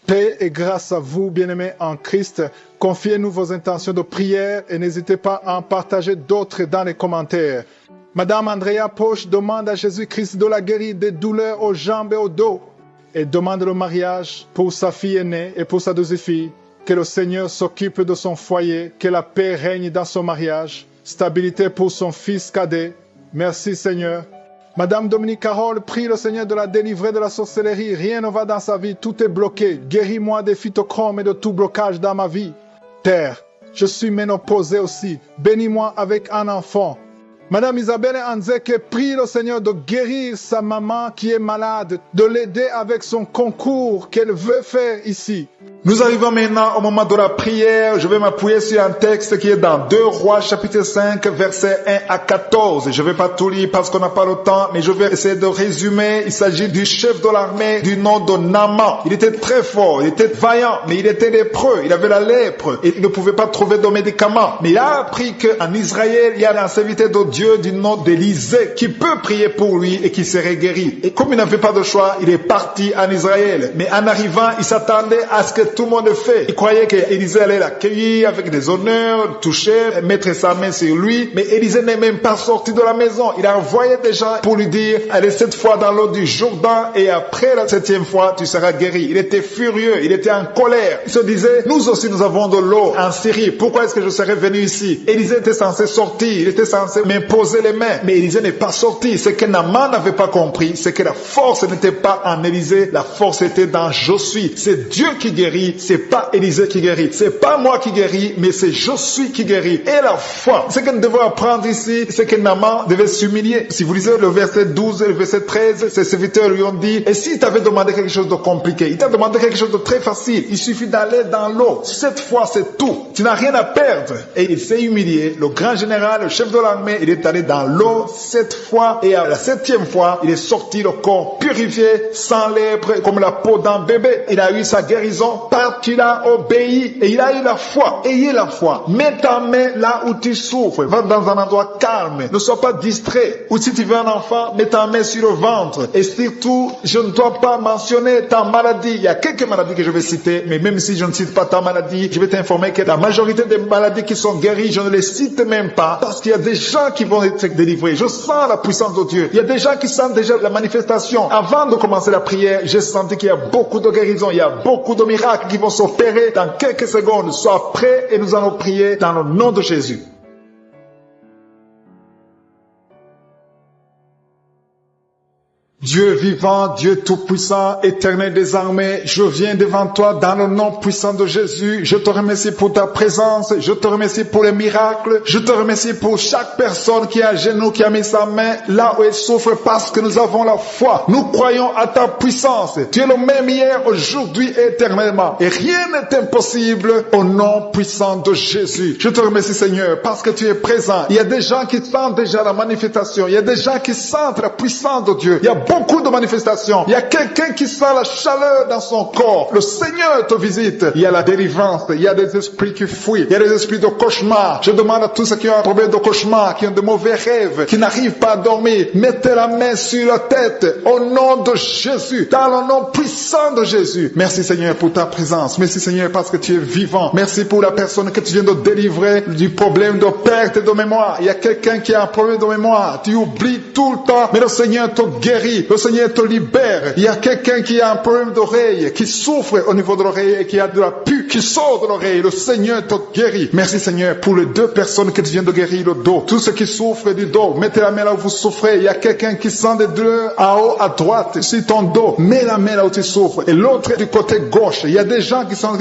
Paix et grâce à vous, bien-aimés en Christ. Confiez-nous vos intentions de prière et n'hésitez pas à en partager d'autres dans les commentaires. Madame Andrea Poche demande à Jésus-Christ de la guérir des douleurs aux jambes et au dos. Et demande le mariage pour sa fille aînée et pour sa deuxième fille. Que le Seigneur s'occupe de son foyer, que la paix règne dans son mariage. Stabilité pour son fils cadet. Merci Seigneur. Madame Dominique Carole prie le Seigneur de la délivrer de la sorcellerie. Rien ne va dans sa vie, tout est bloqué. Guéris-moi des phytochromes et de tout blocage dans ma vie. Terre, je suis ménopausée aussi. Bénis-moi avec un enfant. Madame Isabelle Anzeke prie le Seigneur de guérir sa maman qui est malade, de l'aider avec son concours qu'elle veut faire ici. Nous arrivons maintenant au moment de la prière. Je vais m'appuyer sur un texte qui est dans 2 Rois chapitre 5 versets 1 à 14. Je ne vais pas tout lire parce qu'on n'a pas le temps, mais je vais essayer de résumer. Il s'agit du chef de l'armée du nom de Naaman. Il était très fort, il était vaillant, mais il était lépreux, il avait la lèpre et il ne pouvait pas trouver de médicaments. Mais il a appris qu'en Israël, il y a un serviteur de Dieu du nom d'Élisée qui peut prier pour lui et qui serait guéri. Et comme il n'avait pas de choix, il est parti en Israël. Mais en arrivant, il s'attendait à ce que tout le monde le fait. Il croyait qu'Élisée allait l'accueillir avec des honneurs, toucher, mettre sa main sur lui. Mais Élisée n'est même pas sorti de la maison. Il a envoyé des gens pour lui dire, allez 7 fois dans l'eau du Jourdain et après la 7e fois, tu seras guéri. Il était furieux, il était en colère. Il se disait, nous aussi nous avons de l'eau en Syrie. Pourquoi est-ce que je serais venu ici? Élisée était censé sortir, il était censé m'imposer les mains. Mais Élisée n'est pas sorti. Ce que Naaman n'avait pas compris, c'est que la force n'était pas en Élisée, la force était dans je suis. C'est Dieu qui guérit. C'est pas Élisée qui guérit, c'est pas moi qui guéris, mais c'est je suis qui guérit. Et la foi, ce que nous devons apprendre ici, c'est que Naaman devait s'humilier. Si vous lisez le verset 12 et le verset 13, ses serviteurs lui ont dit, et s'il t'avait demandé quelque chose de compliqué, il t'a demandé quelque chose de très facile, il suffit d'aller dans l'eau. 7 fois, c'est tout. Tu n'as rien à perdre. Et il s'est humilié. Le grand général, le chef de l'armée, il est allé dans l'eau 7 fois, et à la 7e fois, il est sorti le corps purifié, sans lèpre, comme la peau d'un bébé. Il a eu sa guérison parce qu'il a obéi et il a eu la foi. Ayez la foi. Mets ta main là où tu souffres. Va dans un endroit calme. Ne sois pas distrait. Ou si tu veux un enfant, mets ta main sur le ventre. Et surtout, je ne dois pas mentionner ta maladie. Il y a quelques maladies que je vais citer, mais même si je ne cite pas ta maladie, je vais t'informer que la majorité des maladies qui sont guéries, je ne les cite même pas parce qu'il y a des gens qui vont être délivrés. Je sens la puissance de Dieu. Il y a des gens qui sentent déjà la manifestation. Avant de commencer la prière, j'ai senti qu'il y a beaucoup de guérisons. Il y a beaucoup de miracles qui vont s'opérer dans quelques secondes. Sois prêt et nous allons prier dans le nom de Jésus. Dieu vivant, Dieu tout-puissant, éternel des armées, je viens devant toi dans le nom puissant de Jésus. Je te remercie pour ta présence, je te remercie pour les miracles, je te remercie pour chaque personne qui est à genoux, qui a mis sa main là où elle souffre parce que nous avons la foi. Nous croyons à ta puissance. Tu es le même hier, aujourd'hui et éternellement. Et rien n'est impossible au nom puissant de Jésus. Je te remercie Seigneur parce que tu es présent. Il y a des gens qui sentent déjà la manifestation. Il y a des gens qui sentent la puissance de Dieu. Il y a beaucoup de manifestations. Il y a quelqu'un qui sent la chaleur dans son corps. Le Seigneur te visite. Il y a la délivrance. Il y a des esprits qui fuient. Il y a des esprits de cauchemar. Je demande à tous ceux qui ont un problème de cauchemar, qui ont de mauvais rêves, qui n'arrivent pas à dormir, mettez la main sur la tête au nom de Jésus, dans le nom puissant de Jésus. Merci Seigneur pour ta présence. Merci Seigneur parce que tu es vivant. Merci pour la personne que tu viens de délivrer du problème de perte de mémoire. Il y a quelqu'un qui a un problème de mémoire. Tu oublies tout le temps, mais le Seigneur te guérit. Le Seigneur te libère. Il y a quelqu'un qui a un problème d'oreille, qui souffre au niveau de l'oreille et qui a de la pus qui sort de l'oreille. Le Seigneur te guérit. Merci Seigneur pour les 2 personnes que tu viens de guérir le dos. Tous ceux qui souffrent du dos, mettez la main là où vous souffrez. Il y a quelqu'un qui sent des douleurs en haut, à droite, sur ton dos. Mets la main là où tu souffres. Et l'autre du côté gauche. Il y a des gens qui sont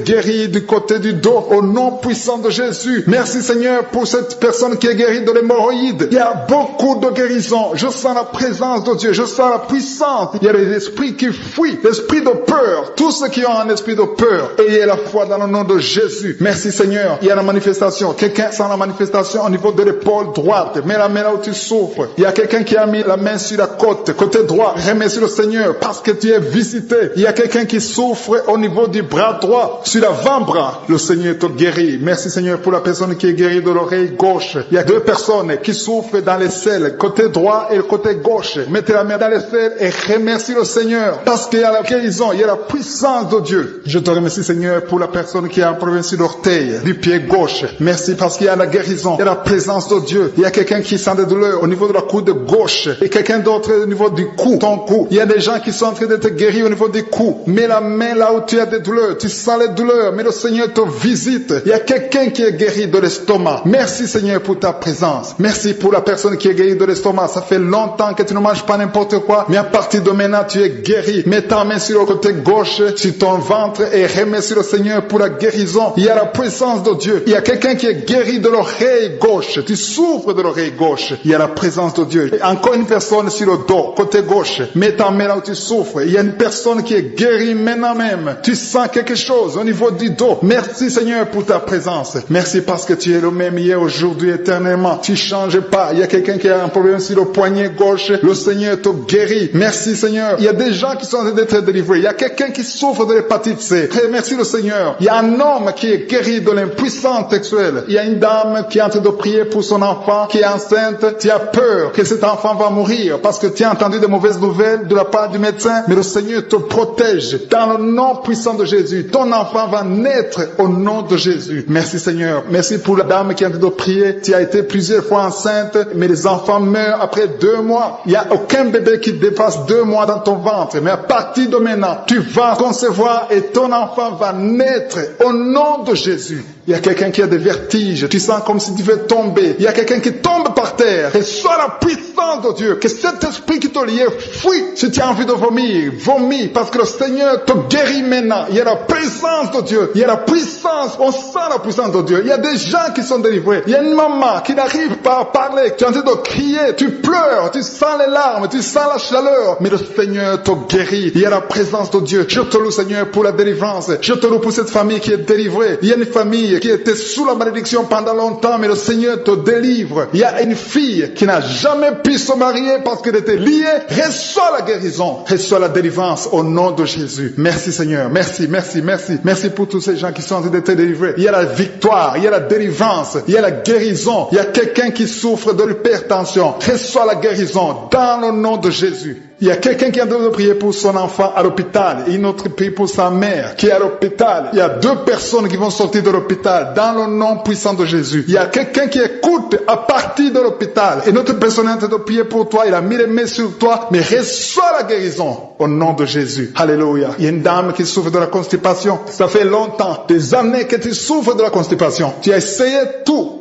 guéris du côté du dos au nom puissant de Jésus. Merci Seigneur pour cette personne qui est guérie de l'hémorroïde. Il y a beaucoup de guérisons. Je sens la présence de Dieu. Je sens la puissance. Il y a des esprits qui fuient, l'esprit de peur. Tous ceux qui ont un esprit de peur, ayez la foi dans le nom de Jésus. Merci Seigneur. Il y a la manifestation. Quelqu'un sent la manifestation au niveau de l'épaule droite. Mets la main là où tu souffres. Il y a quelqu'un qui a mis la main sur la côte, côté droit. Remercie le Seigneur parce que tu es visité. Il y a quelqu'un qui souffre au niveau du bras droit, sur l'avant-bras. Le Seigneur te guérit. Merci Seigneur pour la personne qui est guérie de l'oreille gauche. Il y a 2 personnes qui souffrent dans les selles, côté droit et le côté gauche. Mettez la main dans les selles et remercie le Seigneur parce qu'il y a la guérison, il y a la puissance de Dieu. Je te remercie Seigneur pour la personne qui a un problème sur l'orteil du pied gauche. Merci parce qu'il y a la guérison, il y a la présence de Dieu. Il y a quelqu'un qui sent des douleurs au niveau de la coude gauche et quelqu'un d'autre au niveau du cou, ton cou. Il y a des gens qui sont en train d'être guéris au niveau du cou. Mets la main là où tu as des douleurs, tu sens les douleurs, mais le Seigneur te visite. Il y a quelqu'un qui est guéri de l'estomac. Merci Seigneur pour ta présence. Merci pour la personne qui est guérie de l'estomac. Ça fait longtemps que tu ne manges pas n'importe quoi, mais à partir de maintenant tu es guéri. Mets ta main sur le côté gauche, sur ton ventre et remercie le Seigneur pour la guérison. Il y a la présence de Dieu. Il y a quelqu'un qui est guéri de l'oreille gauche. Tu souffres de l'oreille gauche. Il y a la présence de Dieu. Et encore une personne sur le dos, côté gauche. Mets ta main là où tu souffres. Il y a une personne qui est guérie maintenant même. Tu sens quelque chose au niveau du dos. Merci Seigneur pour ta présence. Merci parce que tu es le même hier, aujourd'hui, éternellement. Tu changes pas. Il y a quelqu'un qui a un problème sur le poignet gauche. Le Seigneur te guérit. Merci Seigneur. Il y a des gens qui sont en train d'être délivrés. Il y a quelqu'un qui souffre de l'hépatite C. Merci le Seigneur. Il y a un homme qui est guéri de l'impuissance sexuelle. Il y a une dame qui est en train de prier pour son enfant qui est enceinte. Tu as peur que cet enfant va mourir parce que tu as entendu de mauvaises nouvelles de la part du médecin. Mais le Seigneur te protège. Dans le nom puissant de Jésus, ton enfant va naître au nom de Jésus. Merci Seigneur. Merci pour la dame qui est en train de prier. Tu as été plusieurs fois enceinte, mais les enfants meurent après 2 mois. Il n'y a aucun bébé qui dépasse 2 mois dans ton ventre. Mais à partir de maintenant, tu vas concevoir et ton enfant va naître au nom de Jésus. Il y a quelqu'un qui a des vertiges. Tu sens comme si tu veux tomber. Il y a quelqu'un qui tombe par terre. Et soit la puissance de Dieu. Que cet esprit qui te liait fuit. Si tu as envie de vomir, vomis. Parce que le Seigneur te guérit maintenant. Il y a la présence de Dieu. Il y a la puissance. On sent la puissance de Dieu. Il y a des gens qui sont délivrés. Il y a une maman qui n'arrive pas à parler. Tu es en train de crier. Tu pleures. Tu sens les larmes. Tu sens la chaleur. Mais le Seigneur te guérit. Il y a la présence de Dieu. Je te loue Seigneur pour la délivrance. Je te loue pour cette famille qui est délivrée. Il y a une famille qui était sous la malédiction pendant longtemps, mais le Seigneur te délivre. Il y a une fille qui n'a jamais pu se marier parce qu'elle était liée. Reçois la guérison, reçois la délivrance au nom de Jésus. Merci Seigneur, merci, merci, merci. Merci pour tous ces gens qui sont en train d'être délivrés. Il y a la victoire, il y a la délivrance, il y a la guérison. Il y a quelqu'un qui souffre de l'hypertension. Reçois la guérison dans le nom de Jésus. Il y a quelqu'un qui est en train de prier pour son enfant à l'hôpital et une autre prie pour sa mère qui est à l'hôpital. Il y a 2 personnes qui vont sortir de l'hôpital dans le nom puissant de Jésus. Il y a quelqu'un qui écoute à partir de l'hôpital et notre personne est en train de prier pour toi. Il a mis les mains sur toi, mais reçois la guérison au nom de Jésus. Alléluia. Il y a une dame qui souffre de la constipation. Ça fait longtemps, des années que tu souffres de la constipation. Tu as essayé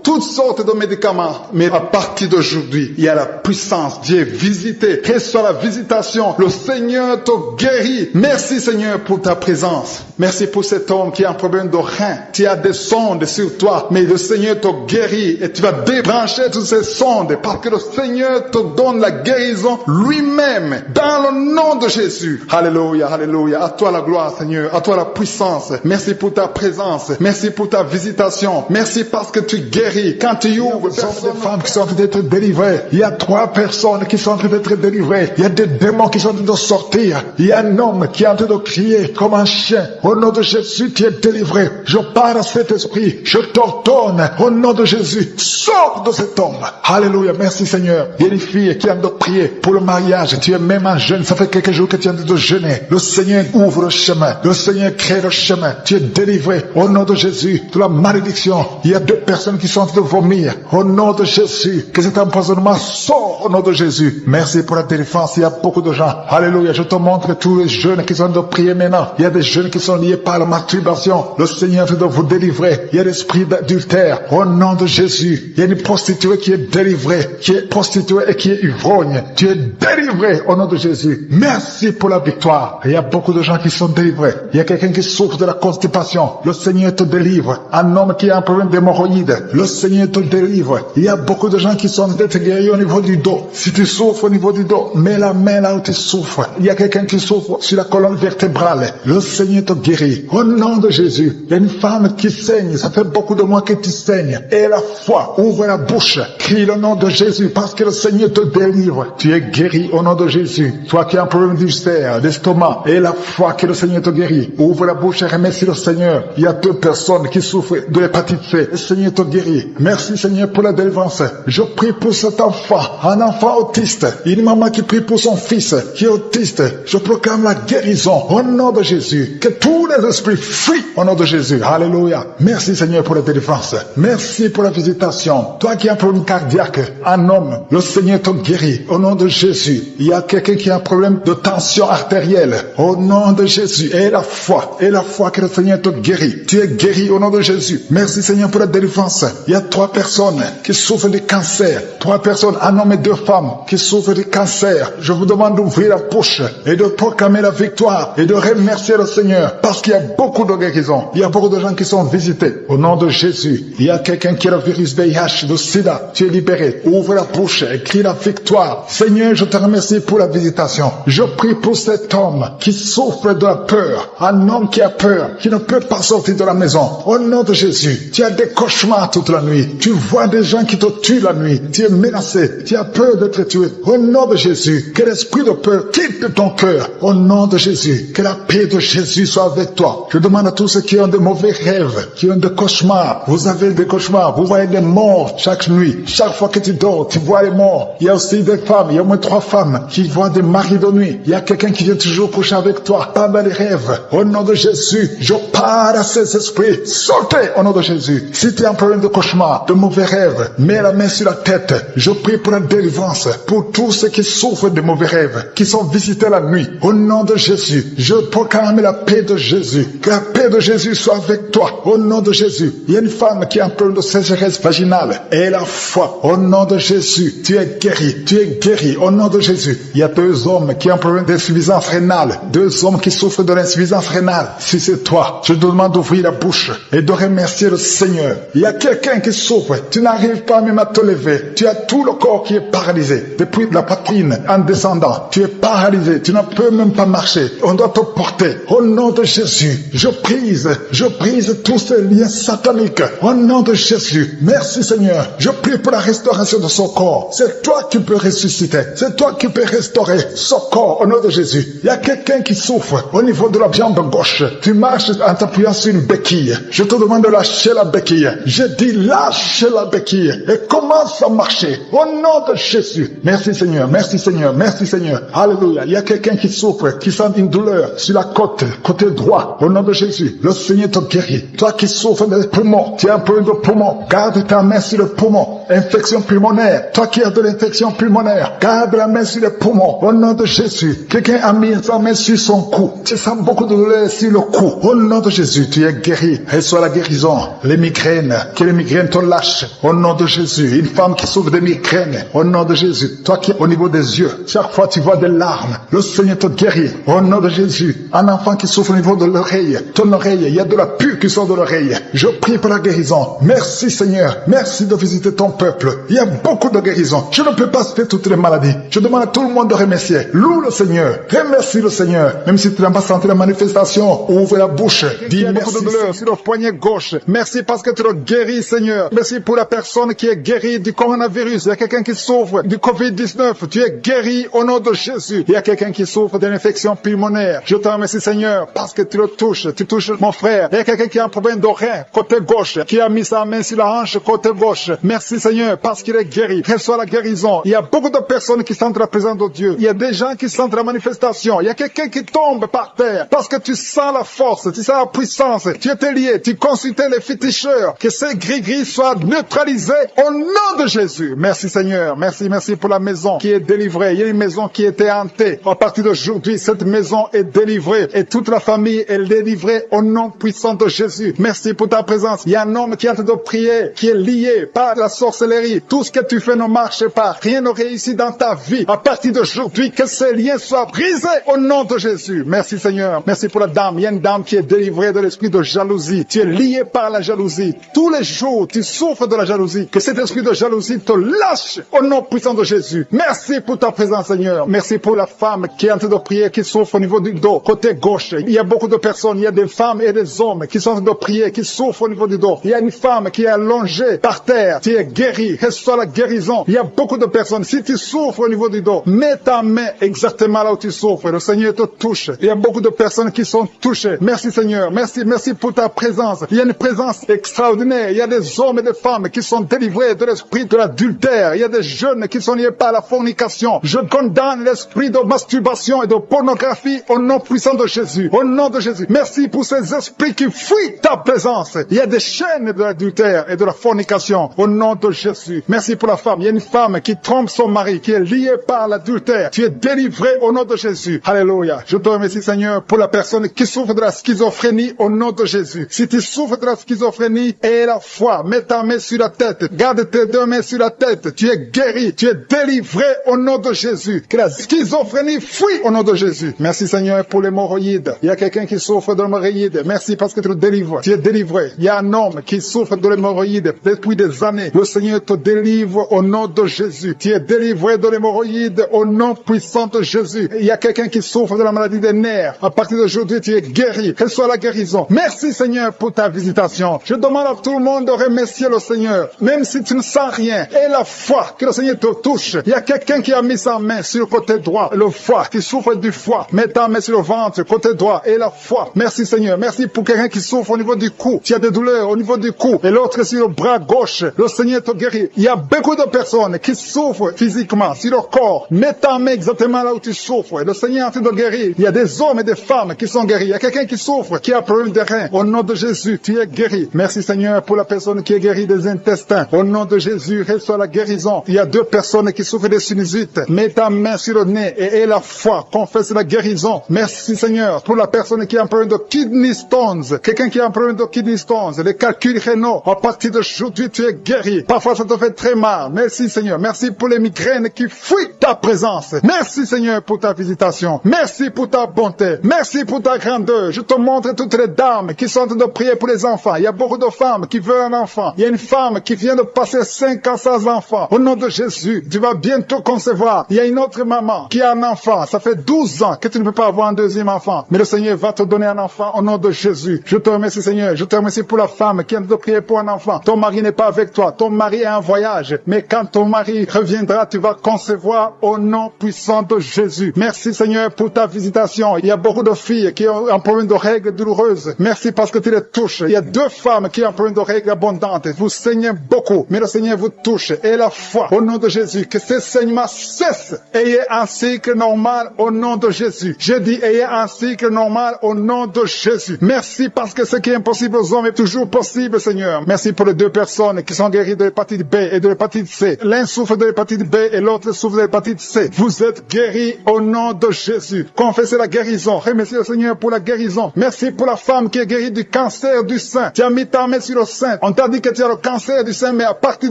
toutes sortes de médicaments, mais à partir d'aujourd'hui, il y a la puissance. Dieu est visité. Reçois la visitation. Le Seigneur te guérit. Merci Seigneur pour ta présence. Merci pour cet homme qui a un problème de rein. Tu as des sondes sur toi, mais le Seigneur te guérit et tu vas débrancher toutes ces sondes parce que le Seigneur te donne la guérison lui-même dans le nom de Jésus. Alléluia, alléluia. À toi la gloire Seigneur, à toi la puissance. Merci pour ta présence. Merci pour ta visitation. Merci parce que tu guéris. Quand tu ouvres, il y a des femmes qui sont en train d'être délivrées. Il y a 3 personnes qui sont en train d'être délivrées. Il y a des démons qui sont en train de sortir. Il y a un homme qui est en train de crier comme un chien. Au nom de Jésus, tu es délivré. Je parle à cet esprit. Je t'ordonne. Au nom de Jésus, sors de cet homme. Alléluia. Merci Seigneur. Il y a une fille qui est en train de prier pour le mariage. Tu es même un jeune. Ça fait quelques jours que tu es en train de jeûner. Le Seigneur ouvre le chemin. Le Seigneur crée le chemin. Tu es délivré. Au nom de Jésus, de la malédiction. Il y a 2 personnes qui sont en train de vomir. Au nom de Jésus, que cet empoisonnement sort au nom de Jésus. Merci pour la délivrance. Il y a beaucoup de gens. Alléluia. Je te montre tous les jeunes qui sont en train de prier maintenant. Il y a des jeunes qui sont liés par la masturbation. Le Seigneur est en train de vous délivrer. Il y a l'esprit d'adultère. Au nom de Jésus. Il y a une prostituée qui est délivrée. Qui est prostituée et qui est ivrogne. Tu es délivré au nom de Jésus. Merci pour la victoire. Il y a beaucoup de gens qui sont délivrés. Il y a quelqu'un qui souffre de la constipation. Le Seigneur te délivre. Un homme qui a un problème d'hémorroïdes. Le Seigneur te délivre. Il y a beaucoup de gens qui sont d'être guéris au niveau du dos. Si tu souffres au niveau du dos, mets la main là où tu souffres. Il y a quelqu'un qui souffre sur la colonne vertébrale. Le Seigneur te guérit. Au nom de Jésus. Il y a une femme qui saigne. Ça fait beaucoup de mois que tu saignes. Et la foi. Ouvre la bouche. Crie le nom de Jésus parce que le Seigneur te délivre. Tu es guéri au nom de Jésus. Toi qui as un problème d'ulcère, d'estomac. Et la foi que le Seigneur te guérit. Ouvre la bouche et remercie le Seigneur. Il y a 2 personnes qui souffrent de l'hépatite C. Le Seigneur te guérit. Merci Seigneur pour la délivrance. Je prie pour cet enfant. Un enfant autiste. Une maman qui prie pour son fils qui est autiste, je proclame la guérison au nom de Jésus. Que tous les esprits fuient au nom de Jésus. Alléluia. Merci Seigneur pour la délivrance. Merci pour la visitation. Toi qui as un problème cardiaque, un homme, le Seigneur te guérit au nom de Jésus. Il y a quelqu'un qui a un problème de tension artérielle au nom de Jésus. Et la foi que le Seigneur te guérit. Tu es guéri au nom de Jésus. Merci Seigneur pour la délivrance. Il y a 3 personnes qui souffrent de cancer. 3 personnes, un homme et 2 femmes qui souffrent de cancer. Je vous demande d'ouvrir la bouche et de proclamer la victoire et de remercier le Seigneur parce qu'il y a beaucoup de guérisons. Il y a beaucoup de gens qui sont visités au nom de Jésus. Il y a quelqu'un qui a le virus VIH, le sida. Tu es libéré. Ouvre la bouche et crie la victoire. Seigneur, je te remercie pour la visitation. Je prie pour cet homme qui souffre de la peur. Un homme qui a peur, qui ne peut pas sortir de la maison. Au nom de Jésus, tu as des cauchemars toute la nuit. Tu vois des gens qui te tuent la nuit. Tu es menacé. Tu as peur d'être tué. Au nom de Jésus, que l'esprit de peur quitte ton cœur. Au nom de Jésus, que la paix de Jésus soit avec toi. Je demande à tous ceux qui ont de mauvais rêves, qui ont des cauchemars. Vous avez des cauchemars. Vous voyez des morts chaque nuit. Chaque fois que tu dors, tu vois les morts. Il y a aussi des femmes. Il y a au moins 3 femmes qui voient des maris de nuit. Il y a quelqu'un qui vient toujours coucher avec toi. Pas dans les rêves. Au nom de Jésus, je parle à ces esprits. Sortez au nom de Jésus. Si tu as un problème de cauchemar, de mauvais rêves, mets la main sur la tête. Je prie pour la délivrance, pour tous ceux qui souffrent de mauvais rêves, qui sont visités la nuit. Au nom de Jésus, je proclame la paix de Jésus. Que la paix de Jésus soit avec toi. Au nom de Jésus. Il y a une femme qui a un problème de sécheresse vaginale. Et la foi. Au nom de Jésus, tu es guéri. Tu es guéri. Au nom de Jésus. Il y a 2 hommes qui ont un problème d'insuffisance rénale. 2 hommes qui souffrent de l'insuffisance rénale. Si c'est toi, je te demande d'ouvrir la bouche et de remercier le Seigneur. Il y a quelqu'un qui souffre. Tu n'arrives pas même à te lever. Tu as tout le corps qui est paralysé. Depuis la poitrine en descendant, tu es paralysé. Tu ne peux même pas marcher. On doit te porter. Au nom de Jésus, je brise tous ces liens sataniques. Au nom de Jésus, merci Seigneur. Je prie pour la restauration de son corps. C'est toi qui peux ressusciter. C'est toi qui peux restaurer son corps au nom de Jésus. Il y a quelqu'un qui souffre au niveau de la jambe gauche. Tu marches en t'appuyant sur une béquille. Je te demande de lâcher la béquille. Je dis lâche la béquille et commence à marcher au nom de Jésus. Merci Seigneur, merci Seigneur, merci Seigneur. Alléluia. Il y a quelqu'un qui souffre, qui sent une douleur sur la côté droit. Au nom de Jésus, le Seigneur te guérit. Toi qui souffres des poumons, tu as un problème de poumon, garde ta main sur le poumon. Infection pulmonaire, toi qui as de l'infection pulmonaire, garde la main sur le poumon. Au nom de Jésus, quelqu'un a mis sa main sur son cou. Tu sens beaucoup de douleur sur le cou. Au nom de Jésus, tu es guéri. Reçois la guérison. Les migraines, que les migraines te lâchent. Au nom de Jésus, une femme qui souffre de migraines. Au nom de Jésus, toi qui es au niveau des yeux, chaque fois tu vois des larmes, le Seigneur te guérit. Au nom de Jésus, un enfant qui souffre au niveau de l'oreille, ton oreille, il y a de la pus qui sort de l'oreille. Je prie pour la guérison. Merci Seigneur, merci de visiter ton peuple. Il y a beaucoup de guérisons. Je ne peux pas citer toutes les maladies. Je demande à tout le monde de remercier. Loue le Seigneur, remercie le Seigneur. Même si tu n'as pas senti la manifestation, ouvre la bouche. Dis merci. Beaucoup de douleur sur le poignet gauche. Merci parce que tu le guéris Seigneur. Merci pour la personne qui est guérie du coronavirus. Il y a quelqu'un qui souffre du Covid-19. Tu es guéri au nom de Jésus. Il y a quelqu'un qui souffre d'une infection pulmonaire. Je te remercie Seigneur parce que tu le touches. Tu touches mon frère. Il y a quelqu'un qui a un problème d'oreille côté gauche, qui a mis sa main sur la hanche côté gauche. Merci Seigneur parce qu'il est guéri. Reçois la guérison. Il y a beaucoup de personnes qui sentent la présence de Dieu. Il y a des gens qui sentent la manifestation. Il y a quelqu'un qui tombe par terre parce que tu sens la force, tu sens la puissance. Tu étais lié, tu consultais les féticheurs. Que ces gris-gris soient neutralisés au nom de Jésus. Merci Seigneur. Merci pour la maison qui est délivrée. Il y a une maison qui était hantée. À partir d'aujourd'hui, cette maison est délivrée et toute la famille est délivrée au nom puissant de Jésus. Merci pour ta présence. Il y a un homme qui est en train de prier, qui est lié par la sorcellerie. Tout ce que tu fais ne marche pas. Rien ne réussit dans ta vie. À partir d'aujourd'hui, que ces liens soient brisés au nom de Jésus. Merci Seigneur. Merci pour la dame. Il y a une dame qui est délivrée de l'esprit de jalousie. Tu es lié par la jalousie. Tous les jours, tu souffres de la jalousie. Que cet esprit de jalousie te lâche au nom puissant de Jésus. Merci pour ta présence Seigneur. Merci pour la femme qui est en train de prier, qui souffre au niveau du dos, côté gauche. Il y a beaucoup de personnes, il y a des femmes et des hommes qui sont en train de prier, qui souffrent au niveau du dos. Il y a une femme qui est allongée par terre. Tu es guéri. Reçois la guérison. Il y a beaucoup de personnes. Si tu souffres au niveau du dos, mets ta main exactement là où tu souffres. Le Seigneur te touche. Il y a beaucoup de personnes qui sont touchées. Merci Seigneur. Merci pour ta présence. Il y a une présence extraordinaire. Il y a des hommes et des femmes qui sont délivrés de l'esprit de l'adultère. Il y a des jeunes qui sont liés par la fornication. Je donne condamne l'esprit de masturbation et de pornographie au nom puissant de Jésus. Au nom de Jésus. Merci pour ces esprits qui fuient ta présence. Il y a des chaînes de l'adultère et de la fornication. Au nom de Jésus. Merci pour la femme. Il y a une femme qui trompe son mari, qui est liée par l'adultère. Tu es délivré au nom de Jésus. Alléluia. Je te remercie, Seigneur, pour la personne qui souffre de la schizophrénie au nom de Jésus. Si tu souffres de la schizophrénie, aie la foi. Mets ta main sur la tête. Garde tes deux mains sur la tête. Tu es guéri. Tu es délivré au nom de Jésus. Que la schizophrénie fuit au nom de Jésus. Merci, Seigneur, pour l'hémorroïde. Il y a quelqu'un qui souffre de l'hémorroïde. Merci parce que tu le délivres. Tu es délivré. Il y a un homme qui souffre de l'hémorroïde depuis des années. Le Seigneur te délivre au nom de Jésus. Tu es délivré de l'hémorroïde au nom puissant de Jésus. Il y a quelqu'un qui souffre de la maladie des nerfs. À partir d'aujourd'hui, tu es guéri. Quelle soit la guérison. Merci, Seigneur, pour ta visitation. Je demande à tout le monde de remercier le Seigneur. Même si tu ne sens rien. Et la foi que le Seigneur te touche. Il y a quelqu'un qui a mis sa main sur le côté droit. Le foie, qui souffre du foie. Mets ta main sur le ventre, côté droit. Et la foi. Merci, Seigneur. Merci pour quelqu'un qui souffre au niveau du cou. Tu as des douleurs au niveau du cou. Et l'autre sur le bras gauche. Le Seigneur te guérit. Il y a beaucoup de personnes qui souffrent physiquement sur le corps. Mets ta main exactement là où tu souffres. Le Seigneur est en train de guérir. Il y a des hommes et des femmes qui sont guéris. Il y a quelqu'un qui souffre, qui a un problème de rein. Au nom de Jésus, tu es guéri. Merci, Seigneur, pour la personne qui est guérie des intestins. Au nom de Jésus, reçois la guérison. Il y a deux personnes qui souffrent des sinusites. Mets ta main sur le nez et aie la foi. Confesse la guérison. Merci, Seigneur, pour la personne qui a un problème de kidney stones. Quelqu'un qui a un problème de kidney stones. Les calculs rénaux. À partir d'aujourd'hui, tu es guéri. Parfois, ça te fait très mal. Merci, Seigneur. Merci pour les migraines qui fuient ta présence. Merci, Seigneur, pour ta visitation. Merci pour ta bonté. Merci pour ta grandeur. Je te montre toutes les dames qui sont en train de prier pour les enfants. Il y a beaucoup de femmes qui veulent un enfant. Il y a une femme qui vient de passer 5 ans sans enfant. Au nom de Jésus, tu vas bientôt concevoir. Il y a une autre maman qui a un enfant. Ça fait 12 ans que tu ne peux pas avoir un deuxième enfant. Mais le Seigneur va te donner un enfant au nom de Jésus. Je te remercie, Seigneur. Je te remercie pour la femme qui est en train de prier pour un enfant. Ton mari n'est pas avec toi. Ton mari est en voyage. Mais quand ton mari reviendra, tu vas concevoir au nom puissant de Jésus. Merci, Seigneur, pour ta visitation. Il y a beaucoup de filles qui ont un problème de règles douloureuses. Merci parce que tu les touches. Il y a 2 femmes qui ont un problème de règles abondantes. Vous saignez beaucoup, mais le Seigneur vous touche. Et la foi, au nom de Jésus, que ces saignements cessent. Ayez un cycle normal au nom de Jésus. Je dis, ayez un cycle normal au nom de Jésus. Merci parce que ce qui est impossible aux hommes est toujours possible, Seigneur. Merci pour les 2 personnes qui sont guéries de l'hépatite B et de l'hépatite C. L'un souffre de l'hépatite B et l'autre souffre de l'hépatite C. Vous êtes guéris au nom de Jésus. Confessez la guérison. Remerciez le Seigneur pour la guérison. Merci pour la femme qui est guérie du cancer du sein. Tu as mis ta main sur le sein. On t'a dit que tu as le cancer du sein, mais à partir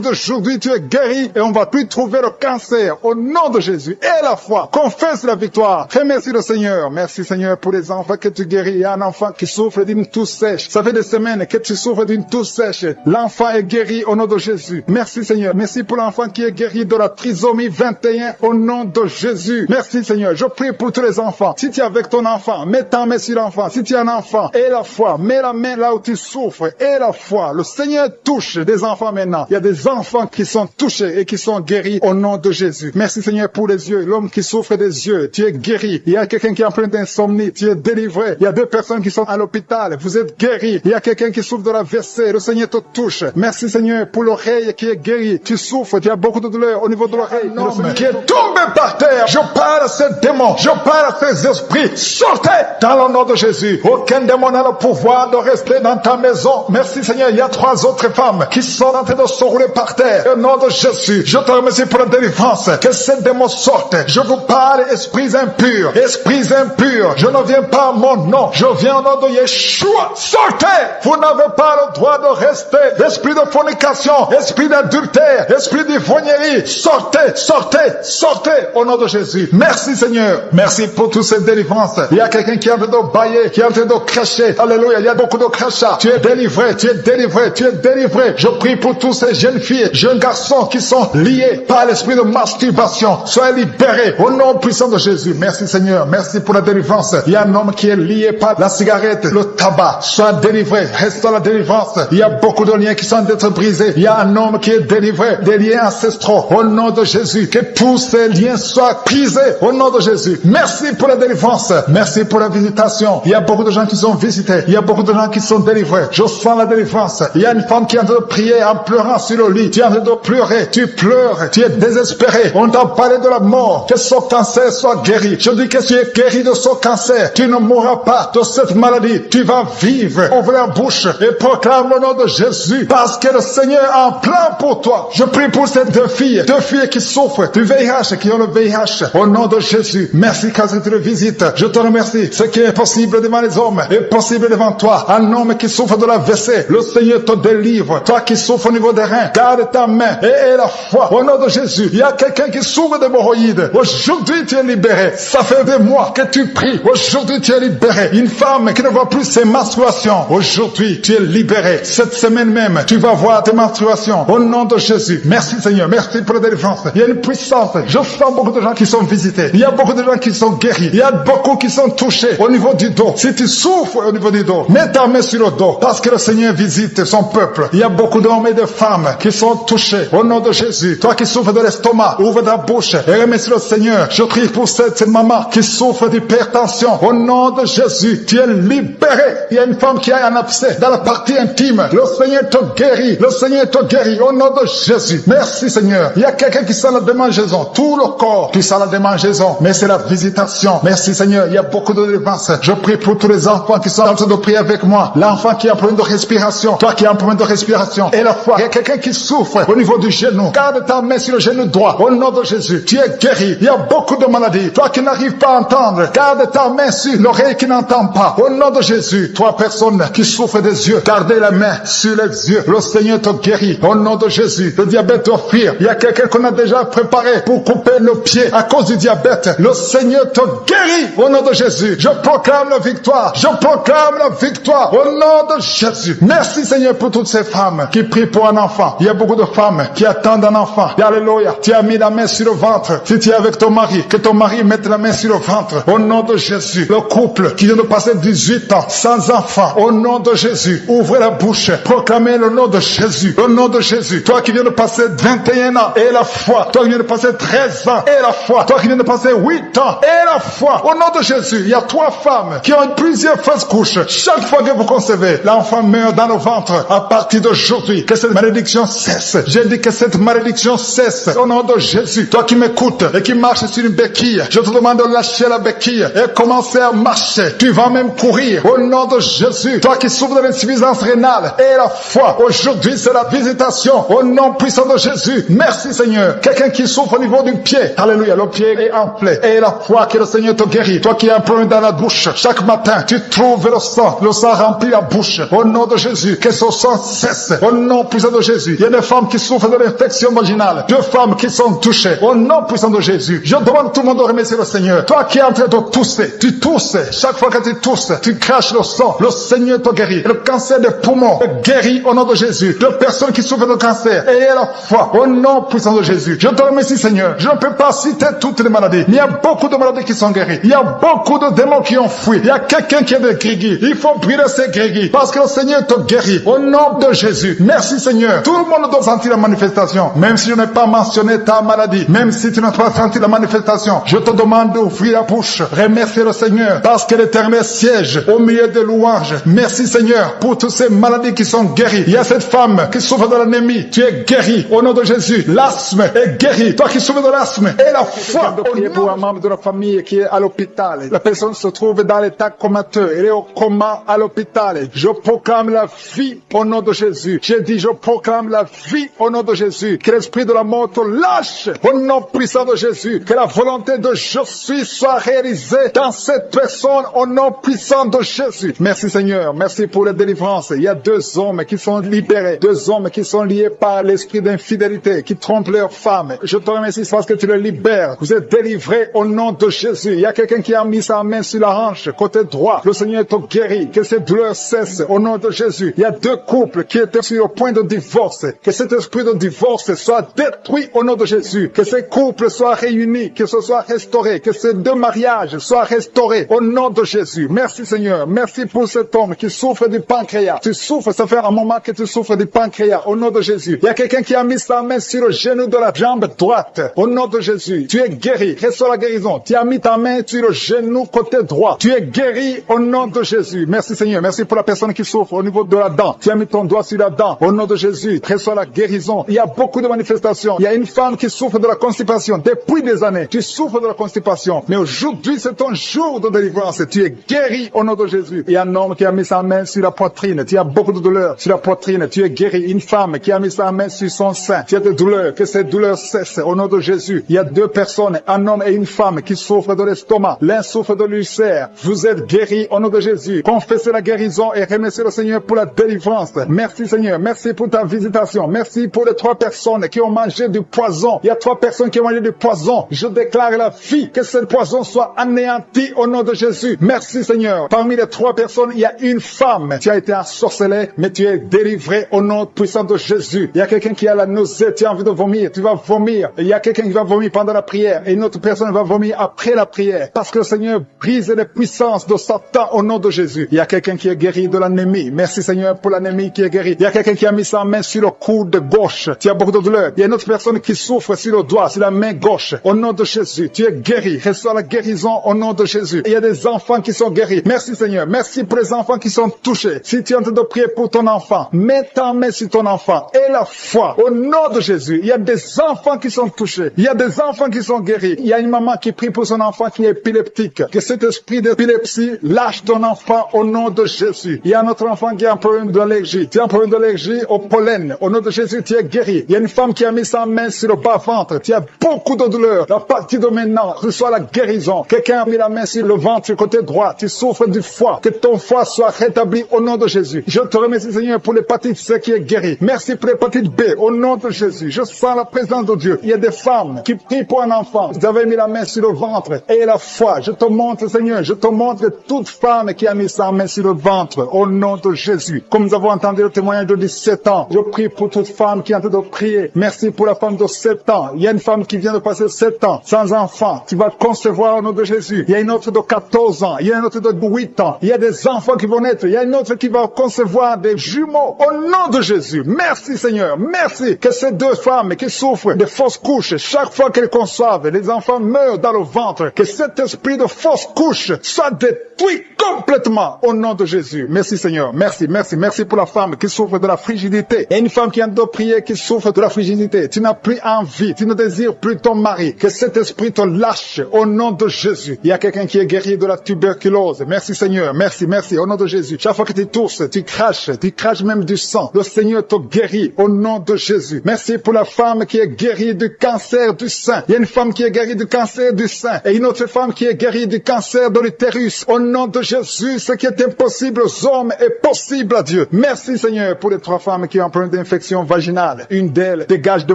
d'aujourd'hui, tu es guéri et on va plus trouver le cancer. Au nom de Jésus. Et la foi. Confesse la victoire. Remercie le Seigneur. Merci, Seigneur, pour les enfants que tu guéris. Il y a un enfant qui souffre d'une toux sèche. Ça fait des semaines que tu souffres d'une toux sèche. L'enfant est guéri au nom de Jésus. Merci, Seigneur. Merci pour l'enfant qui est guéri de la trisomie 21 au nom de Jésus. Merci, Seigneur. Je prie pour tous les enfants. Si tu es avec ton enfant, mets ta main sur l'enfant. Si tu es un enfant, aie la foi. Mets la main là où tu souffres. Aie la foi. Le Seigneur touche des enfants maintenant. Il y a des enfants qui sont touchés et qui sont guéris au nom de Jésus. Merci, Seigneur, pour les yeux. L'homme qui souffre des yeux, tu es guéri. Il y a quelqu'un qui est en plein d'insomnie. Tu es délivré. Il y a 2 personnes qui sont à l'hôpital. Vous êtes guéris. Il y a quelqu'un qui souffre de la WC. Le Seigneur te touche. Merci, Seigneur, pour l'oreille qui est guérie. Tu souffres. Tu as beaucoup de douleur au niveau de l'oreille. Qui est tombé par terre. Je parle à ces démons. Je parle à ces esprits. Sortez dans le nom de Jésus. Aucun démon n'a le pouvoir de rester dans ta maison. Merci, Seigneur. Il y a 3 autres femmes qui sont en train de se rouler par terre. Au nom de Jésus, je te remercie pour la délivrance. Que ces démons sortent. Je vous parle, esprits impurs. Esprits impurs. Je ne viens pas à mon nom. Je viens au nom de Yeshua. Sortez. Vous n'avez pas le droit de rester. Esprit de fornication. Esprit d'adultère. Esprit d'ivrognerie. Sortez. Sortez. Sortez. Au nom de Jésus. Merci, Seigneur. Merci pour toutes ces délivrances. Il y a quelqu'un qui est en train de bailler, qui est en train de cracher. Alléluia. Il y a beaucoup de crachats. Tu es délivré. Tu es délivré. Tu es délivré. Je prie pour tous ces jeunes filles, jeunes garçons qui sont liés par l'esprit de masturbation. Soyez libérés au nom puissant de Jésus. Merci, Seigneur. Merci pour la délivrance. Il y a un homme qui est lié par la cigarette, le tabac. Sois délivré. Reste dans la délivrance. Il y a beaucoup de liens qui sont d'être brisés. Il y a un homme qui est délivré des liens ancestraux. Au nom de Jésus. Que tous ces liens soient brisés. Au nom de Jésus. Merci pour la délivrance. Merci pour la visitation. Il y a beaucoup de gens qui sont visités. Il y a beaucoup de gens qui sont délivrés. Je sens la délivrance. Il y a une femme qui est en train de prier en pleurant sur le lit. Tu es en train de pleurer. Tu pleures. Tu es désespéré. On t'a parlé de la mort. Que son cancer soit guéri. Je dis que tu es guéri de son cancer. Tu ne mourras pas de cette maladie. Tu vas vivre. Ouvre la bouche et proclame le nom de Jésus. Parce que le Seigneur a un plan pour toi. Je prie pour ces deux filles qui souffrent du VIH, qui ont le VIH. Au nom de Jésus. Merci car tu le visites. Je te remercie. Ce qui est possible devant les hommes est possible devant toi. Un homme qui souffre de la WC, le Seigneur te délivre. Toi qui souffres au niveau des reins, garde ta main et la foi. Au nom de Jésus. Il y a quelqu'un qui souffre d'hémorroïdes. Aujourd'hui tu es libéré. Ça fait des mois que tu pries. Aujourd'hui tu es libéré. Une femme qui ne voit plus ses menstruations. Aujourd'hui tu es libéré. Cette semaine même, tu vas voir tes menstruations. Au nom de Jésus. Merci Seigneur. Merci pour la délivrance. Il y a une puissance. Je sens beaucoup de gens qui sont visités. Il y a beaucoup de gens qui sont guéris. Il y a beaucoup qui sont touchés au niveau du dos. Si tu souffres au niveau du dos, mets ta main sur le dos. Parce que le Seigneur visite son peuple. Il y a beaucoup d'hommes et de femmes qui sont touchés. Au nom de Jésus. Toi qui souffres de l'estomac, ouvre ta bouche et remercie le Seigneur. Je prie pour cette maman qui souffre d'hypertension. Au nom de Jésus, tu es libéré. Il y a une femme qui a un abcès dans la partie intime. Le Seigneur te guérit. Le Seigneur te guérit. Au nom de Jésus. Merci Seigneur. Il y a quelqu'un qui sent la démangeaison. Tout le corps, tu sens la démangeaison. Mais c'est la visitation. Merci Seigneur. Il y a beaucoup de délivrance. Je prie pour tous les enfants qui sont en train de prier avec moi. L'enfant qui a un problème de respiration. Toi qui as un problème de respiration. Et la foi. Il y a quelqu'un qui souffre au niveau du genou. Garde ta main sur le genou droit. Au nom de Jésus. Tu es guéri. Il y a beaucoup de maladies. Toi qui n'arrives pas à entendre. Garde ta main sur l'oreille qui n'entend pas. Au nom de Jésus. Toi personne qui souffre des yeux. Gardez la main sur les yeux. Le Seigneur te guérit. Au nom de Jésus. Le diabète doit fuir. Il y a quelqu'un qu'on a déjà préparé pour couper le pied à cause du diabète. Le Seigneur te guérit. Au nom de Jésus. Je proclame la victoire. Je proclame la victoire. Au nom de Jésus. Merci Seigneur pour toutes ces femmes qui prient pour un enfant. Il y a beaucoup de femmes qui attendent un enfant. Alléluia. Tu as mis la main sur le ventre. Si tu es avec ton mari, que ton mari mette la main sur le ventre. Au nom de Jésus. Le couple qui vient de passer 18 ans sans enfant. Au nom de Jésus. Ouvrez la bouche. Proclamez le nom de Jésus. Le nom de Jésus. Toi qui viens de passer 21 ans et la foi. Toi qui viens de passer 13 ans et la foi. Toi qui viens de passer 8 ans et la foi. Au nom de Jésus. Il y a 3 femmes qui ont plusieurs fausses couches. Chaque fois que vous concevez, l'enfant meurt dans le ventre. À partir d'aujourd'hui, que cette malédiction cesse. J'ai dit que cette malédiction cesse. Au nom de Jésus. Toi qui m'écoutes et qui marches sur une béquille, je te demande de lâcher la béquille et commencer à marcher. Tu vas même courir. Au nom de Jésus. Toi qui souffres de l'insuffisance rénale et la foi. Aujourd'hui, c'est la visitation. Au nom puissant de Jésus. Merci Seigneur. Quelqu'un qui souffre au niveau du pied. Alléluia. Le pied est enflé. Et la foi que le Seigneur te guérit. Toi qui as un problème dans la bouche. Chaque matin, tu trouves le sang. Le sang remplit la bouche. Au nom de Jésus. Que ce sang cesse. Au nom puissant de Jésus. Il y a des femmes qui souffrent de l'infection vaginale. 2 femmes qui sont touchées. Au nom puissant de Jésus. Je demande tout le monde de remercier le Seigneur. Toi qui es en train de tousser. Tu tousses. Chaque fois que tu tousses, tu craches le sang. Le Seigneur te guérit. Le cancer des poumons est guéri au nom de Jésus. De personnes qui souffrent de cancer. Ayez la foi. Au nom puissant de Jésus. Je te remercie Seigneur. Je ne peux pas citer toutes les maladies. Il y a beaucoup de maladies qui sont guéries. Il y a beaucoup de démons qui ont fui. Il y a quelqu'un qui est de grégui. Il faut brûler ces grégui. Parce que le Seigneur te guérit. Au nom de Jésus. Merci Seigneur. Tout le monde doit sentir la manifestation. Même si je n'ai pas mentionné ta maladie. Même si tu n'as pas senti la manifestation. Je te demande d'ouvrir la bouche. Remercier le Seigneur. Parce que l'Éternel siège au milieu des louanges. Merci Seigneur pour toutes ces maladies qui sont guéries. Il y a cette femme qui souffre de l'anémie. Tu es guéri au nom de Jésus. L'asthme est guéri. Toi qui souffres de l'asthme et la foi. De prier pour un membre de la famille qui est à l'hôpital. La personne se trouve dans l'état comateux. Elle est au coma à l'hôpital. Je proclame la vie au nom de Jésus. J'ai dit je proclame la vie au nom de Jésus. Que l'esprit de la mort te lâche au nom puissant de Jésus. Que la volonté de je suis soit réalisée dans cette personne au nom puissant de Jésus. Merci Seigneur. Merci pour la délivrance. Il y a 2 hommes qui sont libérés. 2 hommes qui sont liés par l'esprit d'infidélité, qui trompent leurs femmes. Je te remercie parce que tu les libères. Vous êtes délivrés au nom de Jésus. Il y a quelqu'un qui a mis sa main sur la hanche, côté droit. Le Seigneur te guérit. Que ces douleurs cessent au nom de Jésus. Il y a 2 couples qui étaient sur le point de divorce. Que cet esprit de divorce soit détruit au nom de Jésus. Que ces couples soient réunis, que ce soit restauré. Que ces 2 mariages soient restaurés au nom de Jésus. Merci Seigneur. Merci pour cet homme qui souffre du pancréas. Tu souffres, ça fait un moment que tu souffres du pancréas au nom de Jésus. Il y a quelqu'un qui a mis sa main sur le genou de la jambe droite au nom de Jésus. Tu es guéri. Reçois la guérison. Tu as mis ta main sur le genou côté droit. Tu es guéri au nom de Jésus. Merci Seigneur. Merci pour la personne qui souffre au niveau de la dent. Tu as mis ton doigt sur la dent au nom de Jésus. Reçois la guérison. Il y a beaucoup de manifestations. Il y a une femme qui souffre de la constipation depuis des années. Tu souffres de la constipation, mais aujourd'hui c'est ton jour de délivrance. Tu es guéri au nom de Jésus. Il y a un homme qui a mis sa main sur la poitrine. Tu as beaucoup de douleurs sur la poitrine. Tu es guéri. Une femme qui a mis sa main sur son sein. Tu as des douleurs. Que ces douleurs cessent au nom de Jésus. Il y a deux personnes, un homme et une femme qui souffrent de l'estomac. L'un souffre de l'ulcère. Vous êtes guéris au nom de Jésus. Confessez la guérison et remerciez le Seigneur pour la délivrance. Merci Seigneur. Merci pour ta visitation. Merci pour les 3 personnes qui ont mangé du poison. Il y a 3 personnes qui ont mangé du poison. Je déclare la vie. Que ce poison soit anéanti au nom de Jésus. Merci Seigneur. Parmi les 3 personnes, il y a une femme. Tu as été ensorcelée, mais tu es délivré au nom puissant de Jésus. Il y a quelqu'un qui a la nausée, tu as envie de vomir, tu vas vomir. Il y a quelqu'un qui va vomir pendant la prière et une autre personne va vomir après la prière. Parce que le Seigneur brise les puissances de Satan au nom de Jésus. Il y a quelqu'un qui est guéri de l'anémie. Merci Seigneur pour l'anémie qui est guérie. Il y a quelqu'un qui a mis sa main sur le coude gauche. Tu as beaucoup de douleur. Il y a une autre personne qui souffre sur le doigt, sur la main gauche. Au nom de Jésus, tu es guéri. Reçois la guérison au nom de Jésus. Il y a des enfants qui sont guéris. Merci Seigneur. Merci pour les enfants qui sont touchés. Si tu es en train de prier pour ton enfant, mets ta main sur ton enfant et la foi au nom de Jésus. Il y a des enfants qui sont touchés. Il y a des enfants qui sont guéris. Il y a une maman qui prie pour son enfant qui est épileptique. Que cet esprit d'épilepsie lâche ton enfant au nom de Jésus. Il y a un autre enfant qui a un problème d'allergie. Tu as un problème d'allergie au pollen. Au nom de Jésus, tu es guéri. Il y a une femme qui a mis sa main sur le bas-ventre. Tu as beaucoup de douleur. À partir de maintenant, reçois la guérison. Quelqu'un a mis la main sur le ventre côté droit. Tu souffres du foie. Que ton foie soit rétabli au nom de Jésus. Je te remercie Seigneur pour l'hépatite C qui est guérie. Merci pour l'hépatite B au nom de Jésus. Je sens la présence de Dieu. Il y a des femmes qui prient pour un enfant. Vous avez mis la main sur le ventre et la foi. Je te montre Seigneur. Je te montre toute femme qui a mis sa main sur le ventre au nom de Jésus. Comme nous avons entendu le témoignage de 17 ans, je prie pour toute femme qui est en train de prier. Merci pour la femme de 7 ans. Il y a une femme qui vient de passer 7 ans sans enfant. Tu vas concevoir au nom de Jésus. Il y a une autre de 14 ans. Il y a une autre de 8 ans. Il y a des enfants qui vont naître. Il y a une autre qui va concevoir des jumeaux au nom de Jésus. Merci Seigneur. Merci que ces 2 femmes qui souffrent de fausses couches, chaque fois qu'elles conçoivent, les enfants meurent dans le ventre. Que cet esprit de fausse couche soit détruit complètement au nom de Jésus. Merci Seigneur. Merci, merci, merci pour la femme qui souffre de la frigidité. Il y a une femme qui a de prier qui souffre de la frigidité. Tu n'as plus envie, tu ne désires plus ton mari. Que cet esprit te lâche au nom de Jésus. Il y a quelqu'un qui est guéri de la tuberculose. Merci Seigneur. Merci, merci au nom de Jésus. Chaque fois que tu tousses, tu craches même du sang. Le Seigneur te guérit au nom de Jésus. Merci pour la femme qui est guérie du cancer du sein. Il y a une femme qui est guérie du cancer du sein et une autre femme qui est guérie du cancer de l'utérus. Au nom de Jésus, ce qui est impossible aux hommes est possible à Dieu. Merci Seigneur pour les 3 femmes qui ont un problème d'infection vaginale. Une d'elles dégage de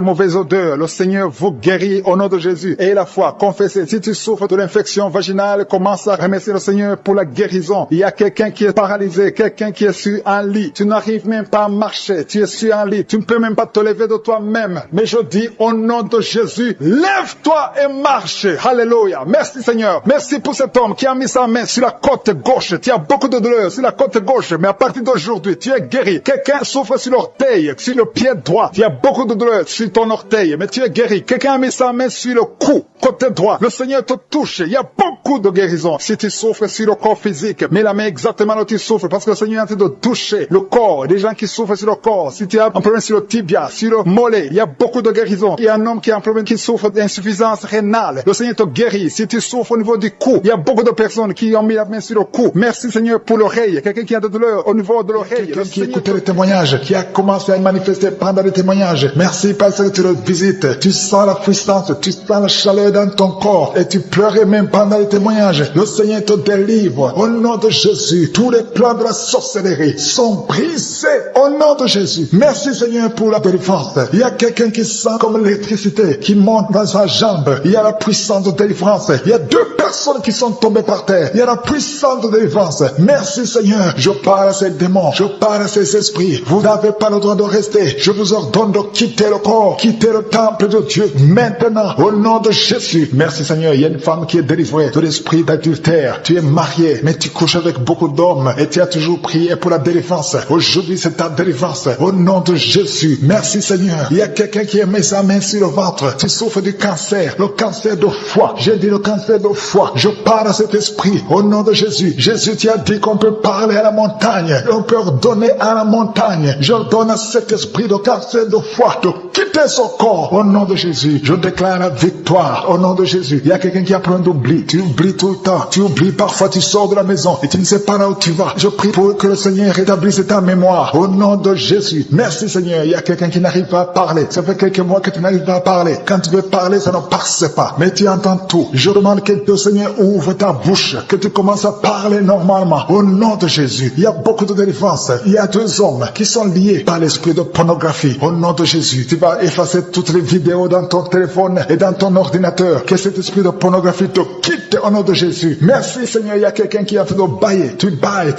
mauvaises odeurs. Le Seigneur vous guérit au nom de Jésus. Et la foi, confessez. Si tu souffres de l'infection vaginale, commence à remercier le Seigneur pour la guérison. Il y a quelqu'un qui est paralysé, quelqu'un qui est sur un lit. Tu n'arrives même pas à marcher. Tu es sur un lit. Tu ne peux même pas te lever de toi-même. Mais je dis au nom de Jésus, lève-toi et marche. Alléluia. Merci Seigneur. Merci pour cet homme qui a mis sa main sur la côte gauche. Tu as beaucoup de douleur sur la côte gauche, mais à partir d'aujourd'hui, tu es guéri. Quelqu'un souffre sur l'orteil, sur le pied droit. Tu as beaucoup de douleur sur ton orteil, mais tu es guéri. Quelqu'un a mis sa main sur le cou, côté droit. Le Seigneur te touche. Il y a beaucoup de guérison. Si tu souffres sur le corps physique, mets la main exactement là où tu souffres, parce que le Seigneur est en train de toucher le corps. Des gens qui souffrent sur le corps. Si tu as un problème sur le tibia, sur le mollet, il y a beaucoup de guérison. Il y a un homme qui a un problème qui souffre d'insuffisance rénale. Le Seigneur te guérit. Si tu souffres au niveau du cou, il y a beaucoup de personnes qui ont mis la main sur le cou. Merci Seigneur pour l'oreille. Quelqu'un qui a de douleur au niveau de l'oreille. Quelqu'un qui écoutait les témoignages, qui a commencé à manifester pendant les témoignages. Merci parce que tu le visites. Tu sens la puissance, tu sens la chaleur dans ton corps et tu pleurais même pendant les témoignages. Le Seigneur te délivre. Au nom de Jésus, tous les plans de la sorcellerie sont brisés au nom de Jésus. Merci Seigneur pour la délivrance. Il y a quelqu'un qui sent comme l'électricité qui monte dans sa jambe. Il y a la puissance de délivrance. Il y a 2 personnes qui sont tombées par terre. Il y a la puissance de délivrance. Merci Seigneur. Je parle à ces démons. Je parle à ces esprits. Vous n'avez pas le droit de rester. Je vous ordonne de quitter le corps, quitter le temple de Dieu maintenant au nom de Jésus. Merci Seigneur. Il y a une femme qui est délivrée de l'esprit d'adultère. Tu es marié, mais tu couches avec beaucoup d'hommes et tu as toujours prié pour la délivrance. Aujourd'hui, c'est ta délivrance au nom de Jésus. Merci Seigneur. Il y a quelqu'un qui a mis sa main sur le ventre. Tu souffres du cancer, le cancer de foie. J'ai dit le cancer de foie. foi. Je parle à cet esprit au nom de Jésus. Jésus, tu as dit qu'on peut parler à la montagne. On peut ordonner à la montagne. J'ordonne à cet esprit de cancer de foi de quitter son corps au nom de Jésus. Je déclare la victoire au nom de Jésus. Il y a quelqu'un qui a plein d'oubli. Tu oublies tout le temps. Tu oublies parfois, tu sors de la maison et tu ne sais pas là où tu vas. Je prie pour que le Seigneur rétablisse ta mémoire au nom de Jésus. Merci Seigneur. Il y a quelqu'un qui n'arrive pas à parler. Ça fait quelques mois que tu n'arrives pas à parler. Quand tu veux parler, ça ne passe pas. Mais tu entends tout. Je demande que le Seigneur ouvre ta bouche, que tu commences à parler normalement au nom de Jésus. Il y a beaucoup de délivrance. Il y a 2 hommes qui sont liés par l'esprit de pornographie. Au nom de Jésus, tu vas effacer toutes les vidéos dans ton téléphone et dans ton ordinateur. Que cet esprit de pornographie te quitte au nom de Jésus. Merci Seigneur. Il y a quelqu'un qui a fait de bailler. Tu bailles.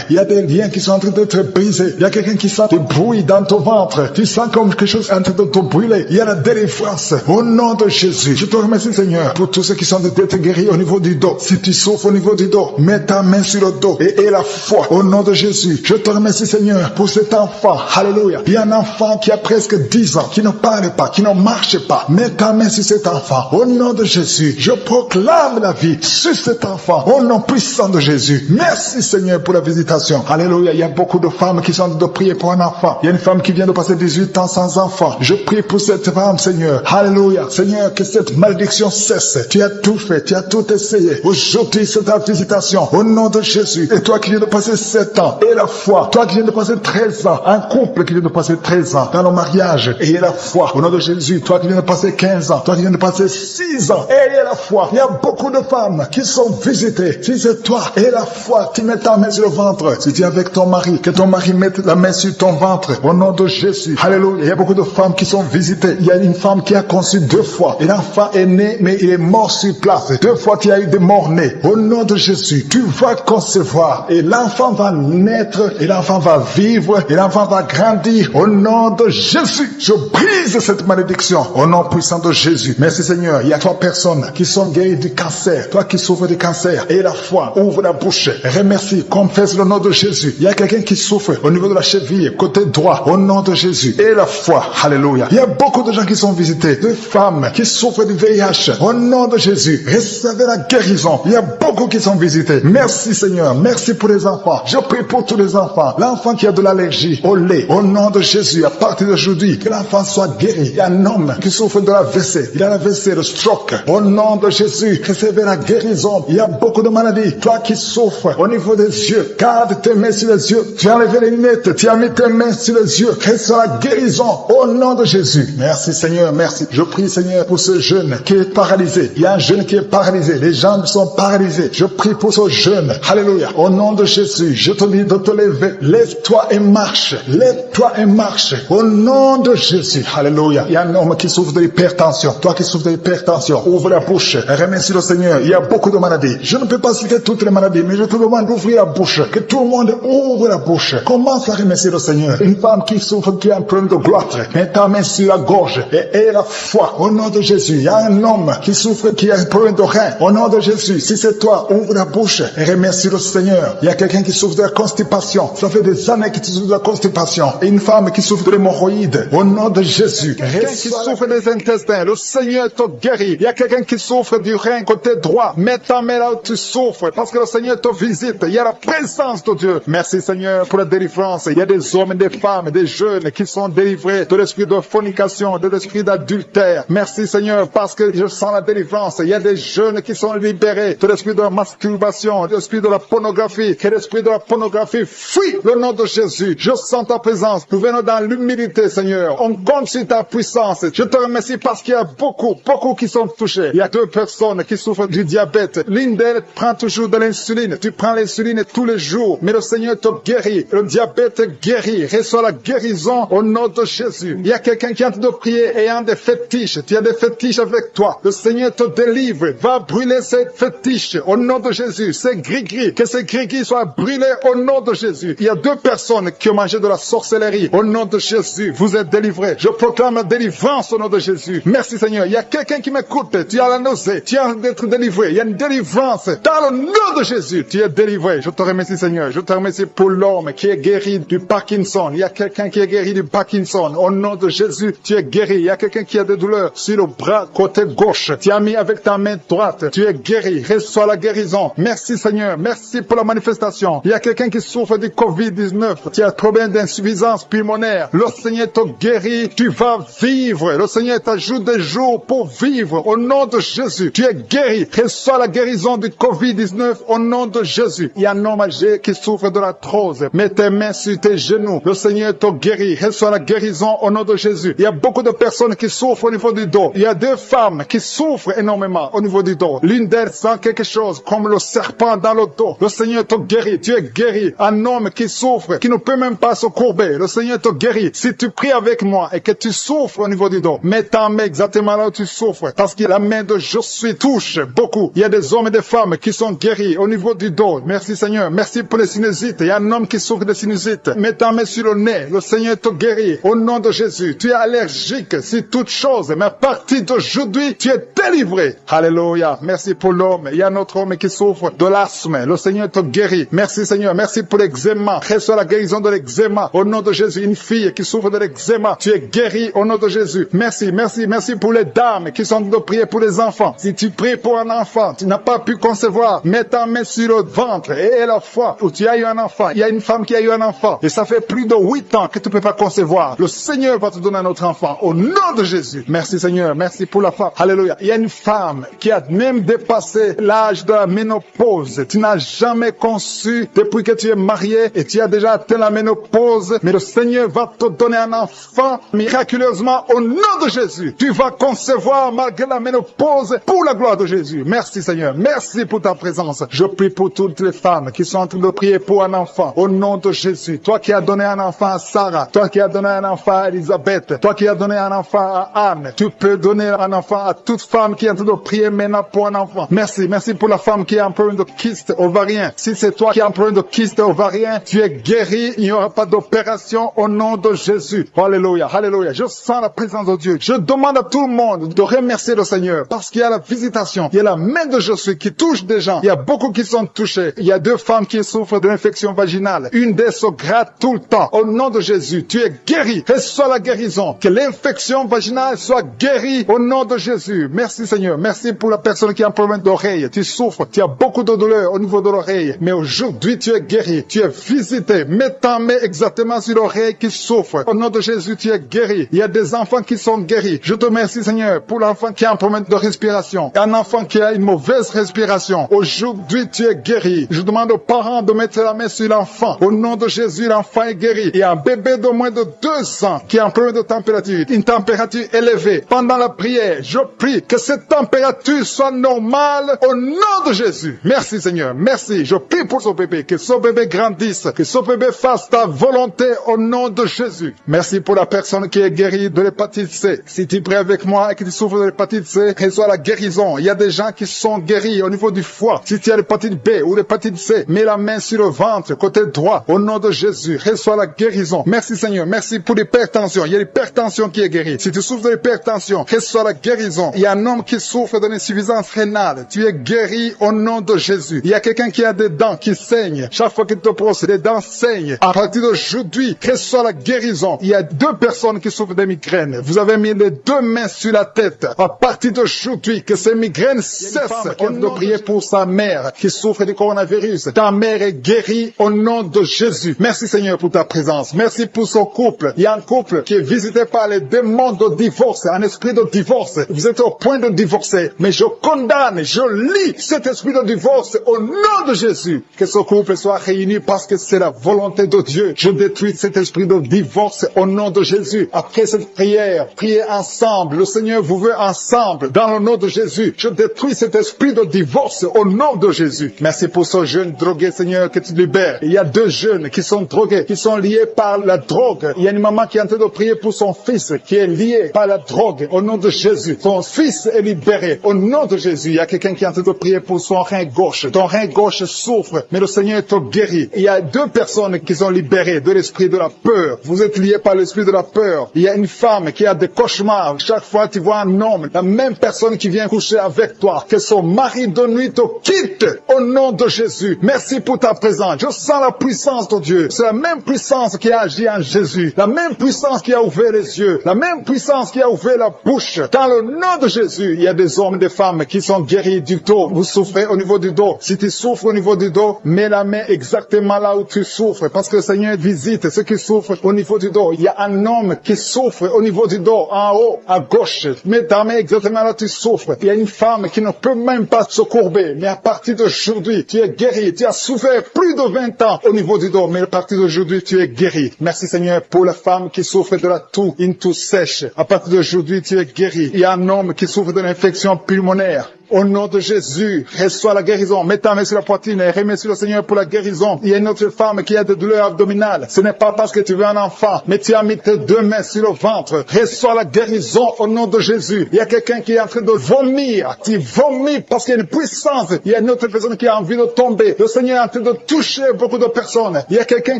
Il y a des liens qui sont en train d'être brisés. Il y a quelqu'un qui sent des bruits dans ton ventre. Tu sens comme quelque chose en train de te brûler. Il y a la délivrance au nom de Jésus. Je te remercie Seigneur pour tous ceux qui sont d'être guéris au niveau du dos. Si tu souffres au niveau du dos, mets ta main sur le dos et aie la foi au nom de Jésus. Je te remercie Seigneur pour cet enfant. Alléluia. Il y a un enfant qui a presque 10 ans, qui ne parle pas, qui ne marche pas. Mets ta main sur cet enfant au nom de Jésus. Je proclame la vie sur cet enfant au nom puissant de Jésus. Merci Seigneur pour la visitation. Alléluia. Il y a beaucoup de femmes qui sont de prier pour un enfant. Il y a une femme qui vient de passer 18 ans sans enfant. Je prie pour cette femme Seigneur. Alléluia. Seigneur, que cette malédiction cesse. Tu as tout fait, tu as tout essayé. Aujourd'hui c'est ta visitation au nom de Jésus. Et toi qui viens de passer 7 ans, et la foi. Toi qui viens de passer 13 ans, un couple qui vient de passer 13 ans dans le mariage, et la foi au nom de Jésus. Toi qui viens de passer 15 ans, toi qui viens de passer 6 ans, et la foi. Il y a beaucoup de femmes qui sont visitées. Si c'est toi, et la foi, tu mets ta main sur le ventre. Si tu es avec ton mari, que ton mari mette la main sur ton ventre au nom de Jésus. Alléluia. Il y a beaucoup de femmes qui sont visitées. Il y a une femme qui a conçu 2 fois. Et l'enfant est né, mais il est mort sur place. 2 fois tu as eu des morts-nés. Au nom de Jésus, tu vas concevoir. Et l'enfant va naître. Et l'enfant va vivre. Et l'enfant va grandir. Au nom de Jésus, je brise cette malédiction. Au nom puissant de Jésus. Merci Seigneur. Il y a 3 personnes qui sont guéries du cancer. Toi qui souffres du cancer. Et la foi, ouvre la bouche. Remercie. Confesse le nom de Jésus. Il y a quelqu'un qui souffre au niveau de la cheville, côté droit. Au nom de Jésus. Et la foi. Alléluia. Il y a beaucoup de gens qui sont visités. De femmes qui souffrent du VIH. Au nom de Jésus. Recevez la guérison. Il y a beaucoup qui sont visités. Merci Seigneur. Merci pour les enfants. Je prie pour tous les enfants. L'enfant qui a de l'allergie au lait. Au nom de Jésus. À partir d'aujourd'hui, que l'enfant soit guéri. Il y a un homme qui souffre de la WC. Il a la WC, le stroke. Au nom de Jésus. Recevez la guérison. Il y a beaucoup de maladies. Toi qui souffres au niveau des yeux. Garde tes mains sur les yeux. Tu as enlevé les lunettes. Tu as mis tes mains sur les yeux. Reçois la guérison. Au nom de Jésus. Merci Seigneur. Merci. Je prie Seigneur pour ce jeune qui est paralysé. Il y a un jeune qui est paralysé. Les jambes sont paralysées. Je prie pour ce jeune. Alléluia. Au nom de Jésus, je te dis de te lever. Lève-toi et marche. Lève-toi et marche. Au nom de Jésus. Alléluia. Il y a un homme qui souffre de l'hypertension. Toi qui souffres de l'hypertension, ouvre la bouche. Remercie le Seigneur. Il y a beaucoup de maladies. Je ne peux pas citer toutes les maladies, mais je te demande d'ouvrir la bouche. Que tout le monde ouvre la bouche. Commence à remercier le Seigneur. Une femme qui souffre, qui a un problème de gloire. Mets ta main sur la gorge et aie la foi. Au nom de Jésus. Il y a un homme qui souffre, qui a un problème de rein. Au nom de Jésus. Si c'est toi, ouvre la bouche et remercie le Seigneur. Il y a quelqu'un qui souffre de la constipation. Ça fait des années que tu souffres de la constipation. Et une femme qui souffre de l'hémorroïde. Au nom de Jésus. Quelqu'un qui souffre des intestins. Le Seigneur te guérit. Il y a quelqu'un qui souffre du rein côté droit. Mets ta main là où tu souffres. Parce que le Seigneur te visite. Il y a la présence de Dieu. Merci Seigneur pour la délivrance. Il y a des hommes et des femmes, des jeunes qui sont délivrés de l'esprit de fornication, de l'esprit d'adultère. Merci Seigneur parce que je sens la délivrance. Il y a des jeunes qui sont libérés de l'esprit de la masturbation, de l'esprit de la pornographie. Que l'esprit de la pornographie fuit le nom de Jésus. Je sens ta présence. Nous venons dans l'humilité Seigneur. On compte sur ta puissance. Je te remercie parce qu'il y a beaucoup qui sont touchés. Il y a 2 personnes qui souffrent du diabète. L'une d'elles prend toujours de l'insuline. Tu prends l'insuline tous les jours. Mais le Seigneur te guérit. Le diabète guérit. Reçois la guérison au nom de Jésus. Il y a quelqu'un qui est en train de prier ayant des fétiches. Tu as des fétiches avec toi. Le Seigneur te délivre. Va brûler ces fétiches au nom de Jésus. Ces gris-gris. Que ces gris-gris soient brûlés au nom de Jésus. Il y a 2 personnes qui ont mangé de la sorcellerie. Au nom de Jésus, vous êtes délivrés. Je proclame la délivrance au nom de Jésus. Merci Seigneur. Il y a quelqu'un qui m'écoute. Tu as la nausée. Tu as d'être délivré. Il y a une délivrance. Dans le nom de Jésus, tu es délivré. Je te remercie Seigneur. Je te remercie pour l'homme qui est guéri du Parkinson. Il y a quelqu'un qui est guéri du Parkinson. Au nom de Jésus, tu es guéri. Il y a quelqu'un qui a des douleurs sur le bras côté gauche. Tu as mis avec ta main droite. Tu es guéri. Reçois la guérison. Merci Seigneur. Merci pour la manifestation. Il y a quelqu'un qui souffre du COVID-19. Tu as problème d'insuffisance pulmonaire. Le Seigneur te guérit. Tu vas vivre. Le Seigneur t'ajoute des jours pour vivre. Au nom de Jésus. Tu es guéri. Reçois la guérison du COVID-19 au nom de Jésus. Il y a un homme âgé qui souffre de l'arthrose. Mets tes mains sur tes genoux. Le Seigneur te guérit. Reçois la guérison au nom de Jésus. Il y a beaucoup de personnes qui souffrent au niveau du dos. Il y a 2 femmes qui souffrent énormément au niveau du dos. L'une d'elles sent quelque chose comme le serpent dans le dos. Le Seigneur te guérit. Tu es guéri. Un homme qui souffre, qui ne peut même pas se courber. Le Seigneur te guérit. Si tu pries avec moi et que tu souffres au niveau du dos, mets ta main exactement là où tu souffres. Parce que la main de je suis touche beaucoup. Il y a des hommes et des femmes qui sont guéris au niveau du dos. Merci Seigneur. Merci pour les sinusites. Il y a un homme qui souffre de sinusite. Mets ta main sur le nez. Le Seigneur te guérit. Au nom de Jésus. Tu es allergique sur toute chose. Mais à partir d'aujourd'hui, tu es délivré. Alléluia. Merci pour l'homme. Il y a un autre homme qui souffre de l'asthme. Le Seigneur te guérit. Merci Seigneur. Merci pour l'eczéma. Reçois la guérison de l'eczéma. Au nom de Jésus. Une fille qui souffre de l'eczéma. Tu es guéri au nom de Jésus. Merci, merci, merci pour les dames qui sont en train de prier pour les enfants. Si tu pries pour un enfant, tu n'as pas pu concevoir, mets ta main sur le ventre et la foi où tu as eu un enfant. Il y a une femme qui a eu un enfant et ça fait plus de 8 ans que tu ne peux pas concevoir. Le Seigneur va te donner un autre enfant au nom de Jésus. Merci Seigneur. Merci pour la femme. Alléluia. Il y a une femme qui a même dépassé l'âge de la ménopause. Tu n'as jamais conçu depuis que tu es marié et tu as déjà atteint la ménopause. Mais le Seigneur va te donner un enfant miraculeusement au nom de Jésus. Tu vas concevoir malgré la ménopause pour la gloire de Jésus. Merci Seigneur. Merci pour ta présence. Je prie pour toutes les femmes qui sont en train de prier pour un enfant au nom de Jésus. Toi qui as donné un enfant à Sarah, toi qui as donné un enfant à Elisabeth, toi qui as donné un enfant à Anne, tu peux donner un enfant à toute femme qui est en train de prier maintenant pour un enfant. Merci, merci pour la femme qui a un problème de kyste ovarien. Si c'est toi qui as un problème de kyste ovarien, tu es guéri, il n'y aura pas d'opération au nom de Jésus. Alléluia, alléluia. Je sens la présence de Dieu. Je demande à tout le monde de remercier le Seigneur parce qu'il y a la visitation, il y a la main de Jésus qui touche des gens. Il y a beaucoup qui sont touchés. Il y a 2 femmes qui souffrent de l'infection vaginale. Une d'elles se gratte tout le temps. Au nom de Jésus, tu es guéri. Reçois la guérison. Que l'infection vaginale soit guérie au nom de Jésus. Merci Seigneur. Merci pour la personne qui a un problème d'oreille. Tu souffres. Tu as beaucoup de douleur au niveau de l'oreille. Mais aujourd'hui, tu es guéri. Tu es visité. Mets ta main exactement sur l'oreille qui souffre. Au nom de Jésus, tu es guéri. Il y a des enfants qui sont guéris. Je te remercie Seigneur pour l'enfant qui a un problème de respiration. Un enfant qui a une mauvaise respiration. Aujourd'hui, tu es guéri. Je demande aux parents de mettre la main sur l'enfant. Au nom de Jésus, l'enfant est guéri. Il y a un bébé de moins de 2 ans qui a un problème de température. Une température élevée. Pendant la prière, je prie que cette température soit normale au nom de Jésus. Merci Seigneur. Merci. Je prie pour ce bébé. Que ce bébé grandisse. Que ce bébé fasse ta volonté au nom de Jésus. Merci pour la personne qui est guérie de l'hépatite C. Si tu pries avec moi et que tu souffres de l'hépatite C, reçois la guérison. Il y a des gens qui sont guéris au niveau du foie. Si tu as l'hépatite B ou l'hépatite C, mets la main sur le ventre, côté droit, au nom de Jésus. Reçois la guérison. Merci Seigneur. Merci pour l'hypertension. Il y a l'hypertension qui est guérie. Si tu souffres de l'hypertension, reçois la guérison. Il y a un homme qui souffre de l'insuffisance rénale. Tu es guéri au nom de Jésus. Il y a quelqu'un qui a des dents qui saignent. Chaque fois qu'il te brosse, les dents saignent. À partir d'aujourd'hui, reçois la guérison. Il y a 2 personnes qui souffrent de migraines. Vous avez mis les 2 mains sur la tête. À partir d'aujourd'hui, que ces migraines cessent. On doit prier pour sa mère qui souffre du coronavirus. Ta mère est guérie au nom de Jésus. Merci Seigneur pour ta présence. Merci pour son couple. Il y a un couple qui est visité par les démons de divorce, un esprit de divorce. Vous êtes au point de divorcer. Mais je condamne, je lis cet esprit de divorce au nom de Jésus. Que ce couple soit réuni parce que c'est la volonté de Dieu. Je détruis cet esprit de divorce au nom de Jésus. Après cette prière, priez ensemble. Le Seigneur vous veut ensemble. Dans le nom de Jésus, je détruis cet esprit de divorce au nom de Jésus. Merci pour ce jeune drogué, Seigneur, que tu libères. Il y a 2 jeunes qui sont drogués, qui sont liés par la drogue. Il y a une maman qui est en train de prier pour son fils qui est lié par la drogue au nom de Jésus. Son fils est libéré au nom de Jésus. Il y a quelqu'un qui est en train de prier pour son rein gauche. Ton rein gauche souffre, mais le Seigneur te guérit. Il y a 2 personnes qui sont libérées de l'esprit de la peur. Vous êtes liés par l'esprit de la peur. Il y a une femme qui a des cauchemars. Chaque fois tu vois un homme, la même personne qui vient coucher avec toi, que son mari de nuit te quitte au nom de Jésus. Merci pour ta présence. Je sens la puissance de Dieu. C'est la même puissance qui a agi en Jésus. La même puissance qui a ouvert les yeux. La même puissance qui a ouvert la bouche. Dans le nom de Jésus, il y a des hommes hommes et des femmes qui sont guéris du dos. Vous souffrez au niveau du dos. Si tu souffres au niveau du dos, mets la main exactement là où tu souffres. Parce que le Seigneur visite ceux qui souffrent au niveau du dos. Il y a un homme qui souffre au niveau du dos, en haut, à gauche. Mets ta main exactement là où tu souffres. Il y a une femme qui ne peut même pas se courber. Mais à partir d'aujourd'hui, tu es guéri. Tu as souffert plus de 20 ans au niveau du dos. Mais à partir d'aujourd'hui, tu es guéri. Merci Seigneur pour la femme qui souffre de la toux, une toux sèche. À partir d'aujourd'hui, tu es guéri. Il y a un homme qui souffre de l'infection pulmonaire. Au nom de Jésus, reçois la guérison. Mets ta main sur la poitrine et remercie le Seigneur pour la guérison. Il y a une autre femme qui a des douleurs abdominales. Ce n'est pas parce que tu veux un enfant, mais tu as mis tes deux mains sur le ventre. Reçois la guérison au nom de Jésus. Il y a quelqu'un qui est en train de vomir. Tu vomis parce qu'il y a une puissance. Il y a une autre personne qui a envie de tomber. Le Seigneur est en train de toucher beaucoup de personnes. Il y a quelqu'un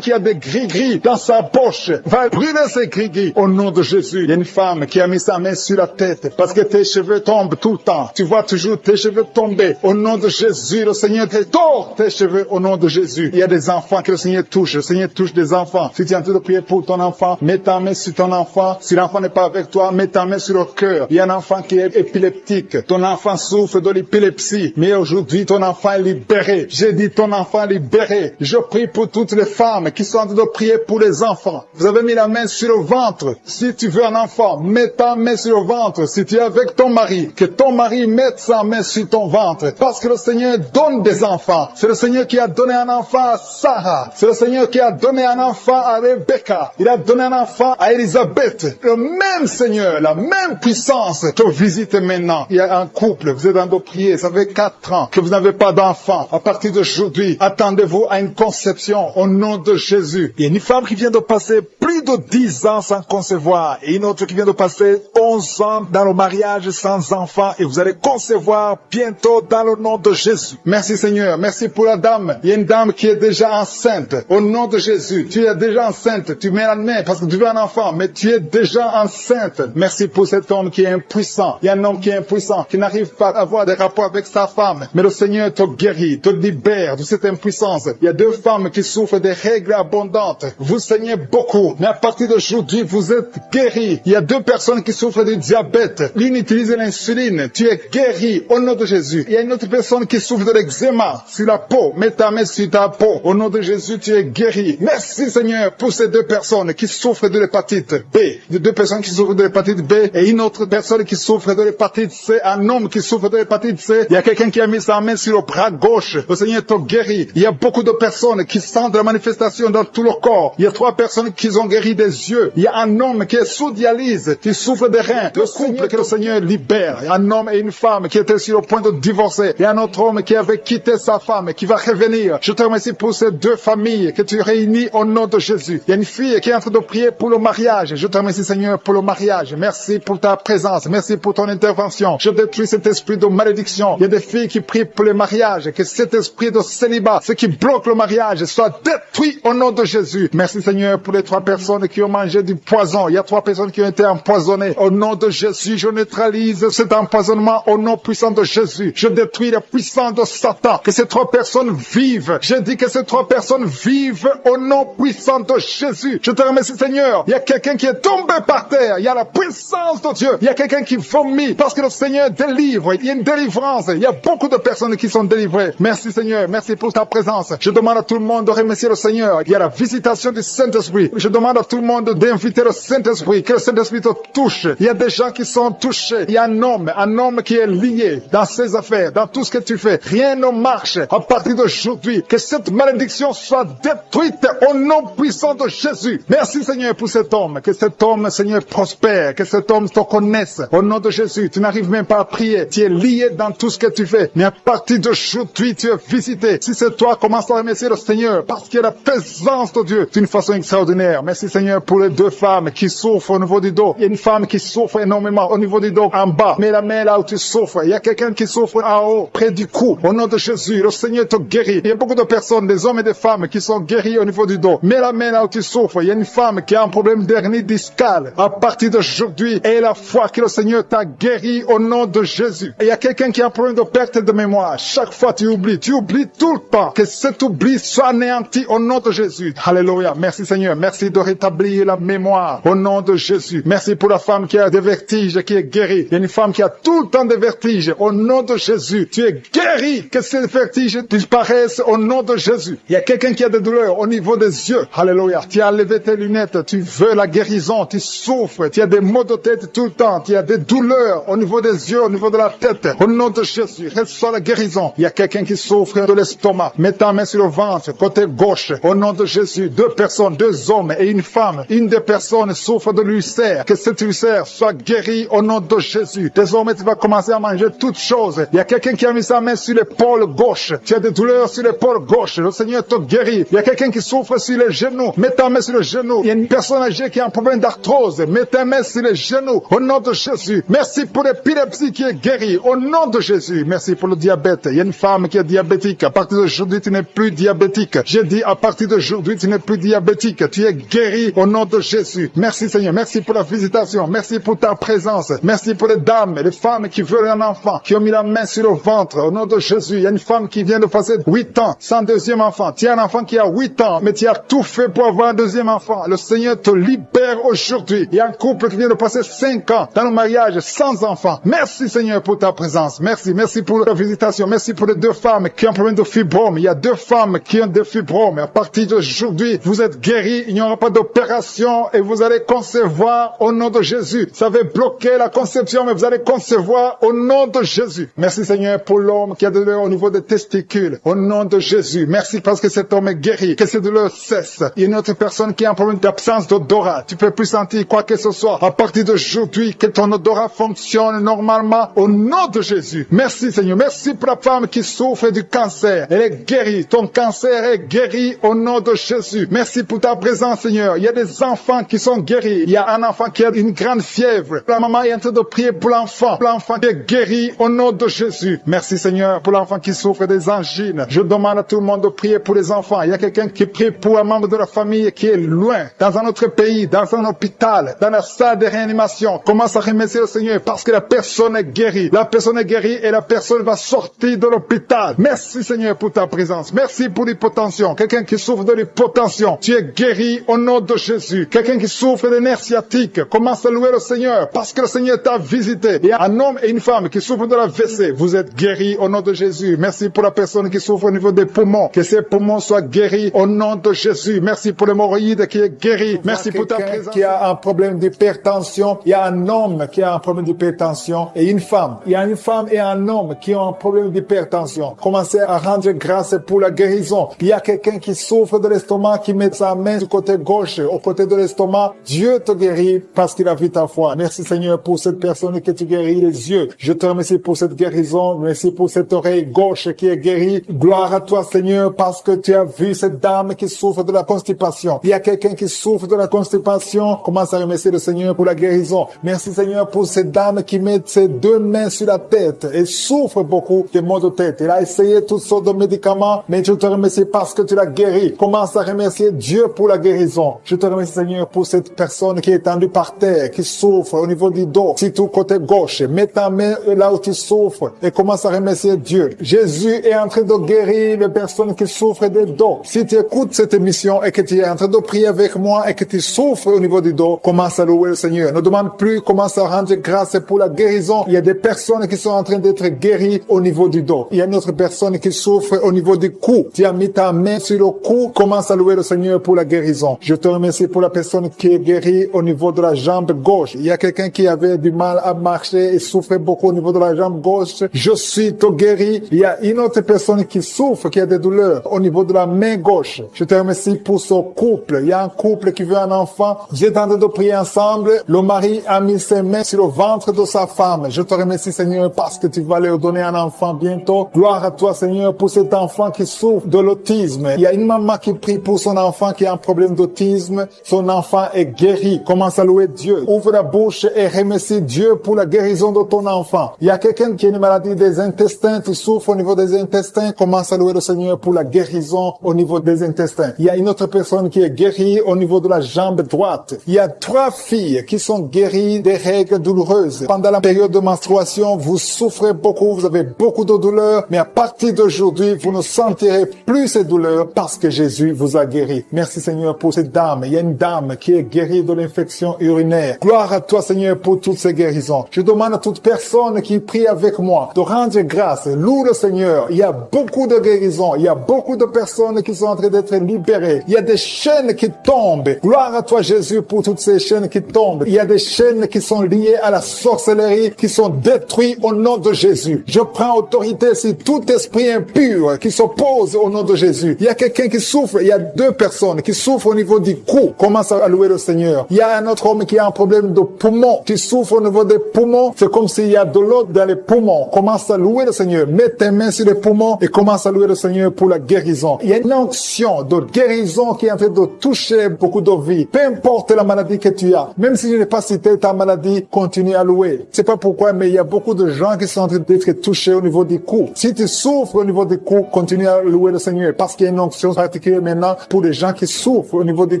qui a des gris-gris dans sa poche. Va brûler ces gris-gris au nom de Jésus. Il y a une femme qui a mis sa main sur la tête parce que tes cheveux tombent tout le temps. Tu vois toujours tes cheveux tomber. Au nom de Jésus, le Seigneur tord tes cheveux au nom de Jésus. Il y a des enfants que le Seigneur touche. Le Seigneur touche des enfants. Si tu es en train de prier pour ton enfant, mets ta main sur ton enfant. Si l'enfant n'est pas avec toi, mets ta main sur le cœur. Il y a un enfant qui est épileptique. Ton enfant souffre de l'épilepsie. Mais aujourd'hui, ton enfant est libéré. J'ai dit ton enfant est libéré. Je prie pour toutes les femmes qui sont en train de prier pour les enfants. Vous avez mis la main sur le ventre. Si tu veux un enfant, mets ta main sur le ventre. Si tu es avec ton mari, que ton mari mette sa main sur ton ventre, parce que le Seigneur donne des enfants. C'est le Seigneur qui a donné un enfant à Sarah. C'est le Seigneur qui a donné un enfant à Rebecca. Il a donné un enfant à Élisabeth. Le même Seigneur, la même puissance te visite maintenant. Il y a un couple, vous êtes en train de prier, ça fait 4 ans que vous n'avez pas d'enfant. À partir d'aujourd'hui, attendez-vous à une conception au nom de Jésus. Il y a une femme qui vient de passer plus de 10 ans sans concevoir et une autre qui vient de passer 11 ans dans le mariage sans enfant et vous allez concevoir bientôt dans le nom de Jésus. Merci Seigneur, merci pour la dame. Il y a une dame qui est déjà enceinte. Au nom de Jésus, tu es déjà enceinte. Tu mets la main parce que tu veux un enfant, mais tu es déjà enceinte. Merci pour cet homme qui est impuissant. Il y a un homme qui est impuissant, qui n'arrive pas à avoir des rapports avec sa femme. Mais le Seigneur te guérit, te libère de cette impuissance. Il y a 2 femmes qui souffrent des règles abondantes. Vous saignez beaucoup, mais à partir d'aujourd'hui, vous êtes guéris. Il y a 2 personnes qui souffrent du diabète. L'une utilise l'insuline. Tu es guéri. Au nom de Jésus. Il y a une autre personne qui souffre de l'eczéma sur la peau. Mets ta main sur ta peau. Au nom de Jésus, tu es guéri. Merci Seigneur pour ces 2 personnes qui souffrent de l'hépatite B. De 2 personnes qui souffrent de l'hépatite B et une autre personne qui souffre de l'hépatite C. Un homme qui souffre de l'hépatite C. Il y a quelqu'un qui a mis sa main sur le bras gauche. Le Seigneur te guérit. Il y a beaucoup de personnes qui sentent la manifestation dans tout le corps. Il y a 3 personnes qui ont guéri des yeux. Il y a un homme qui est sous dialyse, qui souffre des reins. Le couple que le Seigneur libère. Un homme et une femme qui étaient sur le point de divorcer. Il y a un autre homme qui avait quitté sa femme et qui va revenir. Je te remercie pour ces 2 familles que tu réunis au nom de Jésus. Il y a une fille qui est en train de prier pour le mariage. Je te remercie Seigneur pour le mariage. Merci pour ta présence. Merci pour ton intervention. Je détruis cet esprit de malédiction. Il y a des filles qui prient pour le mariage. Que cet esprit de célibat, ce qui bloque le mariage, soit détruit au nom de Jésus. Merci Seigneur pour les 3 personnes qui ont mangé du poison. Il y a 3 personnes qui ont été empoisonnées. Au nom de Jésus, je neutralise cet empoisonnement au nom puissant de Jésus. Je détruis la puissance de Satan. Que ces 3 personnes vivent. Je dis que ces 3 personnes vivent au nom puissant de Jésus. Je te remercie Seigneur. Il y a quelqu'un qui est tombé par terre. Il y a la puissance de Dieu. Il y a quelqu'un qui vomit parce que le Seigneur délivre. Il y a une délivrance. Il y a beaucoup de personnes qui sont délivrées. Merci Seigneur. Merci pour ta présence. Je demande à tout le monde de remercier le Seigneur. Il y a la visitation du Saint-Esprit. Je demande à tout le monde d'inviter le Saint-Esprit. Que le Saint-Esprit te touche. Il y a des gens qui sont touchés. Il y a un homme qui est lié dans ses affaires, dans tout ce que tu fais. Rien ne marche. À partir d'aujourd'hui, que cette malédiction soit détruite au nom puissant de Jésus. Merci Seigneur pour cet homme. Que cet homme, Seigneur, prospère. Que cet homme te connaisse. Au nom de Jésus, tu n'arrives même pas à prier. Tu es lié dans tout ce que tu fais. Mais à partir d'aujourd'hui, tu es visité. Si c'est toi, commence à remercier le Seigneur parce qu'il y a la présence de Dieu d'une façon extraordinaire. Merci Seigneur pour les 2 femmes qui souffrent au niveau du dos. Il y a une femme qui souffre énormément au niveau du dos en bas. Mets la main là où tu souffres. Il y a quelqu'un qui souffre en haut, près du cou. Au nom de Jésus, le Seigneur te guérit. Il y a beaucoup de personnes, des hommes et des femmes qui sont guéris au niveau du dos. Mets la main là où tu souffres. Il y a une femme qui a un problème d'hernie discale. À partir d'aujourd'hui, aie la foi que le Seigneur t'a guéri au nom de Jésus. Et il y a quelqu'un qui a un problème de perte de mémoire. Chaque fois tu oublies tout le temps. Que cet oubli soit anéanti au nom de Jésus. Alléluia. Merci Seigneur. Merci de rétablir la mémoire. Au nom de Jésus. Merci pour la femme qui a des vertiges, qui est guérie. Il y a une femme qui a tout le temps des vertiges. Au nom de Jésus, tu es guéri. Que ces vertiges disparaissent au nom de Jésus. Il y a quelqu'un qui a des douleurs au niveau des yeux. Alléluia. Tu as levé tes lunettes. Tu veux la guérison. Tu souffres. Tu as des maux de tête tout le temps. Tu as des douleurs au niveau des yeux, au niveau de la tête. Au nom de Jésus, reçois la guérison. Il y a quelqu'un qui souffre de l'estomac. Mets ta main sur le ventre, côté gauche. Au nom de Jésus, 2 personnes, 2 hommes et une femme. Une des personnes souffre de l'ulcère. Que cet ulcère soit guéri au nom de Jésus. Désormais, tu vas commencer à manger toutes choses. Il y a quelqu'un qui a mis sa main sur l'épaule gauche. Tu as des douleurs sur l'épaule gauche. Le Seigneur te guérit. Il y a quelqu'un qui souffre sur les genoux. Mets ta main sur le genou. Il y a une personne âgée qui a un problème d'arthrose. Mets ta main sur les genoux. Au nom de Jésus. Merci pour l'épilepsie qui est guérie. Au nom de Jésus. Merci pour le diabète. Il y a une femme qui est diabétique. À partir d'aujourd'hui, tu n'es plus diabétique. J'ai dit, à partir d'aujourd'hui, tu n'es plus diabétique. Tu es guéri au nom de Jésus. Merci Seigneur. Merci pour la visitation. Merci pour ta présence. Merci pour les dames, les femmes qui veulent un enfant, qui ont mis la main sur le ventre. Au nom de Jésus, il y a une femme qui vient de passer 8 ans sans deuxième enfant. Tu as un enfant qui a 8 ans, mais tu as tout fait pour avoir un deuxième enfant. Le Seigneur te libère aujourd'hui. Il y a un couple qui vient de passer 5 ans dans le mariage sans enfant. Merci Seigneur pour ta présence. Merci. Merci pour la visitation. Merci pour les 2 femmes qui ont un problème de fibrome. Il y a 2 femmes qui ont des fibromes. À partir d'aujourd'hui, vous êtes guéris. Il n'y aura pas d'opération et vous allez concevoir au nom de Jésus. Ça va bloquer la conception, mais vous allez concevoir au nom de Jésus. Merci Seigneur pour l'homme qui a des douleurs au niveau des testicules. Au nom de Jésus. Merci parce que cet homme est guéri. Que ces douleurs cessent. Il y a une autre personne qui a un problème d'absence d'odorat. Tu peux plus sentir quoi que ce soit. À partir d'aujourd'hui, que ton odorat fonctionne normalement au nom de Jésus. Merci Seigneur. Merci pour la femme qui souffre du cancer. Elle est guérie. Ton cancer est guéri au nom de Jésus. Merci pour ta présence Seigneur. Il y a des enfants qui sont guéris. Il y a un enfant qui a une grande fièvre. La maman est en train de prier pour l'enfant. L'enfant est guéri au nom de Jésus. Merci Seigneur pour l'enfant qui souffre des angines. Je demande à tout le monde de prier pour les enfants. Il y a quelqu'un qui prie pour un membre de la famille qui est loin, dans un autre pays, dans un hôpital, dans la salle de réanimation. Commence à remercier le Seigneur parce que la personne est guérie. La personne est guérie et la personne va sortir de l'hôpital. Merci Seigneur pour ta présence. Merci pour l'hypotension. Quelqu'un qui souffre de l'hypotension, tu es guéri au nom de Jésus. Quelqu'un qui souffre des nerfs sciatiques, commence à louer le Seigneur parce que le Seigneur t'a visité. Il y a un homme et une femme qui souffrent de la WC. Vous êtes guéris au nom de Jésus. Merci pour la personne qui souffre au niveau des poumons. Que ses poumons soient guéris au nom de Jésus. Merci pour l'hémorroïde qui est guéri. Merci pour ta présence. Qui a un problème d'hypertension. Il y a un homme qui a un problème d'hypertension et une femme. Il y a une femme et un homme qui ont un problème d'hypertension. Commencez à rendre grâce pour la guérison. Il y a quelqu'un qui souffre de l'estomac, qui met sa main du côté gauche, au côté de l'estomac. Dieu te guérit parce qu'il a vu ta foi. Merci Seigneur pour cette personne que tu guéris les yeux. Je te remercie pour cette guérison. Merci pour cette oreille gauche qui est guérie. Gloire à toi Seigneur parce que tu as vu cette dame qui souffre de la constipation. Il y a quelqu'un qui souffre de la constipation. Commence à remercier le Seigneur pour la guérison. Merci Seigneur pour cette dame qui met ses 2 mains sur la tête et souffre beaucoup de maux de tête. Elle a essayé toutes sortes de médicaments, mais je te remercie parce que tu l'as guéri. Commence à remercier Dieu pour la guérison. Je te remercie Seigneur pour cette personne qui est étendue par terre, qui souffre au niveau du dos, surtout côté gauche. Mets ta main là où tu souffres et commence à remercier Dieu. Jésus est en train de guérir les personnes qui souffrent des dos. Si tu écoutes cette émission et que tu es en train de prier avec moi et que tu souffres au niveau du dos, commence à louer le Seigneur. Ne demande plus, commence à rendre grâce pour la guérison. Il y a des personnes qui sont en train d'être guéries au niveau du dos. Il y a une autre personne qui souffre au niveau du cou. Tu as mis ta main sur le cou, commence à louer le Seigneur pour la guérison. Je te remercie pour la personne qui est guérie au niveau de la jambe gauche. Il y a quelqu'un qui avait du mal à marcher et souffrait beaucoup au niveau de la jambe gauche. Je suis tout guéri. Il y a une autre personne qui souffre, qui a des douleurs au niveau de la main gauche. Je te remercie pour ce couple. Il y a un couple qui veut un enfant. J'ai tenté de prier ensemble. Le mari a mis ses mains sur le ventre de sa femme. Je te remercie Seigneur parce que tu vas leur donner un enfant bientôt. Gloire à toi Seigneur pour cet enfant qui souffre de l'autisme. Il y a une maman qui prie pour son enfant qui a un problème d'autisme. Son enfant est guéri. Commence à louer Dieu. Ouvre la bouche et remercie Dieu pour la guérison de ton enfant. Il y a quelqu'un qui a une maladie des intestins, qui souffre au niveau des intestins. Commence à louer le Seigneur pour la guérison au niveau des intestins. Il y a une autre personne qui est guérie au niveau de la jambe droite. Il y a 3 filles qui sont guéries des règles douloureuses. Pendant la période de menstruation, vous souffrez beaucoup, vous avez beaucoup de douleurs, mais à partir d'aujourd'hui, vous ne sentirez plus ces douleurs parce que Jésus vous a guéri. Merci Seigneur pour cette dame. Il y a une dame qui est guérie de l'infection urinaire. Gloire à toi, Seigneur, pour toutes ces guérisons. Je demande à toute personne qui prie avec moi de rendre grâce. Loue le Seigneur. Il y a beaucoup de guérisons. Il y a beaucoup de personnes qui sont en train d'être libérées. Il y a des chaînes qui tombent. Gloire à toi, Jésus, pour toutes ces chaînes qui tombent. Il y a des chaînes qui sont liées à la sorcellerie, qui sont détruites au nom de Jésus. Je prends autorité sur tout esprit impur qui s'oppose au nom de Jésus. Il y a quelqu'un qui souffre. Il y a 2 personnes qui souffrent au niveau du cou. Commence à louer le Seigneur. Il y a un autre homme qui a un problème de poumon, qui souffre au niveau des poumons. C'est comme s'il y a de l'eau dans les poumons. Commence à louer le Seigneur. Mets tes mains sur les poumons et commence à louer le Seigneur pour la guérison. Il y a une onction de guérison qui est en train de toucher beaucoup de vies. Peu importe la maladie que tu as. Même si je n'ai pas cité ta maladie, continue à louer. C'est pas pourquoi, mais il y a beaucoup de gens qui sont en train d'être touchés au niveau du cou. Si tu souffres au niveau du cou, continue à louer le Seigneur. Parce qu'il y a une onction particulière maintenant pour les gens qui souffrent au niveau du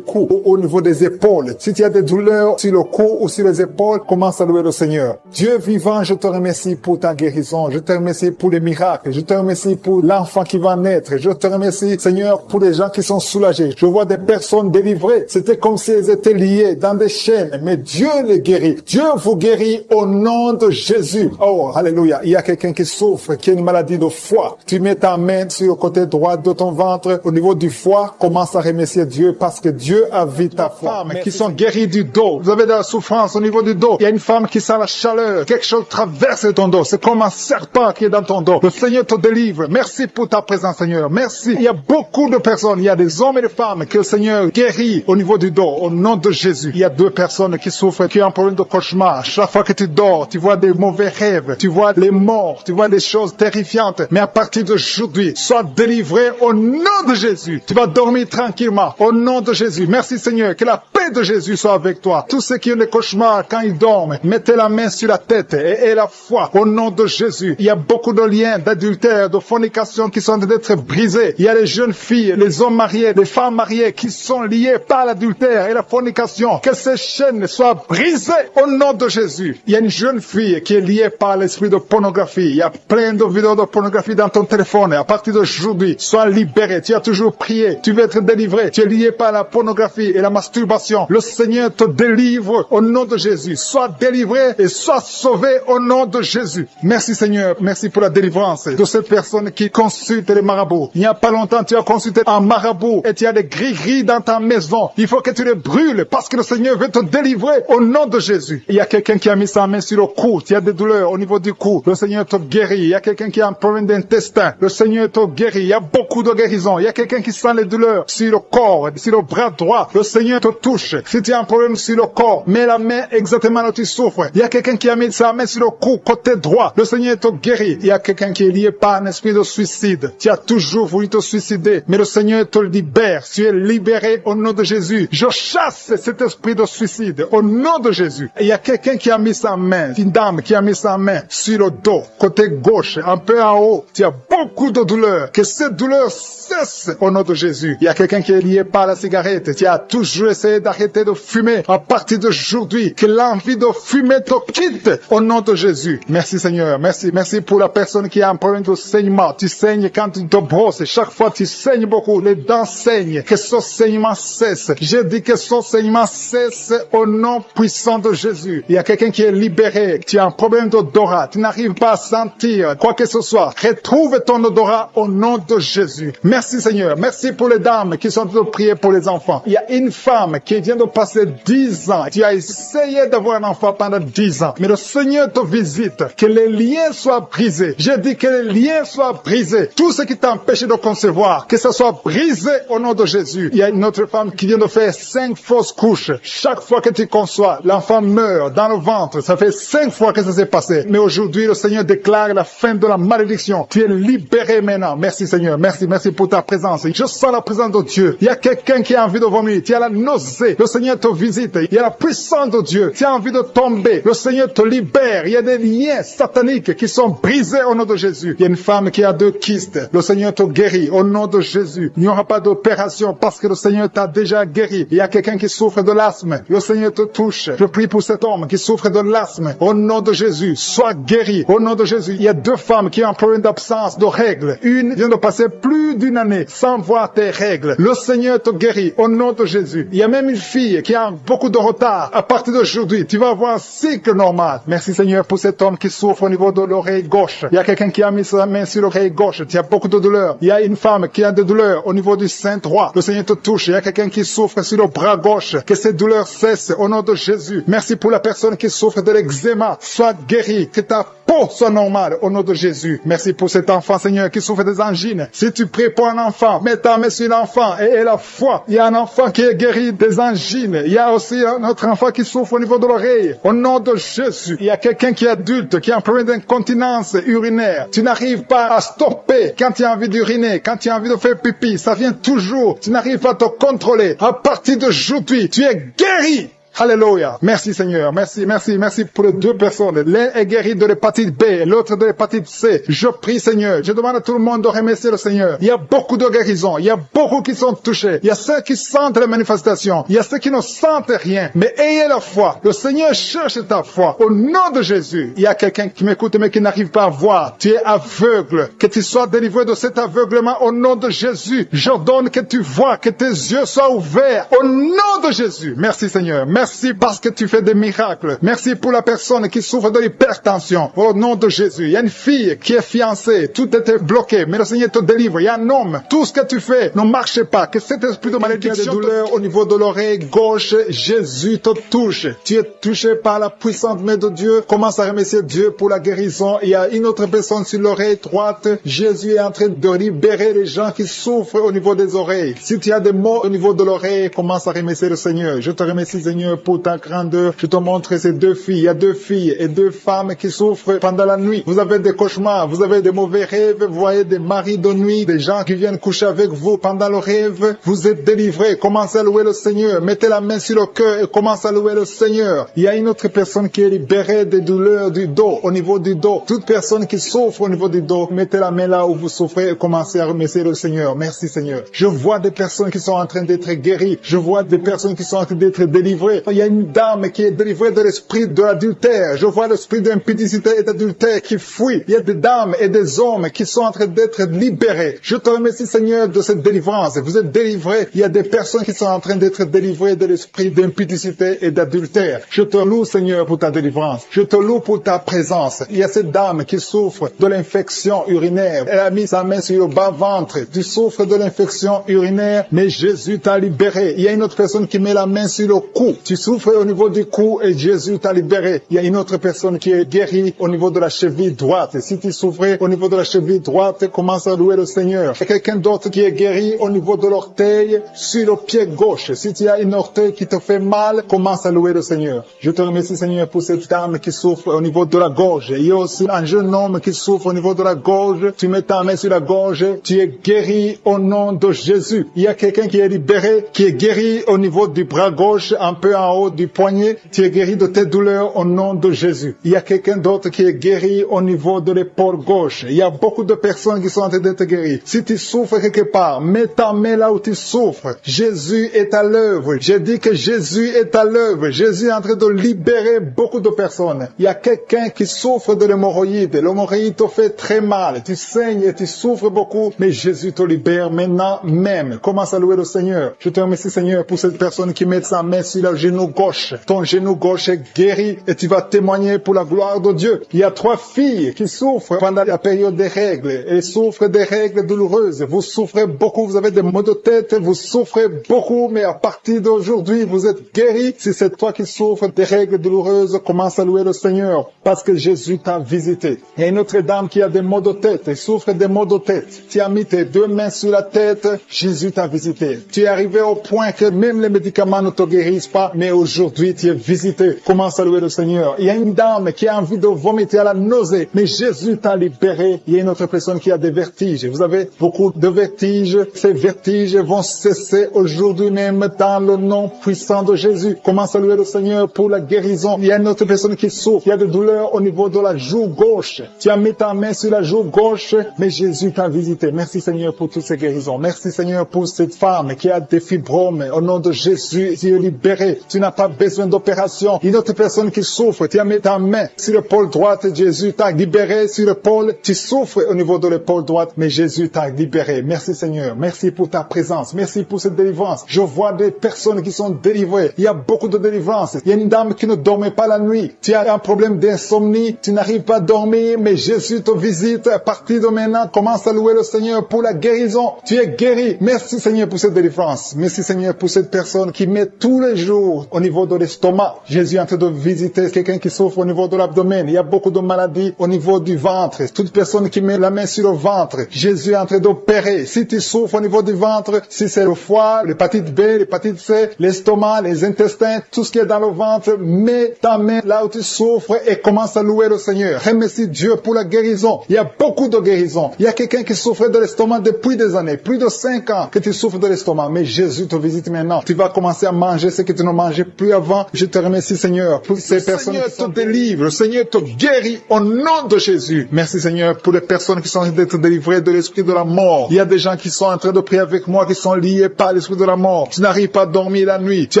cou ou au niveau des épaules. Si tu as des douleurs sur le cou ou sur les épaules, commence à louer le Seigneur. Dieu vivant, je te remercie pour ta guérison. Je te remercie pour les miracles. Je te remercie pour l'enfant qui va naître. Je te remercie, Seigneur, pour les gens qui sont soulagés. Je vois des personnes délivrées. C'était comme si elles étaient liées dans des chaînes. Mais Dieu les guérit. Dieu vous guérit au nom de Jésus. Oh, alléluia. Il y a quelqu'un qui souffre, qui a une maladie de foie. Tu mets ta main sur le côté droit de ton ventre, au niveau du foie. Commence à remercier Dieu parce que Dieu a vu ta foi. Femmes qui sont guéries du dos. Vous avez de la souffrance au niveau du dos. Il y a une femme qui sent la chaleur. Quelque chose traverse ton dos. C'est comme un serpent qui est dans ton dos. Le Seigneur te délivre. Merci pour ta présence, Seigneur. Merci. Il y a beaucoup de personnes. Il y a des hommes et des femmes que le Seigneur guérit au niveau du dos. Au nom de Jésus. Il y a 2 personnes qui souffrent, qui ont un problème de cauchemar. Chaque fois que tu dors, tu vois des mauvais rêves. Tu vois les morts. Tu vois des choses terrifiantes. Mais à partir d'aujourd'hui, sois délivré au nom de Jésus. Tu vas dormir tranquillement. Au nom de Jésus. Merci, Seigneur. Que la paix de Jésus soit avec toi. Tous ceux qui ont des cauchemars quand ils dorment, mettez la main sur la tête et la foi. Au nom de Jésus. Il y a beaucoup de liens d'adultère, de fornication qui sont en train d'être brisés. Il y a les jeunes filles, les hommes mariés, les femmes mariées qui sont liés par l'adultère et la fornication. Que ces chaînes soient brisées au nom de Jésus. Il y a une jeune fille qui est liée par l'esprit de pornographie. Il y a plein de vidéos de pornographie dans ton téléphone. Et à partir d'aujourd'hui, sois libéré. Tu as toujours prié. Tu veux être délivré. Tu es lié par la pornographie et la masturbation. Le Seigneur te délivre au nom de Jésus. Sois délivré et sois sauvé au nom de Jésus. Merci Seigneur. Merci pour la délivrance de cette personne qui consulte les marabouts. Il n'y a pas longtemps, tu as consulté un marabout et tu as des gris-gris dans ta maison. Il faut que tu les brûles parce que le Seigneur veut te délivrer au nom de Jésus. Il y a quelqu'un qui a mis sa main sur le cou. Tu as des douleurs au niveau du cou. Le Seigneur te guérit. Il y a quelqu'un qui a un problème d'intestin. Le Seigneur te guérit. Il y a beaucoup de guérisons. Il y a quelqu'un qui sent les douleurs sur le corps, sur le bras droit. Le Seigneur te touche. Si tu as un problème sur le corps, mets la main exactement là où tu souffres. Il y a quelqu'un qui a mis sa main sur le cou, côté droit. Le Seigneur te guérit. Il y a quelqu'un qui est lié par un esprit de suicide. Tu as toujours voulu te suicider, mais le Seigneur te libère. Tu es libéré au nom de Jésus. Je chasse cet esprit de suicide au nom de Jésus. Et il y a quelqu'un qui a mis sa main, une dame qui a mis sa main sur le dos, côté gauche, un peu en haut. Tu as beaucoup de douleur. Que cette douleur cesse au nom de Jésus. Il y a quelqu'un qui est lié par la cigarette. Tu as toujours essayé d'arrêter de fumer. À partir d'aujourd'hui, que l'envie de fumer te quitte au nom de Jésus. Merci Seigneur. Merci. Merci pour la personne qui a un problème de saignement. Tu saignes quand tu te brosses. Chaque fois tu saignes beaucoup. Les dents saignent. Que ce saignement cesse. J'ai dit que ce saignement cesse au nom puissant de Jésus. Il y a quelqu'un qui est libéré. Tu as un problème d'odorat. Tu n'arrives pas à sentir quoi que ce soit. Retrouve ton odorat au nom de Jésus. Merci Seigneur. Merci pour les dames qui sont en train de prier pour les enfants. Il y a une femme qui vient de passer 10 ans. Tu as essayé d'avoir un enfant pendant 10 ans. Mais le Seigneur te visite. Que les liens soient brisés. J'ai dit que les liens soient brisés. Tout ce qui t'empêche de concevoir, que ça soit brisé au nom de Jésus. Il y a une autre femme qui vient de faire 5 fausses couches. Chaque fois que tu conçois, l'enfant meurt dans le ventre. Ça fait 5 fois que ça s'est passé. Mais aujourd'hui, le Seigneur déclare la fin de la malédiction. Tu es libéré maintenant. Merci Seigneur. Merci pour ta présence. Je sens la présence de Dieu. Il y a quelqu'un qui a envie de vomir. Tu as la nausée. Le Seigneur te visite. Il y a la puissance de Dieu. Tu as envie de tomber. Le Seigneur te libère. Il y a des liens sataniques qui sont brisés au nom de Jésus. Il y a une femme qui a 2 kystes. Le Seigneur te guérit au nom de Jésus. Il n'y aura pas d'opération parce que le Seigneur t'a déjà guéri. Il y a quelqu'un qui souffre de l'asthme. Le Seigneur te touche. Je prie pour cet homme qui souffre de l'asthme. Au nom de Jésus, sois guéri. Au nom de Jésus, il y a 2 femmes qui ont un problème d'absence de règles. Une vient de passer plus d'1 année sans voir tes règles. Le Seigneur te guérit guérie au nom de Jésus. Il y a même une fille qui a beaucoup de retard. À partir d'aujourd'hui, tu vas avoir un cycle normal. Merci Seigneur pour cet homme qui souffre au niveau de l'oreille gauche. Il y a quelqu'un qui a mis sa main sur l'oreille gauche. Tu as beaucoup de douleurs. Il y a une femme qui a des douleurs au niveau du sein droit. Le Seigneur te touche. Il y a quelqu'un qui souffre sur le bras gauche. Que ces douleurs cessent au nom de Jésus. Merci pour la personne qui souffre de l'eczéma. Sois guéri. Que ta peau soit normale au nom de Jésus. Merci pour cet enfant, Seigneur, qui souffre des angines. Si tu pries pour un enfant, mets ta main sur l'enfant et aie la foi. Il y a un enfant qui est guéri des angines. Il y a aussi un autre enfant qui souffre au niveau de l'oreille. Au nom de Jésus. Il y a quelqu'un qui est adulte, qui a un problème d'incontinence urinaire. Tu n'arrives pas à stopper quand tu as envie d'uriner, quand tu as envie de faire pipi. Ça vient toujours. Tu n'arrives pas à te contrôler. À partir d'aujourd'hui, tu es guéri. Alléluia. Merci Seigneur. Merci pour les deux personnes. L'un est guéri de l'hépatite B, l'autre de l'hépatite C. Je prie Seigneur. Je demande à tout le monde de remercier le Seigneur. Il y a beaucoup de guérisons. Il y a beaucoup qui sont touchés. Il y a ceux qui sentent les manifestations. Il y a ceux qui ne sentent rien. Mais ayez la foi. Le Seigneur cherche ta foi. Au nom de Jésus. Il y a quelqu'un qui m'écoute mais qui n'arrive pas à voir. Tu es aveugle. Que tu sois délivré de cet aveuglement au nom de Jésus. J'ordonne que tu vois, que tes yeux soient ouverts. Au nom de Jésus. Merci Seigneur. Merci parce que tu fais des miracles. Merci pour la personne qui souffre de l'hypertension. Au nom de Jésus. Il y a une fille qui est fiancée. Tout était bloqué. Mais le Seigneur te délivre. Il y a un homme. Tout ce que tu fais ne marche pas. Que cet esprit de malédiction, de douleur au niveau de l'oreille gauche, Jésus te touche. Tu es touché par la puissante main de Dieu. Commence à remercier Dieu pour la guérison. Il y a une autre personne sur l'oreille droite. Jésus est en train de libérer les gens qui souffrent au niveau des oreilles. Si tu as des maux au niveau de l'oreille, commence à remercier le Seigneur. Je te remercie Seigneur pour ta grandeur. Je te montre ces deux filles. Il y a deux filles et deux femmes qui souffrent pendant la nuit. Vous avez des cauchemars, vous avez des mauvais rêves, vous voyez des maris de nuit, des gens qui viennent coucher avec vous pendant le rêve. Vous êtes délivrés. Commencez à louer le Seigneur. Mettez la main sur le cœur et commencez à louer le Seigneur. Il y a une autre personne qui est libérée des douleurs du dos, au niveau du dos. Toute personne qui souffre au niveau du dos, mettez la main là où vous souffrez et commencez à remercier le Seigneur. Merci Seigneur. Je vois des personnes qui sont en train d'être guéries. Je vois des personnes qui sont en train d'être délivrées. Il y a une dame qui est délivrée de l'esprit de l'adultère. Je vois l'esprit d'impudicité et d'adultère qui fuit. Il y a des dames et des hommes qui sont en train d'être libérés. Je te remercie Seigneur de cette délivrance. Vous êtes délivrés. Il y a des personnes qui sont en train d'être délivrées de l'esprit d'impudicité et d'adultère. Je te loue Seigneur pour ta délivrance. Je te loue pour ta présence. Il y a cette dame qui souffre de l'infection urinaire. Elle a mis sa main sur le bas-ventre. Tu souffres de l'infection urinaire, mais Jésus t'a libéré. Il y a une autre personne qui met la main sur le cou. Tu souffres au niveau du cou et Jésus t'a libéré. Il y a une autre personne qui est guérie au niveau de la cheville droite. Si tu souffrais au niveau de la cheville droite, commence à louer le Seigneur. Il y a quelqu'un d'autre qui est guéri au niveau de l'orteil sur le pied gauche. Si tu as une orteil qui te fait mal, commence à louer le Seigneur. Je te remercie Seigneur pour cette dame qui souffre au niveau de la gorge. Il y a aussi un jeune homme qui souffre au niveau de la gorge. Tu mets ta main sur la gorge. Tu es guéri au nom de Jésus. Il y a quelqu'un qui est libéré, qui est guéri au niveau du bras gauche, un peu en haut du poignet. Tu es guéri de tes douleurs au nom de Jésus. Il y a quelqu'un d'autre qui est guéri au niveau de l'épaule gauche. Il y a beaucoup de personnes qui sont en train d'être guéries. Si tu souffres quelque part, mets ta main là où tu souffres. Jésus est à l'œuvre. J'ai dit que Jésus est à l'œuvre. Jésus est en train de libérer beaucoup de personnes. Il y a quelqu'un qui souffre de l'hémorroïde. L'hémorroïde te fait très mal. Tu saignes et tu souffres beaucoup, mais Jésus te libère maintenant même. Commence à louer le Seigneur. Je te remercie Seigneur pour cette personne qui met sa main sur le genou gauche. Ton genou gauche est guéri et tu vas témoigner pour la gloire de Dieu. Il y a 3 filles qui souffrent pendant la période des règles. Elles souffrent des règles douloureuses. Vous souffrez beaucoup, vous avez des maux de tête, vous souffrez beaucoup, mais à partir d'aujourd'hui, vous êtes guéris. Si c'est toi qui souffres des règles douloureuses, commence à louer le Seigneur parce que Jésus t'a visité. Il y a une autre dame qui a des maux de tête, elle souffre des maux de tête. Tu as mis tes 2 mains sur la tête, Jésus t'a visité. Tu es arrivé au point que même les médicaments ne te guérissent pas, mais aujourd'hui tu es visité. Commence à louer le Seigneur. Il y a une dame qui a envie de vomiter à la nausée, mais Jésus t'a libéré. Il y a une autre personne qui a des vertiges. Vous avez beaucoup de vertiges. Ces vertiges vont cesser aujourd'hui même dans le nom puissant de Jésus. Commence à louer le Seigneur pour la guérison. Il y a une autre personne qui souffre. Il y a des douleurs au niveau de la joue gauche. Tu as mis ta main sur la joue gauche, mais Jésus t'a visité. Merci Seigneur pour toutes ces guérisons. Merci Seigneur pour cette femme qui a des fibromes. Au nom de Jésus, tu es libéré. Tu n'as pas besoin d'opération. Une autre personne qui souffre, tu as mis ta main sur l'épaule droite, Jésus t'a libéré sur l'épaule. Tu souffres au niveau de l'épaule droite, mais Jésus t'a libéré. Merci Seigneur. Merci pour ta présence. Merci pour cette délivrance. Je vois des personnes qui sont délivrées. Il y a beaucoup de délivrance. Il y a une dame qui ne dormait pas la nuit. Tu as un problème d'insomnie. Tu n'arrives pas à dormir, mais Jésus te visite. À partir de maintenant, commence à louer le Seigneur pour la guérison. Tu es guéri. Merci Seigneur pour cette délivrance. Merci Seigneur pour cette personne qui met tous les jours au niveau de l'estomac. Jésus est en train de visiter quelqu'un qui souffre au niveau de l'abdomen. Il y a beaucoup de maladies au niveau du ventre. Toute personne qui met la main sur le ventre, Jésus est en train d'opérer. Si tu souffres au niveau du ventre, si c'est le foie, l'hépatite B, l'hépatite C, l'estomac, les intestins, tout ce qui est dans le ventre, mets ta main là où tu souffres et commence à louer le Seigneur. Remercie Dieu pour la guérison. Il y a beaucoup de guérisons. Il y a quelqu'un qui souffrait de l'estomac depuis des années, plus de 5 ans que tu souffres de l'estomac, mais Jésus te visite maintenant. Tu vas commencer à manger ce que tu ne mangeais plus avant. Je te remercie Seigneur pour ces personnes qui te délivrent. Le Seigneur te guérit au nom de Jésus. Merci Seigneur pour les personnes qui sont en train d'être délivrées de l'esprit de la mort. Il y a des gens qui sont en train de prier avec moi qui sont liés par l'esprit de la mort. Tu n'arrives pas à dormir la nuit. Tu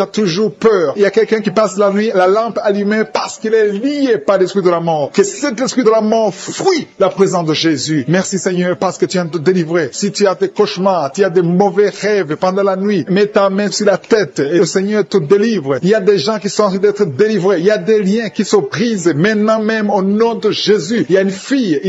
as toujours peur. Il y a quelqu'un qui passe la nuit, la lampe allumée parce qu'il est lié par l'esprit de la mort. Que cet esprit de la mort fuit la présence de Jésus. Merci Seigneur parce que tu viens de te délivrer. Si tu as des cauchemars, tu as des mauvais rêves pendant la nuit, mets ta main sur la tête et le Seigneur te délivre. Il y a des gens qui sont en train d'être délivrés. Il y a des liens qui se brisent maintenant même au nom de Jésus. Il y a une fille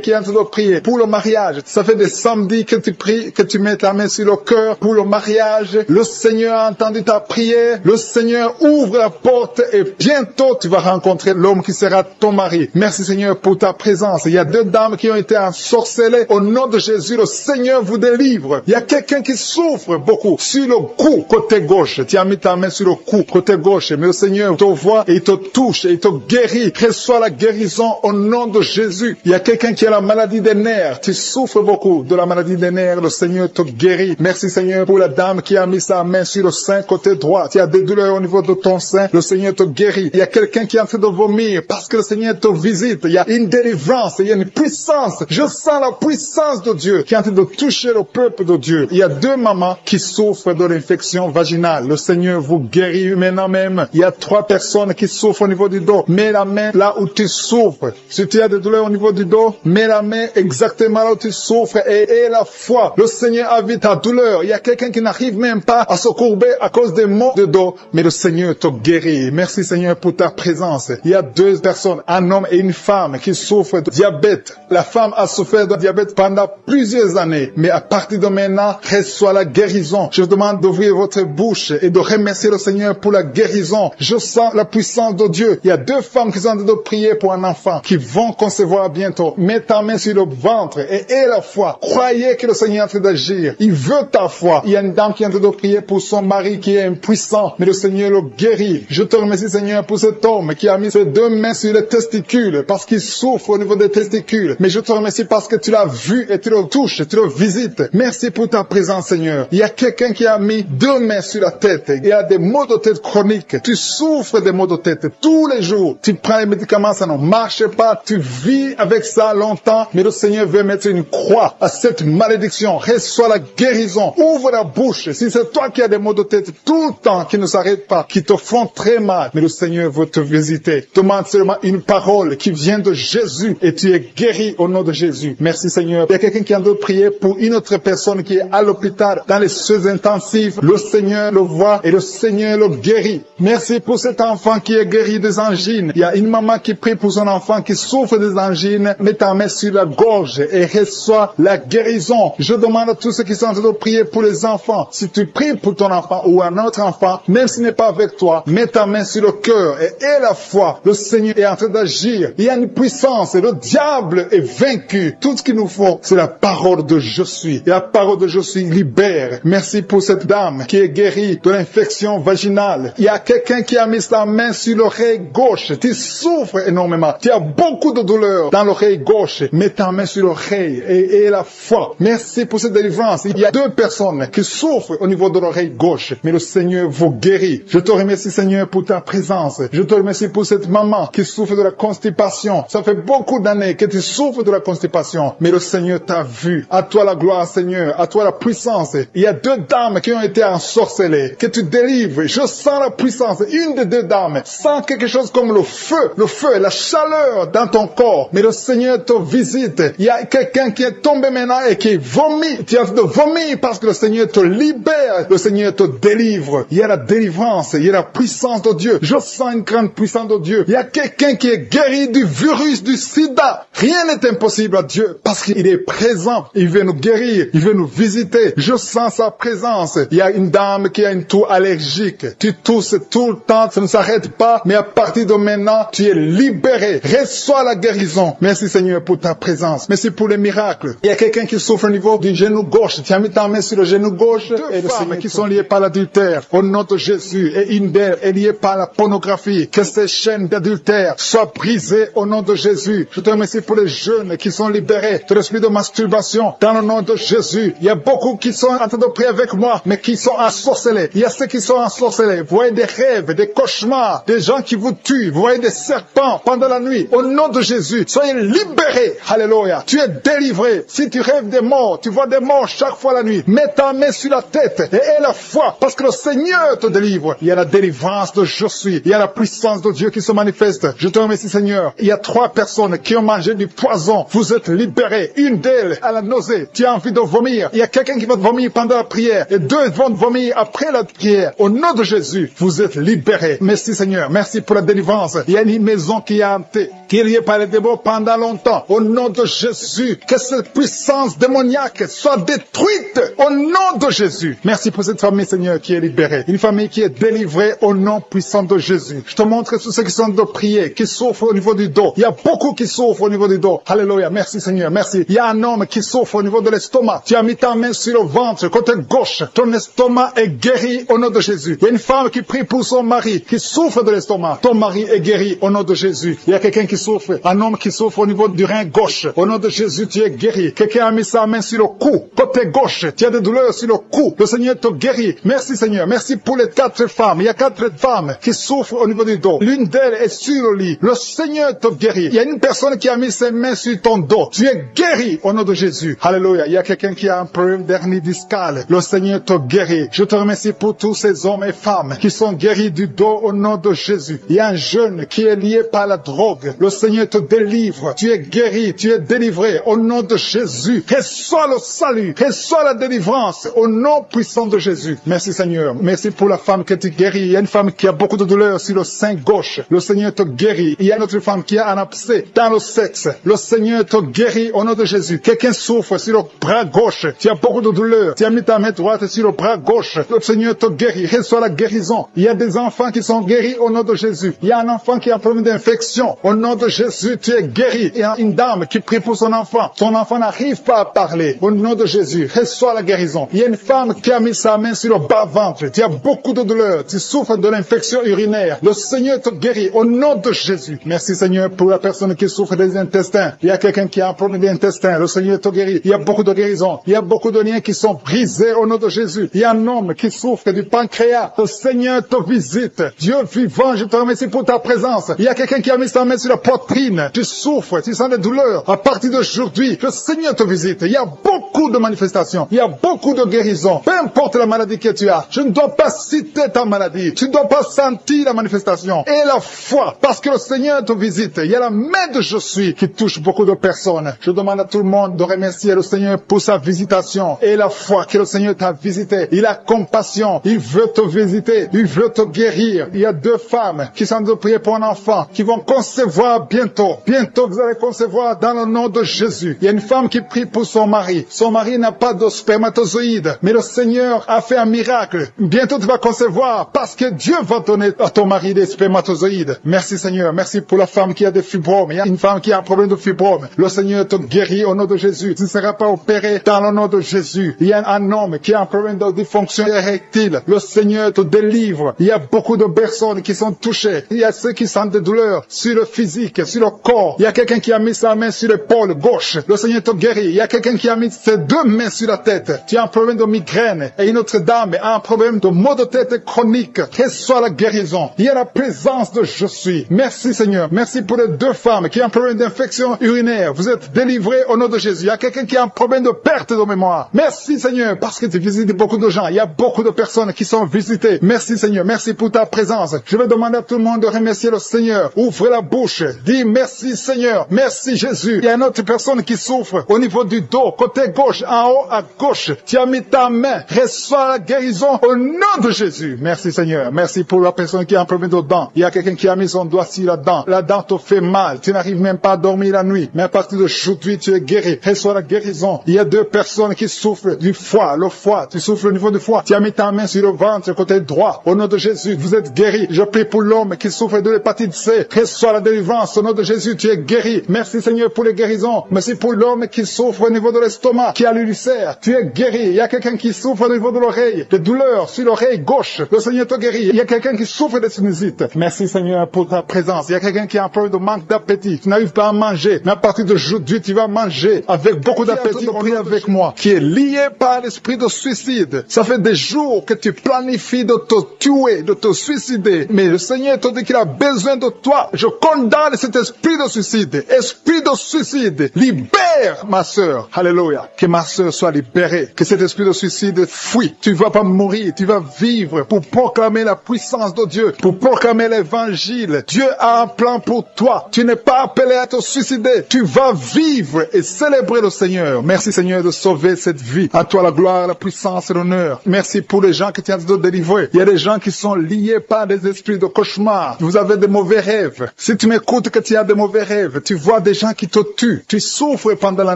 qui est en train de prier pour le mariage. Ça fait des samedis que tu pries, que tu mets ta main sur le cœur pour le mariage. Le Seigneur a entendu ta prière. Le Seigneur ouvre la porte et bientôt tu vas rencontrer l'homme qui sera ton mari. Merci Seigneur pour ta présence. Il y a 2 dames qui ont été ensorcelées. Au nom de Jésus, le Seigneur vous délivre. Il y a quelqu'un qui souffre beaucoup sur le cou, côté gauche. Tu as mis ta main sur le cou, côté gauche. Mais le Seigneur te voit et il te touche et il te guérit. Reçois la guérison au nom de Jésus. Il y a quelqu'un qui a la maladie des nerfs. Tu souffres beaucoup de la maladie des nerfs. Le Seigneur te guérit. Merci Seigneur pour la dame qui a mis sa main sur le sein côté droit. Tu as des douleurs au niveau de ton sein. Le Seigneur te guérit. Il y a quelqu'un qui est en train de vomir parce que le Seigneur te visite. Il y a une délivrance. Il y a une puissance. Je sens la puissance de Dieu qui est en train de toucher le peuple de Dieu. Il y a 2 mamans qui souffrent de l'infection vaginale. Le Seigneur vous guérit maintenant même. Il y a 3 personnes qui souffrent au niveau du dos. Mets la main là où tu souffres. Si tu as des douleurs au niveau du dos, mets la main exactement là où tu souffres et la foi. Le Seigneur a vu ta douleur. Il y a quelqu'un qui n'arrive même pas à se courber à cause des maux de dos, mais le Seigneur te guérit. Merci Seigneur pour ta présence. Il y a 2 personnes, un homme et une femme qui souffrent de diabète. La femme a souffert de diabète pendant plusieurs années, mais à partir de maintenant, reçoit la guérison. Je vous demande d'ouvrir votre bouche et de remercier le Seigneur pour la guérison. Je sens la puissance de Dieu. Il y a 2 femmes qui sont en train de prier pour un enfant qui vont concevoir bientôt. Mets ta main sur le ventre et aie la foi. Croyez que le Seigneur est en train d'agir. Il veut ta foi. Il y a une dame qui est en train de prier pour son mari qui est impuissant, mais le Seigneur le guérit. Je te remercie Seigneur pour cet homme qui a mis ses 2 mains sur les testicules parce qu'il souffre au niveau des testicules. Mais je te remercie parce que tu l'as vu et tu le touches, tu le visites. Merci pour ta présence Seigneur. Il y a quelqu'un qui a mis 2 mains sur la tête. Il y a des maux de tête chroniques. Tu souffres des maux de tête tous les jours. Tu prends les médicaments, ça ne marche pas. Tu vis avec ça longtemps, mais le Seigneur veut mettre une croix à cette malédiction. Reçois la guérison. Ouvre la bouche. Si c'est toi qui as des maux de tête tout le temps, qui ne s'arrêtent pas, qui te font très mal, mais le Seigneur veut te visiter. Demande seulement une parole qui vient de Jésus et tu es guéri au nom de Jésus. Merci Seigneur. Il y a quelqu'un qui a de prier pour une autre personne qui est à l'hôpital, dans les soins intensifs. Le Seigneur le voit et le Seigneur le guérit. Merci pour cet enfant qui est guéri des angines. Il y a une maman qui prie pour son enfant qui souffre des angines. Mets ta main sur la gorge et reçois la guérison. Je demande à tous ceux qui sont en train de prier pour les enfants. Si tu pries pour ton enfant ou un autre enfant, même s'il n'est pas avec toi, mets ta main sur le cœur et aie la foi. Le Seigneur est en train d'agir. Il y a une puissance et le diable est vaincu. Tout ce qu'il nous faut, c'est la parole de je suis. Et la parole de je suis libère. Merci pour cette dame qui est guérie de l'infection vaginale. Il y a quelqu'un qui a mis sa main sur l'oreille gauche. Tu souffres énormément. Tu as beaucoup de douleur dans l'oreille gauche. Mets ta main sur l'oreille et la foi. Merci pour cette délivrance. Il y a 2 personnes qui souffrent au niveau de l'oreille gauche. Mais le Seigneur vous guérit. Je te remercie Seigneur pour ta présence. Je te remercie pour cette maman qui souffre de la constipation. Ça fait beaucoup d'années que tu souffres de la constipation. Mais le Seigneur t'a vu. À toi la gloire Seigneur. À toi la puissance. Il y a 2 dames qui ont été ensorcelées. Que tu délivres Je sens la puissance. Une des deux dames sent quelque chose comme le feu, la chaleur dans ton corps. Mais le Seigneur te visite. Il y a quelqu'un qui est tombé maintenant et qui vomit. Tu es en train de vomir parce que le Seigneur te libère. Le Seigneur te délivre. Il y a la délivrance. Il y a la puissance de Dieu. Je sens une grande puissance de Dieu. Il y a quelqu'un qui est guéri du virus du sida. Rien n'est impossible à Dieu parce qu'il est présent. Il veut nous guérir. Il veut nous visiter. Je sens sa présence. Il y a une dame qui a une toux allergique. Tu tousses tout le temps. Ça ne s'arrête pas. Mais à partir de maintenant, tu es libéré. Reçois la guérison. Merci Seigneur pour ta présence. Merci pour les miracles. Il y a quelqu'un qui souffre au niveau du genou gauche. Tu as mis ta main sur le genou gauche. Et les femmes qui sont liées par l'adultère. Au nom de Jésus. Et une d'elles est liée par la pornographie. Que ces chaînes d'adultère soient brisées au nom de Jésus. Je te remercie pour les jeunes qui sont libérés de l'esprit de masturbation. Dans le nom de Jésus. Il y a beaucoup qui sont en train de prier avec moi, mais qui sont ensorcelés. Il y a ceux qui sont ensorcelés. Vous voyez des rêves, des cauchemars, des gens qui vous tuent. Vous voyez des serpents pendant la nuit. Au nom de Jésus, soyez libérés. Alléluia. Tu es délivré. Si tu rêves des morts, tu vois des morts chaque fois la nuit. Mets ta main sur la tête et aie la foi parce que le Seigneur te délivre. Il y a la délivrance de je suis. Il y a la puissance de Dieu qui se manifeste. Je te remercie Seigneur. Il y a 3 personnes qui ont mangé du poison. Vous êtes libérés. Une d'elles a la nausée. Tu as envie de vomir. Il y a quelqu'un qui va te vomir pendant la prière et 2 vont te vomir après la prière. Au nom de Jésus, vous êtes libérés. Merci Seigneur. Merci pour la délivrance. Il y a une maison qui est hantée, qui est liée par les démons pendant longtemps. Au nom de Jésus, que cette puissance démoniaque soit détruite. Au nom de Jésus. Merci pour cette famille Seigneur qui est libérée. Une famille qui est délivrée au nom puissant de Jésus. Je te montre tous ceux qui sont de prier, qui souffrent au niveau du dos. Il y a beaucoup qui souffrent au niveau du dos. Alléluia. Merci Seigneur. Merci. Il y a un homme qui souffre au niveau de l'estomac. Tu as mis ta main sur le ventre, côté gauche. Ton estomac est guéri au nom de Jésus. Il y a une femme qui prie pour son mari, qui souffre de l'estomac. Ton mari est guéri au nom de Jésus. Il y a quelqu'un qui souffre, un homme qui souffre au niveau du rein gauche. Au nom de Jésus, tu es guéri. Quelqu'un a mis sa main sur le cou, côté gauche. Tu as des douleurs sur le cou. Le Seigneur te guérit. Merci Seigneur. Merci pour les 4 femmes. Il y a 4 femmes qui souffrent au niveau du dos. L'une d'elles est sur le lit. Le Seigneur te guérit. Il y a une personne qui a mis ses mains sur ton dos. Tu es guéri au nom de Jésus. Alléluia. Il y a quelqu'un qui a un problème d'hernie discale. Le Seigneur te guérit. Je te remercie pour tous ces hommes et femmes qui sont guéris du dos au nom de Jésus. Il y a un jeune qui est lié par la drogue. Le Seigneur te délivre. Tu es guéri. Tu es délivré au nom de Jésus. Reçois le salut. Reçois la délivrance au nom puissant de Jésus. Merci Seigneur. Merci pour la femme que tu guéris. Il y a une femme qui a beaucoup de douleurs sur le sein gauche. Le Seigneur te guérit. Il y a une autre femme qui a un abcès dans le sexe. Le Seigneur te guérit au nom de Jésus. Quelqu'un souffre sur le bras gauche. Tu as beaucoup de douleurs. Tu as mis ta main droite sur le bras gauche. Le Seigneur te guérit. Reçois la guérison. Il y a des enfants qui sont guéris au nom de Jésus. Il y a un enfant qui a un problème d'infection. Au nom de Jésus, tu es guéri. Il y a une dame qui prie pour son enfant. Son enfant n'arrive pas à parler. Au nom de Jésus, reçois la guérison. Il y a une femme qui a mis sa main sur le bas-ventre. Tu as beaucoup de douleurs. Tu souffres de l'infection urinaire. Le Seigneur te guérit au nom de Jésus. Merci Seigneur pour la personne qui souffre des intestins. Il y a quelqu'un qui a un problème d'intestin. Le Seigneur te guérit. Il y a beaucoup de guérisons. Il y a beaucoup de liens qui sont brisés au nom de Jésus. Il y a un homme qui souffre du pancréas. Le Seigneur te visite. Dieu vivant, je te remercie pour ta présence. Il y a quelqu'un qui a mis sa main sur la poitrine. Tu souffres, tu sens des douleurs. À partir d'aujourd'hui, le Seigneur te visite. Il y a beaucoup de manifestations. Il y a beaucoup de guérisons. Peu importe la maladie que tu as, je ne dois pas citer ta maladie. Tu ne dois pas sentir la manifestation. Et la foi, parce que le Seigneur te visite. Il y a la main de je suis qui touche beaucoup de personnes. Je demande à tout le monde de remercier le Seigneur pour sa visitation. Et la foi que le Seigneur t'a visité. Il a compassion. Il veut te visiter. Il veut te guérir. Il y a 2 femmes qui sont de prier pour un enfant, qui vont concevoir bientôt. Bientôt, vous allez concevoir dans le nom de Jésus. Il y a une femme qui prie pour son mari. Son mari n'a pas de spermatozoïdes, mais le Seigneur a fait un miracle. Bientôt, tu vas concevoir parce que Dieu va donner à ton mari des spermatozoïdes. Merci Seigneur. Merci pour la femme qui a des fibromes. Il y a une femme qui a un problème de fibromes. Le Seigneur te guérit au nom de Jésus. Tu ne seras pas opéré dans le nom de Jésus. Il y a un homme qui a un problème de dysfonction érectile. Le Seigneur te délivre. Il y a beaucoup de personnes qui sont touchées. Il y a ceux qui sentent des douleurs sur le physique, sur le corps. Il y a quelqu'un qui a mis sa main sur l'épaule gauche. Le Seigneur te guérit. Il y a quelqu'un qui a mis ses 2 mains sur la tête. Tu as un problème de migraine. Et une autre dame a un problème de maux de tête chronique. Reçois la guérison. Il y a la présence de je suis. Merci Seigneur. Merci pour les 2 femmes qui ont un problème d'infection urinaire. Vous êtes délivrés au nom de Jésus. Il y a quelqu'un qui a un problème de perte de mémoire. Merci Seigneur parce que tu visites beaucoup de gens. Il y a beaucoup de personnes qui sont visitées vérité. Merci Seigneur, merci pour ta présence. Je vais demander à tout le monde de remercier le Seigneur. Ouvrez la bouche, dis merci Seigneur, merci Jésus. Il y a une autre personne qui souffre au niveau du dos, côté gauche, en haut à gauche. Tu as mis ta main, reçois la guérison au nom de Jésus. Merci Seigneur, merci pour la personne qui a un problème de dents. Il y a quelqu'un qui a mis son doigt sur la dent te fait mal, tu n'arrives même pas à dormir la nuit, mais à partir d'aujourd'hui tu es guéri, reçois la guérison. Il y a deux personnes qui souffrent du foie, le foie, tu souffres au niveau du foie, tu as mis ta main sur le ventre, côté droit, au nom de Jésus, vous êtes guéri. Je prie pour l'homme qui souffre de l'hépatite C, reçois la délivrance, au nom de Jésus, tu es guéri. Merci Seigneur pour les guérisons, merci pour l'homme qui souffre au niveau de l'estomac, qui a l'ulcère, tu es guéri. Il y a quelqu'un qui souffre au niveau de l'oreille, de douleurs sur l'oreille gauche, le Seigneur te guérit. Il y a quelqu'un qui souffre de sinusite, merci Seigneur pour ta présence. Il y a quelqu'un qui a un problème de manque d'appétit, tu n'arrives pas à manger, mais à partir d'aujourd'hui tu vas manger avec beaucoup d'appétit. Prie avec moi, qui est lié par l'esprit de suicide. Ça fait des jours que tu planifies de te tuer, de te suicider, mais le Seigneur te dit qu'il a besoin de toi. Je condamne cet esprit de suicide. Esprit de suicide, libère ma sœur. Alléluia. Que ma sœur soit libérée, que cet esprit de suicide fuit. Tu vas pas mourir, tu vas vivre pour proclamer la puissance de Dieu, pour proclamer l'évangile. Dieu a un plan pour toi. Tu n'es pas appelé à te suicider. Tu vas vivre et célébrer le Seigneur. Merci Seigneur de sauver cette vie. À toi la gloire, la puissance et l'honneur. Merci pour les gens que tu as de délivrer. Il y a des gens qui sont liés par des esprits de cauchemar. Vous avez des mauvais rêves. Si tu m'écoutes que tu as des mauvais rêves, tu vois des gens qui te tuent. Tu souffres pendant la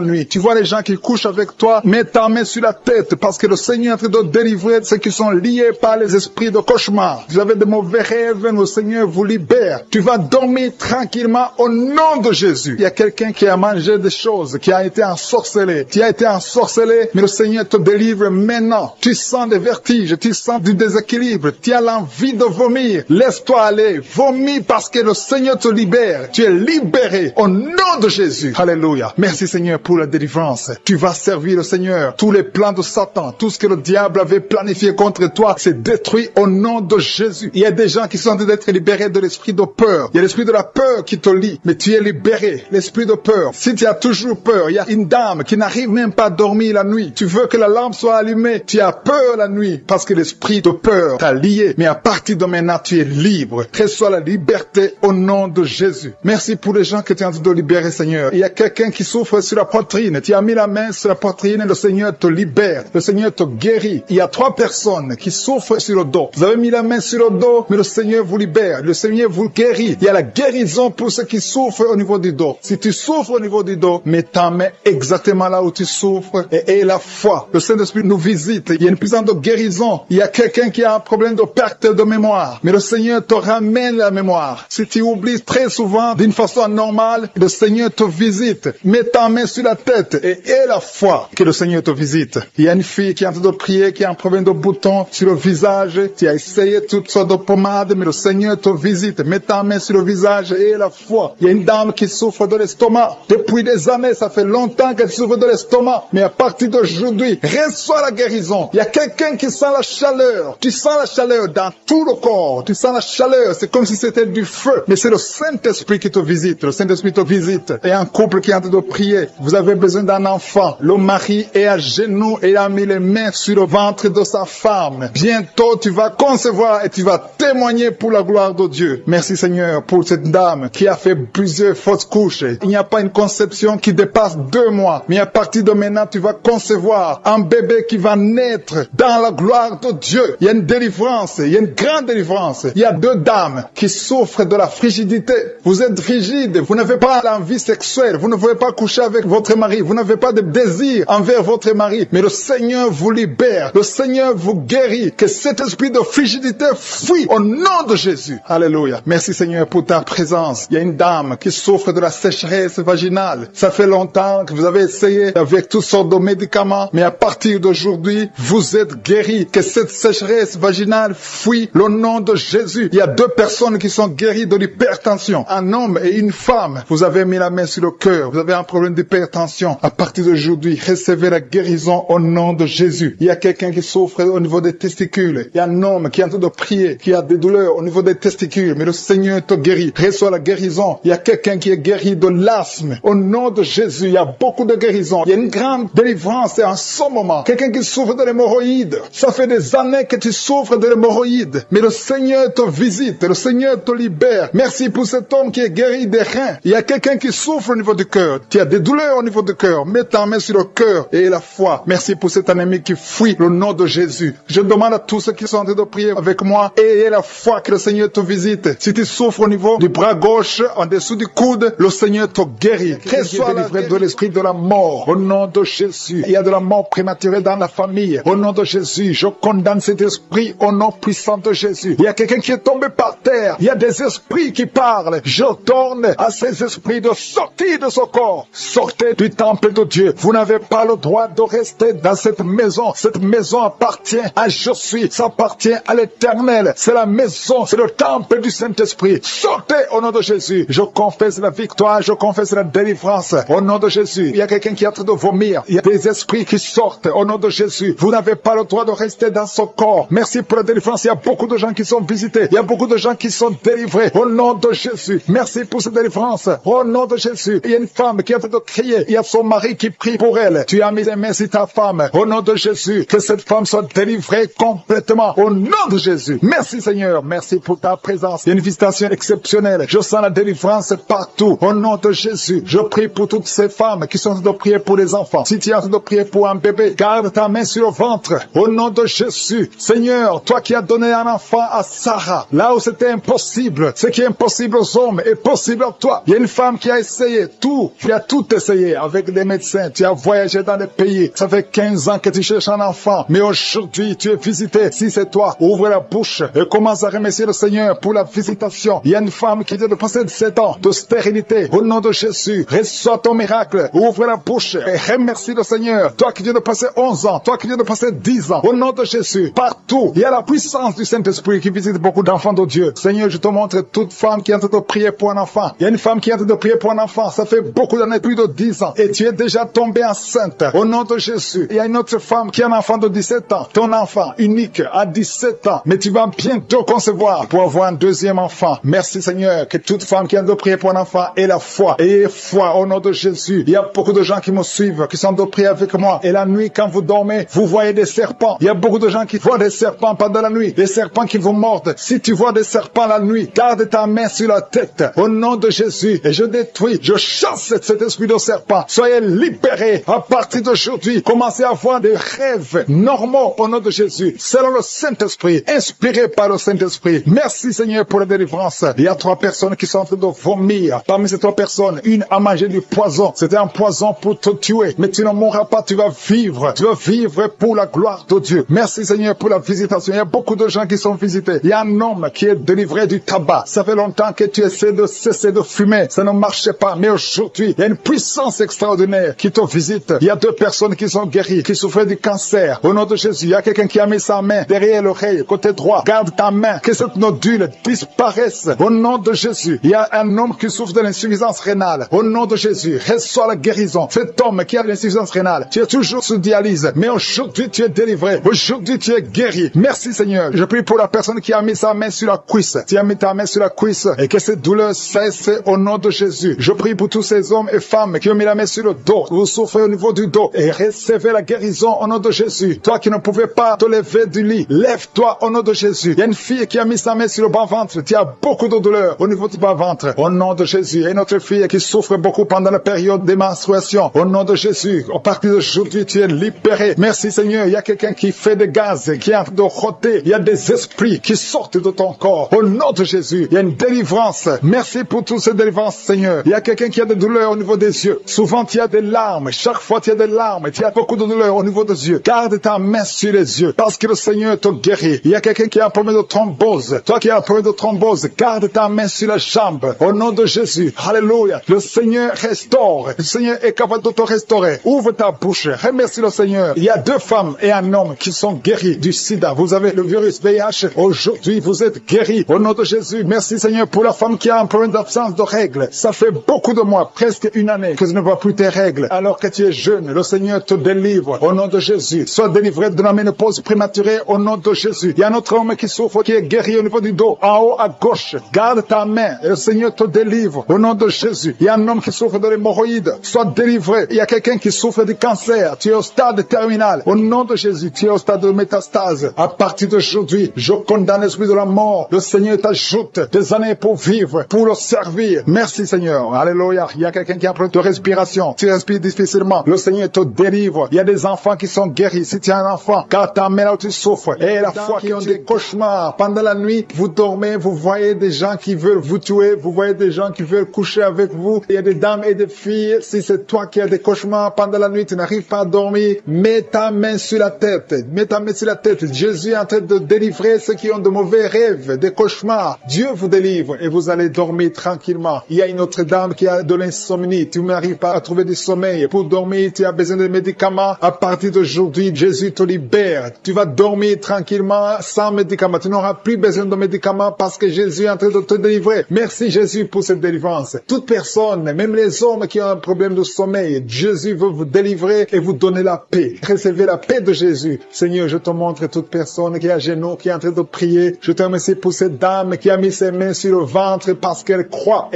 nuit. Tu vois les gens qui couchent avec toi. Mets ta main sur la tête parce que le Seigneur est en train de délivrer ceux qui sont liés par les esprits de cauchemar. Vous avez des mauvais rêves, le Seigneur vous libère. Tu vas dormir tranquillement au nom de Jésus. Il y a quelqu'un qui a mangé des choses, qui a été ensorcelé. Tu as été ensorcelé, mais le Seigneur te délivre maintenant. Tu sens des vertiges, tu sens du déséquilibre, tu as l'envie de vomir. Laisse-toi aller, vomis parce que le Seigneur te libère. Tu es libéré au nom de Jésus. Alléluia. Merci Seigneur pour la délivrance. Tu vas servir le Seigneur. Tous les plans de Satan, tout ce que le diable avait planifié contre toi, c'est détruit au nom de Jésus. Il y a des gens qui sont en train d'être libérés de l'esprit de peur. Il y a l'esprit de la peur qui te lie, mais tu es libéré. L'esprit de peur. Si tu as toujours peur, il y a une dame qui n'arrive même pas à dormir la nuit. Tu veux que la lampe soit allumée. Tu as peur la nuit parce que l'esprit de peur t'a lié. Mais à partir de maintenant, tu es libre. Reçois la liberté au nom de Jésus. Merci pour les gens que tu es en train de libérer, Seigneur. Il y a quelqu'un qui souffre sur la poitrine. Tu as mis la main sur la poitrine et le Seigneur te libère. Le Seigneur te guérit. Il y a 3 personnes qui souffrent sur le dos. Vous avez mis la main sur le dos, mais le Seigneur vous libère. Le Seigneur vous guérit. Il y a la guérison pour ceux qui souffrent au niveau du dos. Si tu souffres au niveau du dos, mets ta main exactement là où tu souffres et la foi. Le Saint-Esprit nous visite. Il y a une puissance de guérison. Il y a quelqu'un qui a un problème de perte de mémoire. Mais le Seigneur te ramène la mémoire. Si tu oublies très souvent d'une façon normale, le Seigneur te visite. Mets ta main sur la tête et aie la foi que le Seigneur te visite. Il y a une fille qui est en train de prier, qui a un problème de bouton sur le visage. Tu as essayé toutes sortes de pommades, mais le Seigneur te visite. Mets ta main sur le visage et aie la foi. Il y a une dame qui souffre de l'estomac. Depuis des années, ça fait longtemps qu'elle souffre de l'estomac. Mais à partir d'aujourd'hui, reçois la guérison. Il y a quelqu'un qui sent la chaleur. Tu sens la chaleur dans tout le corps. Tu sens la chaleur. C'est comme si c'était du feu. Mais c'est le Saint-Esprit qui te visite. Le Saint-Esprit te visite. Et un couple qui est en train de prier. Vous avez besoin d'un enfant. Le mari est à genoux et a mis les mains sur le ventre de sa femme. Bientôt, tu vas concevoir et tu vas témoigner pour la gloire de Dieu. Merci Seigneur pour cette dame qui a fait plusieurs fausses couches. Il n'y a pas une conception qui dépasse 2 mois. Mais à partir de maintenant, tu vas concevoir un bébé qui va naître dans la gloire de Dieu. Il y a une délivrance. Il y a une grande délivrance. Il y a 2 dames qui souffrent de la frigidité. Vous êtes frigide. Vous n'avez pas l'envie sexuelle. Vous ne pouvez pas coucher avec votre mari. Vous n'avez pas de désir envers votre mari. Mais le Seigneur vous libère. Le Seigneur vous guérit. Que cet esprit de frigidité fuit au nom de Jésus. Alléluia. Merci Seigneur pour ta présence. Il y a une dame qui souffre de la sécheresse vaginale. Ça fait longtemps que vous avez essayé avec toutes sortes de médicaments. Mais à partir d'aujourd'hui, vous êtes guéris. Que cette sécheresse vaginale fuit le nom de Jésus. Il y a 2 personnes qui sont guéries de l'hypertension. Un homme et une femme. Vous avez mis la main sur le cœur. Vous avez un problème d'hypertension. À partir d'aujourd'hui, recevez la guérison au nom de Jésus. Il y a quelqu'un qui souffre au niveau des testicules. Il y a un homme qui est en train de prier, qui a des douleurs au niveau des testicules. Mais le Seigneur te guérit. Reçois la guérison. Il y a quelqu'un qui est guéri de l'asthme. Au nom de Jésus, il y a beaucoup de guérisons. Il y a une grande délivrance en ce moment. Quelqu'un qui souffre de l'hémorroïde. Ça fait des années que tu souffre de l'hémorroïde, mais le Seigneur te visite, le Seigneur te libère. Merci pour cet homme qui est guéri des reins. Il y a quelqu'un qui souffre au niveau du cœur. Tu as des douleurs au niveau du cœur. Mets ta main sur le cœur et la foi. Merci pour cet ennemi qui fuit le nom de Jésus. Je demande à tous ceux qui sont en train de prier avec moi, ayez la foi que le Seigneur te visite. Si tu souffres au niveau du bras gauche, en dessous du coude, le Seigneur te guérit. Que soit délivré de l'esprit de la mort. Au nom de Jésus. Il y a de la mort prématurée dans la famille. Au nom de Jésus, je condamne cet esprit au nom puissant de Jésus. Il y a quelqu'un qui est tombé par terre. Il y a des esprits qui parlent. Je donne à ces esprits de sortir de ce corps. Sortez du temple de Dieu. Vous n'avez pas le droit de rester dans cette maison. Cette maison appartient à Je suis. Ça appartient à l'Éternel. C'est la maison. C'est le temple du Saint-Esprit. Sortez au nom de Jésus. Je confesse la victoire. Je confesse la délivrance. Au nom de Jésus. Il y a quelqu'un qui est en train de vomir. Il y a des esprits qui sortent. Au nom de Jésus. Vous n'avez pas le droit de rester dans ce corps. Merci pour la délivrance. Il y a beaucoup de gens qui sont visités. Il y a beaucoup de gens qui sont délivrés. Au nom de Jésus. Merci pour cette délivrance. Au nom de Jésus. Il y a une femme qui est en train de crier. Il y a son mari qui prie pour elle. Tu as mis les mains sur ta femme. Au nom de Jésus. Que cette femme soit délivrée complètement. Au nom de Jésus. Merci Seigneur. Merci pour ta présence. Il y a une visitation exceptionnelle. Je sens la délivrance partout. Au nom de Jésus. Je prie pour toutes ces femmes qui sont en train de prier pour les enfants. Si tu es en train de prier pour un bébé, garde ta main sur le ventre. Au nom de Jésus. Seigneur, toi qui as donné un enfant à Sarah, là où c'était impossible, ce qui est impossible aux hommes est possible à toi. Il y a une femme qui a essayé tout. Tu as tout essayé avec des médecins. Tu as voyagé dans des pays. Ça fait 15 ans que tu cherches un enfant. Mais aujourd'hui, tu es visité. Si c'est toi, ouvre la bouche et commence à remercier le Seigneur pour la visitation. Il y a une femme qui vient de passer 7 ans de stérilité. Au nom de Jésus, reçois ton miracle. Ouvre la bouche et remercie le Seigneur. Toi qui viens de passer 11 ans, toi qui viens de passer 10 ans. Au nom de Jésus, partout, il y a la puissance du Saint-Esprit qui visite beaucoup d'enfants de Dieu. Seigneur, je te montre toute femme qui est en train de prier pour un enfant. Il y a une femme qui est en train de prier pour un enfant. Ça fait beaucoup d'années, plus de 10 ans. Et tu es déjà tombée enceinte. Au nom de Jésus. Il y a une autre femme qui a un enfant de 17 ans. Ton enfant unique à 17 ans. Mais tu vas bientôt concevoir pour avoir un deuxième enfant. Merci Seigneur. Que toute femme qui est en train de prier pour un enfant ait la foi. Ayez foi au nom de Jésus. Il y a beaucoup de gens qui me suivent, qui sont en train de prier avec moi. Et la nuit, quand vous dormez, vous voyez des serpents. Il y a beaucoup de gens qui voient des serpents pendant la nuit. Des serpents qui vous mordent. Si tu vois des serpents la nuit, garde ta main sur la tête. Au nom de Jésus. Et je détruis, je chasse cet esprit de serpent. Soyez libérés à partir d'aujourd'hui. Commencez à avoir des rêves normaux au nom de Jésus. Selon le Saint-Esprit. Inspiré par le Saint-Esprit. Merci Seigneur pour la délivrance. Il y a 3 personnes qui sont en train de vomir. Parmi ces 3 personnes, une a mangé du poison. C'était un poison pour te tuer. Mais tu ne mourras pas, tu vas vivre. Tu vas vivre pour la gloire de Dieu. Merci Seigneur pour la visitation. Il y a beaucoup de gens qui sont visités. Il y a un homme qui est délivré du tabac. Ça fait longtemps que tu essaies de cesser de fumer. Ça ne marchait pas. Mais aujourd'hui, il y a une puissance extraordinaire qui te visite. Il y a 2 personnes qui sont guéries, qui souffraient du cancer. Au nom de Jésus, il y a quelqu'un qui a mis sa main derrière l'oreille, côté droit. Garde ta main. Que cette nodule disparaisse. Au nom de Jésus. Il y a un homme qui souffre de l'insuffisance rénale. Au nom de Jésus, reçois la guérison. Cet homme qui a l'insuffisance rénale, tu es toujours sous dialyse. Mais aujourd'hui, tu es délivré. Aujourd'hui, tu es guéri. Merci Seigneur. Je prie pour la personne qui a mis sa main sur la cuisse. Tu as mis ta main sur la cuisse et que cette douleur cesse au nom de Jésus. Je prie pour tous ces hommes et femmes qui ont mis la main sur le dos. Vous souffrez au niveau du dos et recevez la guérison au nom de Jésus. Toi qui ne pouvais pas te lever du lit, lève-toi au nom de Jésus. Il y a une fille qui a mis sa main sur le bas-ventre. Tu as beaucoup de douleur au niveau du bas-ventre. Au nom de Jésus. Il y a une autre fille qui souffre beaucoup pendant la période des menstruations. Au nom de Jésus. À partir d'aujourd'hui, tu es libéré. Merci Seigneur. Il y a quelqu'un qui fait des gaz, qui est en train de rôter. Il y a des esprits qui sortent de ton corps. Au nom de Jésus. Il y a une délivrance. Merci pour toutes ces délivrances, Seigneur. Il y a quelqu'un qui a des douleurs au niveau des yeux. Souvent, tu as des larmes. Chaque fois, tu as des larmes. Tu as beaucoup de douleurs au niveau des yeux. Garde ta main sur les yeux parce que le Seigneur te guérit. Il y a quelqu'un qui a un problème de thrombose. Toi qui as un problème de thrombose, garde ta main sur la jambe. Au nom de Jésus. Alléluia. Le Seigneur restaure. Le Seigneur est capable de te restaurer. Ouvre ta bouche. Remercie le Seigneur. Il y a 2 femmes et un homme qui sont guéris du sida. Vous avez le virus VIH. Aujourd'hui, vous êtes guéris. Au nom de Jésus. Merci Seigneur pour la femme qui a un problème d'absence de règles. Ça fait beaucoup de mois, presque une année, que tu ne vois plus tes règles. Alors que tu es jeune, le Seigneur te délivre. Au nom de Jésus. Sois délivré de la ménopause prématurée. Au nom de Jésus. Il y a un autre homme qui souffre, qui est guéri au niveau du dos. En haut à gauche. Garde ta main et le Seigneur te délivre. Au nom de Jésus. Il y a un homme qui souffre de l'hémorroïde. Sois délivré. Il y a quelqu'un qui souffre du cancer. Tu es au stade terminal. Au nom de Jésus. Tu es au stade de métastase. À partir d'aujourd'hui, je condamne l'esprit de la mort. Le Seigneur t'ajoute des années pour vivre, pour le servir. Merci Seigneur. Alléluia. Il y a quelqu'un qui a un problème de respiration. Tu respires difficilement. Le Seigneur te délivre. Il y a des enfants qui sont guéris. Si tu es un enfant, car ta main là où tu souffres. Et la foi qui ont des cauchemars. Pendant la nuit, vous dormez, vous voyez des gens qui veulent vous tuer. Vous voyez des gens qui veulent coucher avec vous. Il y a des dames et des filles. Si c'est toi qui as des cauchemars pendant la nuit, tu n'arrives pas à dormir, mets ta main sur la tête. Mets ta main sur la tête. Jésus est en train de délivrer ceux qui ont de mauvais rêves, des cauchemars. Dieu vous délivre et vous allez dormir tranquillement. Il y a une autre dame qui a de l'insomnie. Tu n'arrives pas à trouver du sommeil. Pour dormir, tu as besoin de médicaments. À partir d'aujourd'hui, Jésus te libère. Tu vas dormir tranquillement sans médicaments. Tu n'auras plus besoin de médicaments parce que Jésus est en train de te délivrer. Merci Jésus pour cette délivrance. Toute personne, même les hommes qui ont un problème de sommeil, Jésus veut vous délivrer et vous donner la paix. Recevez la paix de Jésus. Seigneur, je te montre toute personne qui est à genoux, qui est en train de prier. Je te remercie pour cette dame qui a mis ses mains sur le ventre parce qu'elle croit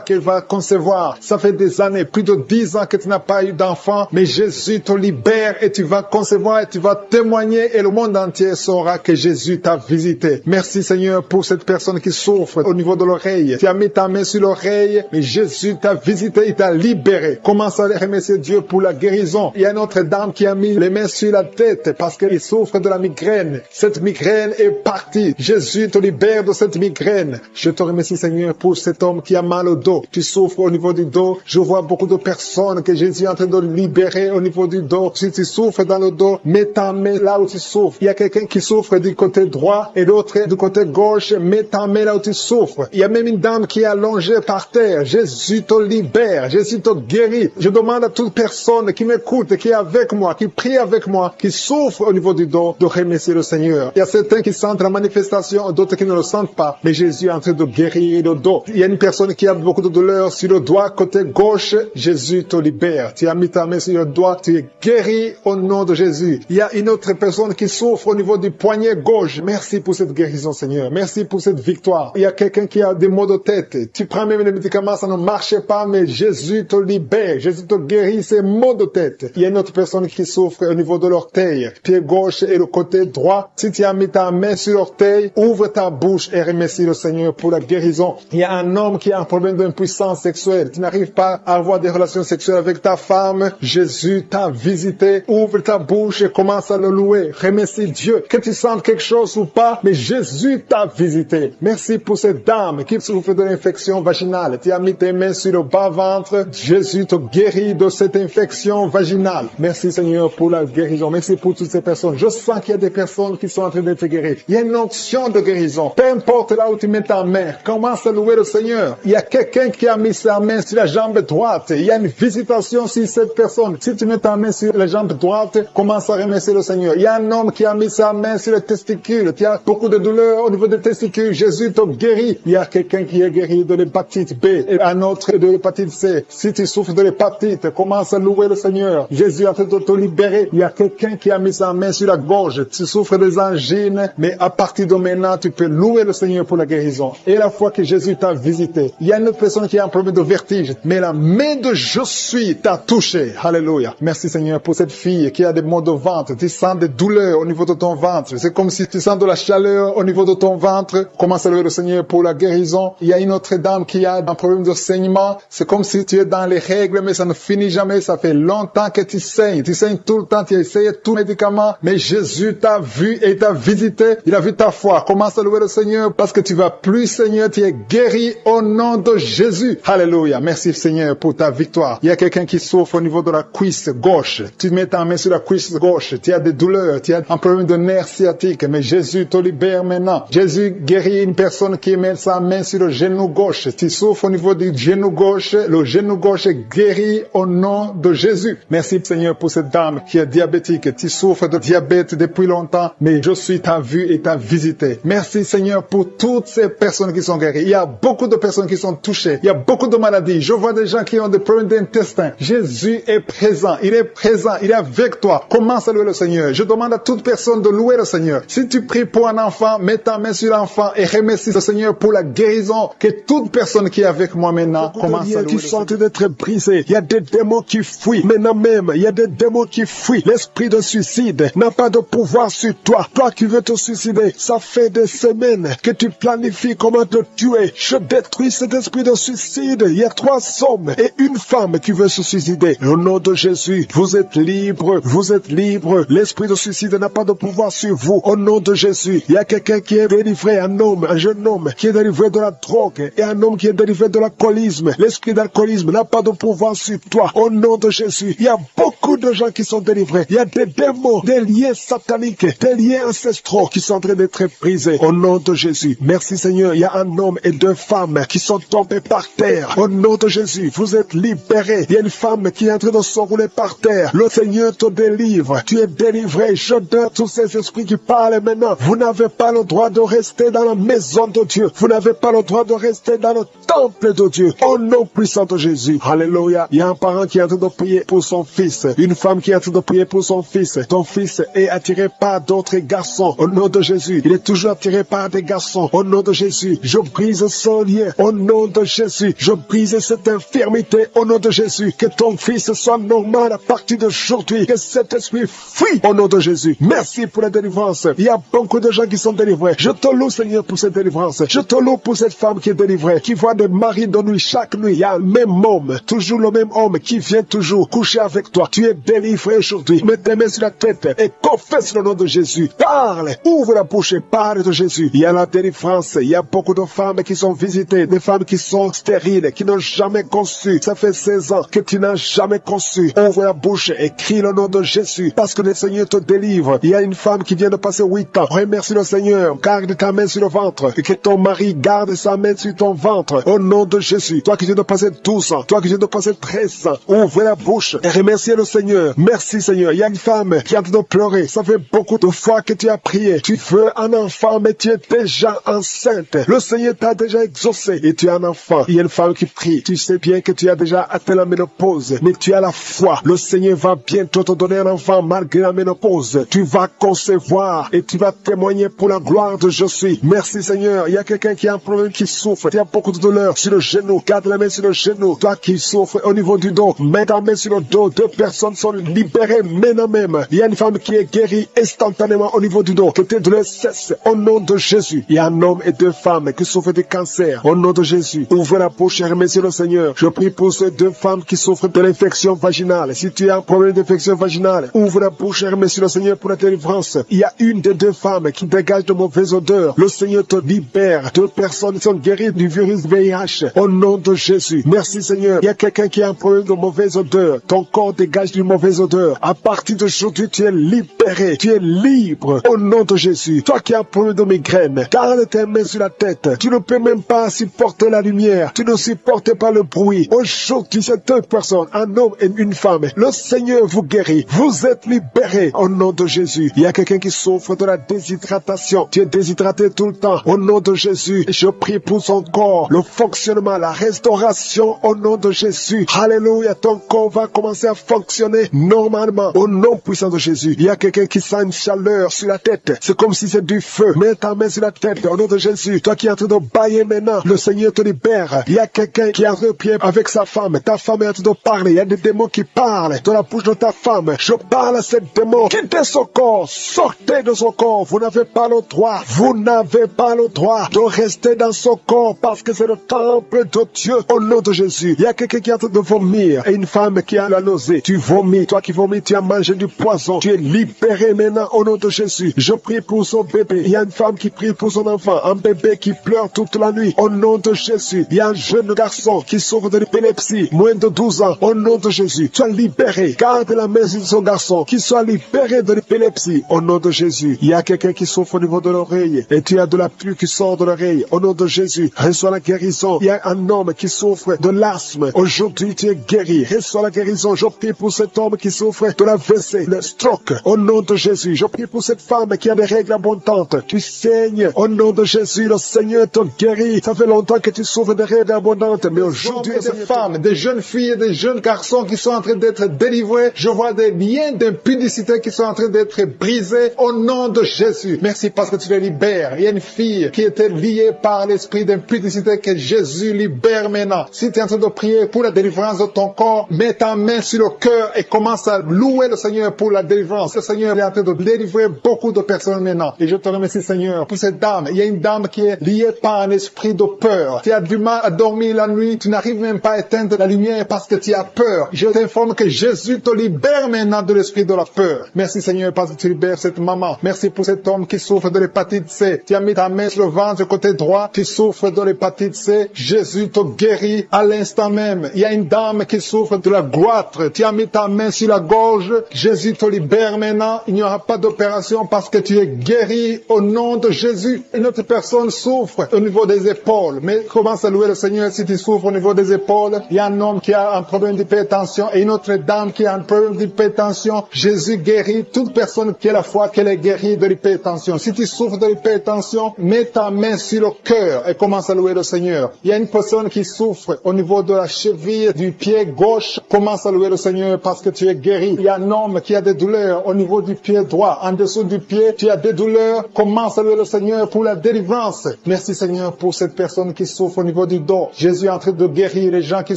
qu'elle va concevoir. Ça fait des années, plus de 10 ans que tu n'as pas eu d'enfant, mais Jésus te libère et tu vas concevoir et tu vas témoigner et le monde entier saura que Jésus t'a visité. Merci Seigneur pour cette personne qui souffre au niveau de l'oreille. Tu as mis ta main sur l'oreille, mais Jésus t'a visité, il t'a libéré. Commence à remercier Dieu pour la guérison. Il y a une autre dame qui a mis les mains sur la tête parce qu'elle souffre de la migraine. Cette migraine est partie. Jésus te libère de cette migraine. Je te remercie Seigneur pour cet homme qui a mal au dos. Tu souffres au niveau du dos. Je vois beaucoup de personnes que Jésus est en train de libérer au niveau du dos. Si tu souffres dans le dos, mets ta main là où tu souffres. Il y a quelqu'un qui souffre du côté droit et l'autre du côté gauche. Mets ta main là où tu souffres. Il y a même une dame qui est allongée par terre. Jésus te libère. Jésus te guérit. Je demande à toute personne qui m'écoute, qui est avec moi, qui prie avec moi, qui souffre au niveau du dos, de remercier le Seigneur. Il y a certains qui sentent la manifestation, d'autres qui ne le sentent pas. Mais Jésus est en train de guérir le dos. Il y a une personne qui a beaucoup de douleur sur le doigt, côté gauche. Jésus te libère. Tu as mis ta main sur le doigt, tu es guéri au nom de Jésus. Il y a une autre personne qui souffre au niveau du poignet gauche. Merci pour cette guérison, Seigneur. Merci pour cette victoire. Il y a quelqu'un qui a des maux de tête. Tu prends même les médicaments, ça ne marche pas, mais Jésus te libère. Jésus te guérit ces maux de tête. Il y a une autre personne qui souffre au niveau de l'orteil, pied gauche et le côté droit. Si tu as mis ta main sur l'orteil, ouvre ta bouche et remercie le Seigneur pour la guérison. Il y a un homme qui a un problème d'impuissance sexuelle. Tu n'arrives pas à avoir des relations sexuelles avec ta femme. Jésus t'a visité. Ouvre ta bouche et commence à le louer. Remercie Dieu. Que tu sentes quelque chose ou pas, mais Jésus t'a visité. Merci pour cette dame qui souffre de l'infection vaginale. Tu as mis tes mains sur le bas-ventre. Jésus te guérit de cette infection vaginale. Merci Seigneur pour la guérison. Merci pour toutes ces personnes. Je sens qu'il y a des personnes qui sont en train d'être guéries. Il y a une onction de guérison. Peu importe là où tu mets ta main, commence à louer le Seigneur. Il y a quelqu'un qui a mis sa main sur la jambe droite. Il y a une visitation sur cette personne. Si tu mets ta main sur la jambe droite, commence à remercier le Seigneur. Il y a un homme qui a mis sa main sur le testicule. Tu as beaucoup de douleurs au niveau des testicules. Jésus te guérit. Il y a quelqu'un qui est guéri de l'hépatite B et un autre de l'hépatite C. Si tu souffres de l'hépatite, commence à louer le Seigneur. Jésus est en train de te libérer. Il y a quelqu'un qui a mis sa main sur la gorge. Tu souffres des angines, mais à partir de maintenant, tu peux louer le Seigneur pour la guérison. Et la fois que Jésus t'a visité, il y a une autre personne qui a un problème de vertige, mais la main de je suis t'a touché. Alléluia. Merci Seigneur pour cette fille qui a des maux de ventre. Tu sens des douleurs au niveau de ton ventre. C'est comme si tu sens de la chaleur au niveau de ton ventre. Commence à louer le Seigneur pour la guérison. Il y a une autre dame qui a un problème de saignement. C'est comme si tu es dans les règles, mais ça ne finit jamais. Ça fait longtemps que tu saignes. Tu saignes tout le temps. Tu as essayé tous les médicaments, mais Jésus t'a vu et t'a visité. Il a vu ta foi. Commence à louer le Seigneur parce que tu vas plus Seigneur. Tu es guéri au nom de Jésus. Alléluia. Merci Seigneur pour ta victoire. Il y a quelqu'un qui souffre au niveau de la cuisse gauche. Tu mets ta main sur la cuisse gauche. Tu as des douleurs. Tu as un problème de nerf sciatique, mais Jésus te libère maintenant. Jésus guérit une personne qui met sa main sur le genou gauche. Tu souffres au niveau du genou gauche. Le genou gauche est guéri au nom de Jésus. Merci Seigneur pour cette dame qui est diabétique. Tu souffres de diabète depuis longtemps, mais je suis ta vue et ta visité. Merci Seigneur pour toutes ces personnes qui sont guéries. Il y a beaucoup de personnes qui sont touchées. Il y a beaucoup de maladies. Je vois des gens qui ont des problèmes d'intestin. Jésus est présent. Il est présent. Il est avec toi. Commence à louer le Seigneur. Je demande à toute personne de louer le Seigneur. Si tu pries pour un enfant, mets ta main sur l'enfant et remercie le Seigneur pour la guérison. Que toute personne qui est avec moi maintenant commence à louer le Seigneur. Qui sont d'être brisés. Il y a des démons qui fuient. Maintenant même, il y a des démons qui fuient. L'esprit de suicide n'a pas de pouvoir pouvoir sur toi. Toi qui veux te suicider, ça fait des semaines que tu planifies comment te tuer. Je détruis cet esprit de suicide. Il y a 3 hommes et une femme qui veut se suicider. Au nom de Jésus, vous êtes libres, vous êtes libres. L'esprit de suicide n'a pas de pouvoir sur vous. Au nom de Jésus, il y a quelqu'un qui est délivré, un homme, un jeune homme qui est délivré de la drogue et un homme qui est délivré de l'alcoolisme. L'esprit d'alcoolisme n'a pas de pouvoir sur toi. Au nom de Jésus, il y a beaucoup de gens qui sont délivrés. Il y a des démons, des liens sataniques, des liens ancestraux qui sont en train d'être brisés. Au nom de Jésus, merci Seigneur. Il y a un homme et 2 femmes qui sont tombés par terre. Au nom de Jésus, vous êtes libérés. Il y a une femme qui est en train de s'enrouler par terre. Le Seigneur te délivre. Tu es délivré. Je donne tous ces esprits qui parlent maintenant. Vous n'avez pas le droit de rester dans la maison de Dieu. Vous n'avez pas le droit de rester dans le temple de Dieu. Au nom puissant de Jésus. Alléluia. Il y a un parent qui est en train de prier pour son fils. Une femme qui est en train de prier pour son fils. Ton fils est attiré par d'autres garçons. Au nom de Jésus. Il est toujours attiré par des garçons. Au nom de Jésus. Je brise son lien. Au nom de Jésus. Je brise cette infirmité. Au nom de Jésus. Que ton fils soit normal à partir d'aujourd'hui. Que cet esprit fuit. Au nom de Jésus. Merci pour la délivrance. Il y a beaucoup de gens qui sont délivrés. Je te loue, Seigneur, pour cette délivrance. Je te loue pour cette femme qui est délivrée, qui voit de mari de nuit. Chaque nuit, il y a le même homme, toujours le même homme qui vient toujours coucher avec toi. Tu es délivré aujourd'hui. Mets tes mains sur la tête et confesse le nom de Jésus. Parle, ouvre la bouche et parle de Jésus. Il y a la délivrance. Il y a beaucoup de femmes qui sont visitées, des femmes qui sont stériles, qui n'ont jamais conçu. Ça fait 16 ans que tu n'as jamais conçu. Ouvre la bouche et crie le nom de Jésus, parce que le Seigneur te délivre. Il y a une femme qui vient de passer 8 ans. Remercie le Seigneur. Garde ta main sur le ventre et que ton mari garde sa main sur ton ventre. Au nom de Jésus. Toi qui viens de passer 12 ans, toi qui viens de passer 13 ans, ouvre la bouche et remercie le Seigneur. Merci Seigneur. Il y a une femme qui est en train de pleurer. Ça fait beaucoup de fois que tu as prié. Tu veux un enfant, mais tu es déjà enceinte. Le Seigneur t'a déjà exaucé et tu as un enfant. Il y a une femme qui prie. Tu sais bien que tu as déjà atteint la ménopause, mais tu as la foi. Le Seigneur va bientôt te donner un enfant malgré la ménopause. Tu vas concevoir et tu vas témoigner pour la gloire de Je suis. Merci Seigneur. Il y a quelqu'un qui a un problème, qui souffre. Tu as beaucoup de douleur sur le genou. Garde la main sur le genou. Toi qui souffres au niveau du dos, mets ta main sur le dos. 2 personnes sont libérées maintenant même. Il y a une femme qui est guérie instantanément au niveau du dos. Que tes douleurs cessent au nom de Jésus. Il y a un homme et 2 femmes qui souffrent de cancer au nom de Jésus. Ouvre la bouche et remercie le Seigneur. Je prie pour ces 2 femmes qui souffrent de l'infection vaginale. Si tu as un problème d'infection vaginale, ouvre la bouche et remercie le Seigneur pour la délivrance. Il y a une des 2 femmes qui dégage de mauvaises odeurs. Le Seigneur te libère. 2 personnes sont guéries du virus VIH au nom de Jésus. Merci Seigneur. Il y a quelqu'un qui a un problème de mauvaise odeur. Ton corps dégage d'une mauvaise odeur. À partir d'aujourd'hui, tu es libéré. Tu es libre au nom de Jésus. Toi qui as un problème de migraine, garde tes mains sur la tête. Tu ne peux même pas supporter la lumière. Tu ne supportes pas le bruit. Aujourd'hui, c'est 2 personnes, un homme et une femme. Le Seigneur vous guérit. Vous êtes libérés au nom de Jésus. Il y a quelqu'un qui souffre de la déshydratation. Tu es déshydraté tout le temps. Au nom de Jésus, je prie pour son corps, le fonctionnement, la restauration au nom de Jésus. Alléluia, ton corps va commencer à fonctionner normalement au nom puissant de Jésus. Il y a quelqu'un qui sent une chaleur sur la tête. C'est comme si c'est du feu. Mets ta main sur la tête au nom de Jésus. Toi qui es en train de bailler maintenant, le Seigneur te libère. Il y a quelqu'un qui est en train de prier avec sa femme. Ta femme est en train de parler. Il y a des démons qui parlent de la bouche de ta femme. Je parle à ces démons. Quittez son corps. Sortez de son corps. Vous n'avez pas le droit. Vous n'avez pas le droit de rester dans son corps parce que c'est le temple de Dieu au nom de Jésus. Il y a quelqu'un qui est en train de vomir et une femme qui a la nausée. Tu vomis. Toi qui vomis, tu as mangé du poison. Tu es libéré maintenant au nom de Jésus. Je prie pour son bébé. Il y a une femme qui prie pour son enfant. Un bébé qui pleure toute la nuit au nom de Jésus. Il y a un jeune garçon qui souffre de l'épilepsie, moins de 12 ans, au nom de Jésus. Tu es libéré. Garde la main sur son garçon, qui soit libéré de l'épilepsie, au nom de Jésus. Il y a quelqu'un qui souffre au niveau de l'oreille, et tu as de la pluie qui sort de l'oreille, au nom de Jésus. Reçois la guérison. Il y a un homme qui souffre de l'asthme. Aujourd'hui, tu es guéri. Reçois la guérison. Je prie pour cet homme qui souffre de la WC, le stroke, au nom de Jésus. Je prie pour cette femme qui a des règles abondantes. Tu saignes, au nom de Jésus. Le Seigneur te guérit. Ça fait longtemps que tu souffres de règles abondantes, mais aujourd'hui, des femmes, des jeunes filles et des jeunes garçons qui sont en train d'être délivrés. Je vois des liens d'impudicité qui sont en train d'être brisés au nom de Jésus. Merci parce que tu les libères. Il y a une fille qui était liée par l'esprit d'impudicité que Jésus libère maintenant. Si tu es en train de prier pour la délivrance de ton corps, mets ta main sur le cœur et commence à louer le Seigneur pour la délivrance. Le Seigneur est en train de délivrer beaucoup de personnes maintenant. Et je te remercie, Seigneur, pour cette dame. Il y a une dame qui est liée par un esprit de peur. Tu as du mal à dormir la nuit. Tu n'arrives même pas à éteindre la lumière parce que tu as peur. Je t'informe que Jésus te libère maintenant de l'esprit de la peur. Merci, Seigneur, parce que tu libères cette maman. Merci pour cet homme qui souffre de l'hépatite C. Tu as mis ta main sur le ventre côté droit. Tu souffres de l'hépatite C. Jésus te guérit à l'instant même. Il y a une dame qui souffre de la goitre. Tu as mis ta main sur la gorge. Jésus te libère maintenant. Il n'y aura pas d'opération parce que tu es guéri au nom de Jésus. Une autre personne souffre au niveau des épaules. Mais commence à louer le Seigneur si tu souffres au niveau des épaules. Il y a un homme qui a un problème d'hypertension et une autre dame qui a un problème d'hypertension. Jésus guérit toute personne qui a la foi qu'elle est guérie de l'hypertension. Si tu souffres de l'hypertension, mets ta main sur le cœur et commence à louer le Seigneur. Il y a une personne qui souffre au niveau de la cheville du pied gauche. Commence à louer le Seigneur parce que tu es guéri. Il y a un homme qui a des douleurs au niveau du pied droit. En dessous du pied, tu as des douleurs. Commence à louer le Seigneur pour la délivrance. Merci, Seigneur, pour cette personne qui souffre au niveau du dos. Jésus est en train de guérir les gens qui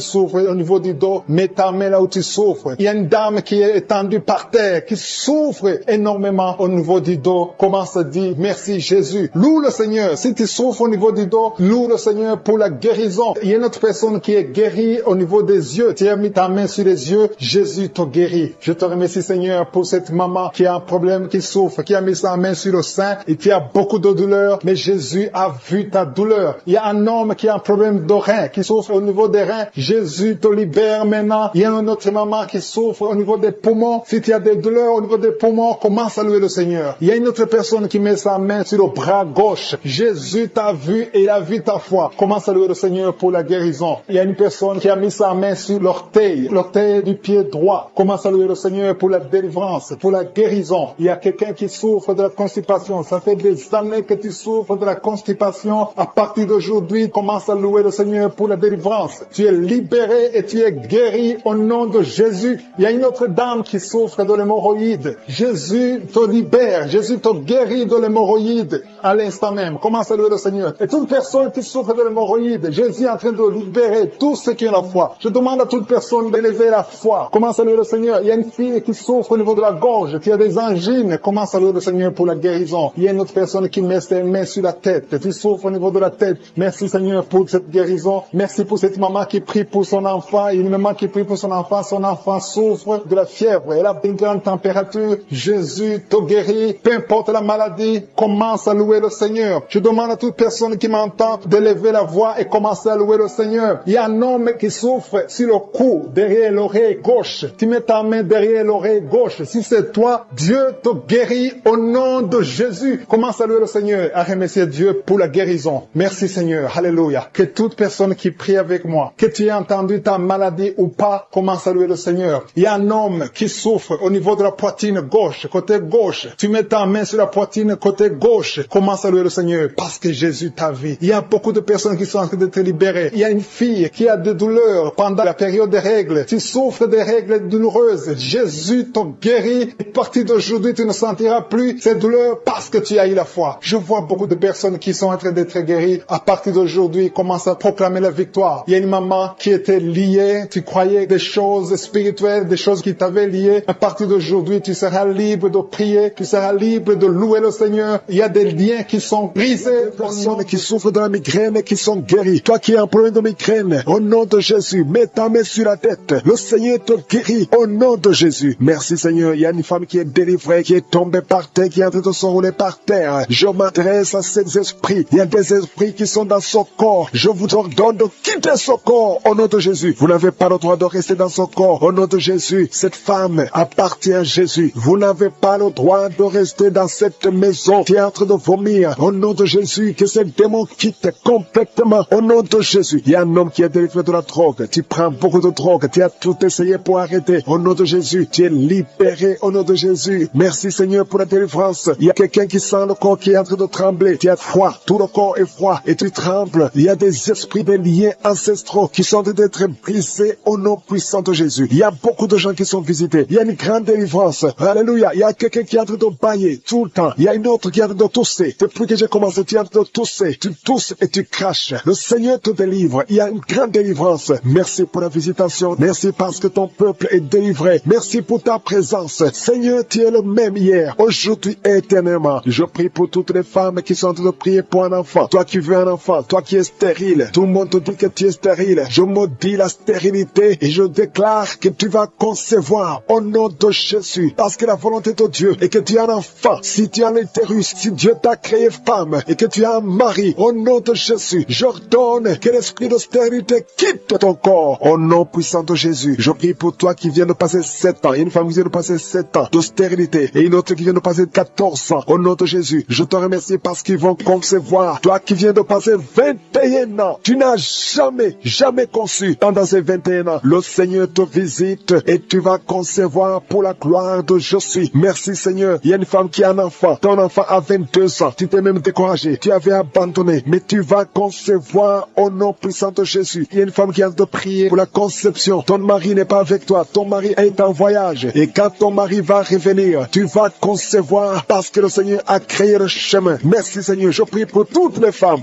souffrent au niveau du dos. Mets ta main là où tu souffres. Il y a une dame qui est étendue par terre, qui souffre énormément au niveau du dos. Commence à dire merci Jésus. Loue le Seigneur. Si tu souffres au niveau du dos, loue le Seigneur pour la guérison. Il y a une autre personne qui est guérie au niveau des yeux. Tu as mis ta main sur les yeux. Jésus te guérit. Je te remercie, Seigneur, pour cette maman qui a un problème, qui souffre, qui a mis sa main sur le sein et qui a beaucoup de douleur. Mais Jésus a vu ta douleur. Il y a un homme qui a un problème de rein, qui souffre au niveau des reins. Jésus te libère maintenant. Il y a une autre maman qui souffre au niveau des poumons. Si tu as des douleurs au niveau des poumons, commence à louer le Seigneur. Il y a une autre personne qui met sa main sur le bras gauche. Jésus t'a vu et il a vu ta foi. Commence à louer le Seigneur pour la guérison. Il y a une personne qui a mis sa main sur l'orteil du pied droit. Commence à louer le Seigneur pour la délivrance, pour la guérison. Il y a quelqu'un qui souffre de la constipation. Ça fait des années que tu souffres de la constipation. À partir d'aujourd'hui, commence à louer le Seigneur pour la délivrance. Tu es libéré et tu es guéri au nom de Jésus. Il y a une autre dame qui souffre de l'hémorroïde. Jésus te libère. Jésus te guérit de l'hémorroïde à l'instant même. Commence à louer le Seigneur. Et toute personne qui souffre de l'hémorroïde, Jésus est en train de libérer tous ceux qui ont la foi. Je demande à toute personne d'élever la foi. Commence à louer le Seigneur. Il y a une fille qui souffre au niveau de la gorge, qui a des angines. Commence à louer le Seigneur pour la guérison. Il y a une autre personne qui met ses mains sur la tête. Tu souffres au niveau de la tête. Merci, Seigneur, pour cette guérison. Merci pour cette maman qui prie pour son enfant. Il y a une maman qui prie pour son enfant. Son enfant souffre de la fièvre. Elle a une grande température. Jésus te guérit. Peu importe la maladie, commence à louer le Seigneur. Je demande à toute personne qui m'entend d'élever la voix et commencer à louer le Seigneur. Il y a un homme qui souffre sur le cou, derrière l'oreille gauche. Tu mets ta main derrière l'oreille gauche. Si c'est toi, Dieu te guérit au nom de Jésus. Commence à louer le Seigneur, à remercier Dieu pour la guérison. Merci, Seigneur. Alléluia. Que toute personne qui prie avec moi, que tu aies entendu ta maladie ou pas, commence à louer le Seigneur. Il y a un homme qui souffre au niveau de la poitrine gauche, côté gauche. Tu mets ta main sur la poitrine côté gauche. Commence à louer le Seigneur parce que Jésus t'a vu. Il y a beaucoup de personnes qui sont en train d'être libérées. Il y a une fille qui a des douleurs pendant la période des règles. Tu souffres des règles douloureuses. Jésus te guérit. À partir d'aujourd'hui, tu ne sentiras plus ces douleurs parce que tu as eu la foi. Je vois beaucoup de personnes qui sont en train d'être guéries. À partir d'aujourd'hui, commence à proclamer la victoire. Il y a une maman qui était liée. Tu croyais des choses spirituelles, des choses qui t'avaient lié. À partir d'aujourd'hui, tu seras libre de prier. Tu seras libre de louer le Seigneur. Il y a des liens qui sont brisés. Personnes qui souffrent de la migraine et qui sont guéries. Toi qui as un problème de migraine, au nom de Jésus, mets ta main sur la tête. Le Seigneur te guérit au nom de Jésus. Merci, Seigneur. Il y a une femme qui est délivrée, qui est tombée par terre, qui est en train de s'enrouler par terre. Je m'adresse à ces esprits. Il y a des esprits qui sont dans son corps. Je vous ordonne de quitter son corps au nom de Jésus. Vous n'avez pas le droit de rester dans son corps au nom de Jésus. Cette femme appartient à Jésus. Vous n'avez pas le droit de rester dans cette maison qui est en train de vomir. Au nom de Jésus, que ces démons quittent complètement au nom de Jésus. Il y a un homme qui est délivré de la drogue. Tu prends beaucoup de drogue. Tu as tout essayé pour arrêter. Au nom de Jésus, tu es libéré au nom de Jésus. Merci, Seigneur, pour la délivrance. Il y a quelqu'un qui sent le corps qui est en train de trembler. Tu as froid. Tout le corps est froid et tu trembles. Il y a des esprits, des liens ancestraux qui sont en train d'être brisés au nom puissant de Jésus. Il y a beaucoup de gens qui sont visités. Il y a une grande délivrance. Alléluia. Il y a quelqu'un qui est en train de bailler tout le temps. Il y a une autre qui est en train de tousser. tousser. Depuis que j'ai commencé, tu es en train de tousser. Tu tousses et tu craches. Le Seigneur te délivre. Il y a une grande délivrance. Merci pour la visitation. Merci parce que ton peuple est délivré. Merci pour ta présence. Seigneur, tu es le même hier, aujourd'hui et éternellement. Je prie pour toutes les femmes qui sont en train de prier pour un enfant. Toi qui veux un enfant, toi qui es stérile. Tout le monde te dit que tu es stérile. Je maudis la stérilité et je déclare que tu vas concevoir au nom de Jésus. Parce que la volonté de Dieu est que tu as un enfant. Si tu as l'utérus, si Dieu t'a créé femme et que tu as un mari, au nom de Jésus, j'ordonne que l'esprit de stérilité quitte ton corps. Au nom puissant de Jésus, je prie pour toi qui viens de passer 7 ans. Il y a une femme qui vient de passer 7 ans de stérilité et une autre qui vient de passer 14 ans. Au nom de Jésus, je te remercie parce qu'ils vont concevoir. Toi qui viens de passer 21 ans, tu n'as jamais conçu. Pendant ces 21 ans, le Seigneur te visite et tu vas concevoir pour la gloire de Jésus. Merci Seigneur. Il y a une femme qui a un enfant. Ton enfant a 22 ans. Tu t'es même découragé. Tu avais abandonné. Mais tu vas concevoir au nom puissant de Jésus. Il y a une femme qui a de prier pour la conception. Ton mari n'est pas avec toi. Ton mari est en voyage. Et quand ton mari va revenir, tu vas concevoir parce que le Seigneur a créé le chemin. Merci Seigneur. Je prie pour toutes les femmes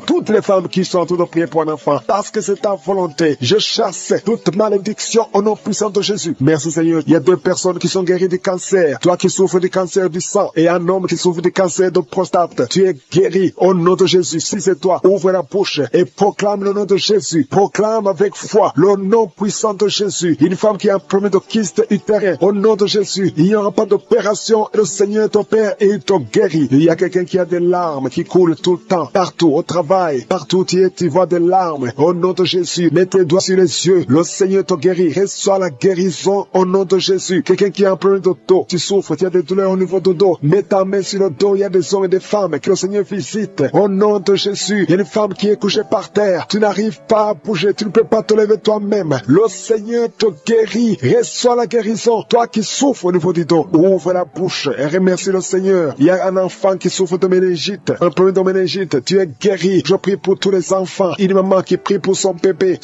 qui sont en train de prier pour un enfant. Parce que c'est ta volonté. Je chasse toute malédiction au nom puissant de Jésus. Merci Seigneur. Il y a 2 personnes qui sont guéries du cancer. Toi qui souffres du cancer du sang et un homme qui souffre du cancer de prostate. Tu es guéri au nom de Jésus. Si c'est toi, ouvre la bouche et proclame le nom de Jésus. Proclame avec foi le nom puissant de Jésus. Une femme qui a un problème de kyste utérin. Au nom de Jésus, il n'y aura pas d'opération. Le Seigneur ton Père et il te guérit. Il y a quelqu'un qui a des larmes qui coulent tout le temps. Partout, au travail, partout tu es, tu vois des larmes. Au nom de Jésus, mets tes doigts sur les yeux. Le Seigneur te guérit. Reçois la guérison au nom de Jésus. Quelqu'un qui a un problème de dos, tu souffres, tu as des douleurs au niveau du dos. Mets ta main sur le dos. Il y a des hommes et des femmes que le Seigneur visite. Au nom de Jésus, il y a une femme qui est couchée par terre. Tu n'arrives pas à bouger, tu ne peux pas te lever toi-même. Le Seigneur te guérit. Reçois la guérison. Toi qui souffres au niveau du dos, ouvre la bouche et remercie le Seigneur. Il y a un enfant qui souffre de méningite, un problème de méningite. Tu es guéri. Je prie pour tous les enfants. Une maman qui prie pour son bébé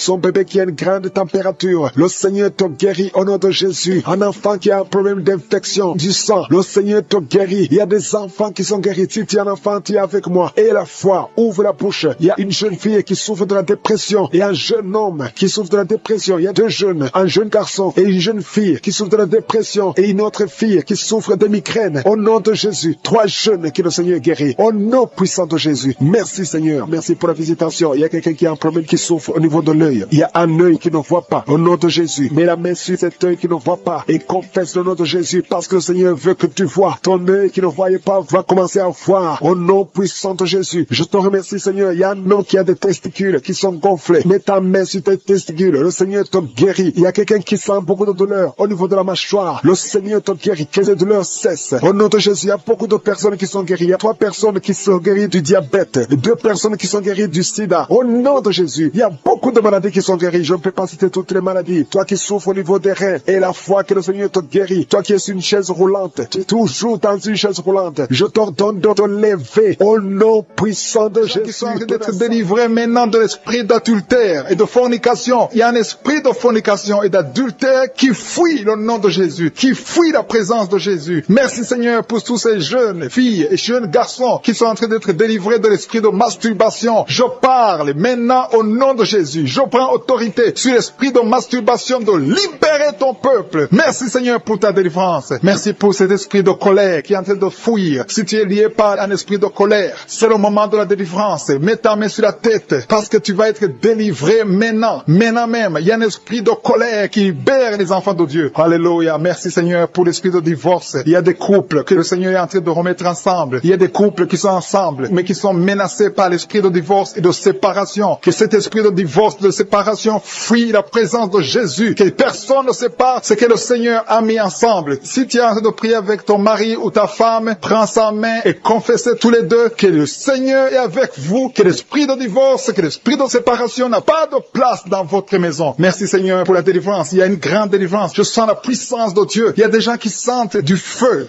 qui a une grande température. Le Seigneur te guérit au nom de Jésus. Un enfant qui a un problème d'infection du sang, le Seigneur te guérit. Il y a des enfants qui sont guéris. Si tu es un enfant, tu es avec moi. Et la foi, ouvre la bouche. Il y a une jeune fille qui souffre de la dépression et un jeune homme qui souffre de la dépression. Il y a 2 jeunes, un jeune garçon et une jeune fille qui souffre de la dépression et une autre fille qui souffre de migraine. Au nom de Jésus, 3 jeunes que le Seigneur guérit. Au nom puissant de Jésus. Merci Seigneur. Merci pour la visitation. Il y a quelqu'un qui a un problème qui souffre au niveau de l'œil. Il y a un œil qui ne voit pas. Au nom de Jésus, mets la main sur cet œil qui ne voit pas et confesse le nom de Jésus parce que le Seigneur veut que tu vois. Ton œil qui ne voyait pas va commencer à voir. Au nom puissant de Jésus. Je te remercie Seigneur. Il y a un homme qui a des testicules qui sont gonflés. Mets ta main sur tes testicules. Le Seigneur te guérit. Il y a quelqu'un qui sent beaucoup de douleur au niveau de la mâchoire. Le Seigneur te guérit. Que les douleurs cessent. Au nom de Jésus, il y a beaucoup de personnes qui sont guéries. Il y a 3 personnes qui sont guéries du diabète. 2 personnes qui sont guéries du sida. Au nom de Jésus, il y a beaucoup de maladies qui sont guéries. Je ne peux pas citer toutes les maladies. Toi qui souffres au niveau des reins et la foi que le Seigneur te guérit. Toi qui es sur une chaise roulante. Tu es toujours dans une chaise roulante. Je t'ordonne de te lever au nom puissant de Jésus. Qui sont en train d'être délivrés maintenant de l'esprit d'adultère et de fornication. Il y a un esprit de fornication et d'adultère qui fuit le nom de Jésus, qui fuit la présence de Jésus. Merci Seigneur pour tous ces jeunes filles et jeunes garçons qui sont en train d'être délivrés de l'esprit de masturbation. Je parle maintenant au nom de Jésus. Je prends autorité sur l'esprit de masturbation de libérer ton peuple. Merci Seigneur pour ta délivrance. Merci pour cet esprit de colère qui est en train de fuir. Si tu es lié par un esprit de colère, c'est le moment de la délivrance. Mets ta main sur la tête parce que tu vas être délivré maintenant. Maintenant même, il y a un esprit de colère qui libère les enfants de Dieu. Alléluia. Merci Seigneur pour l'esprit de divorce. Il y a des couples que le Seigneur est en train de remettre ensemble. Il y a des couples qui sont ensemble mais qui sont menacés par l'esprit de divorce et de séparation. Que cet esprit de divorce, de séparation fuit la présence de Jésus. Que personne ne sépare ce que le Seigneur a mis ensemble. Si tu es en train de prier avec ton mari ou ta femme, prends sa main et confessez tous les deux que le Seigneur est avec vous, que l'esprit de divorce, que l'esprit de séparation n'a pas de place dans votre maison. Merci Seigneur pour la délivrance. Il y a une grande délivrance. Je sens la puissance de Dieu. Il y a des gens qui sentent du feu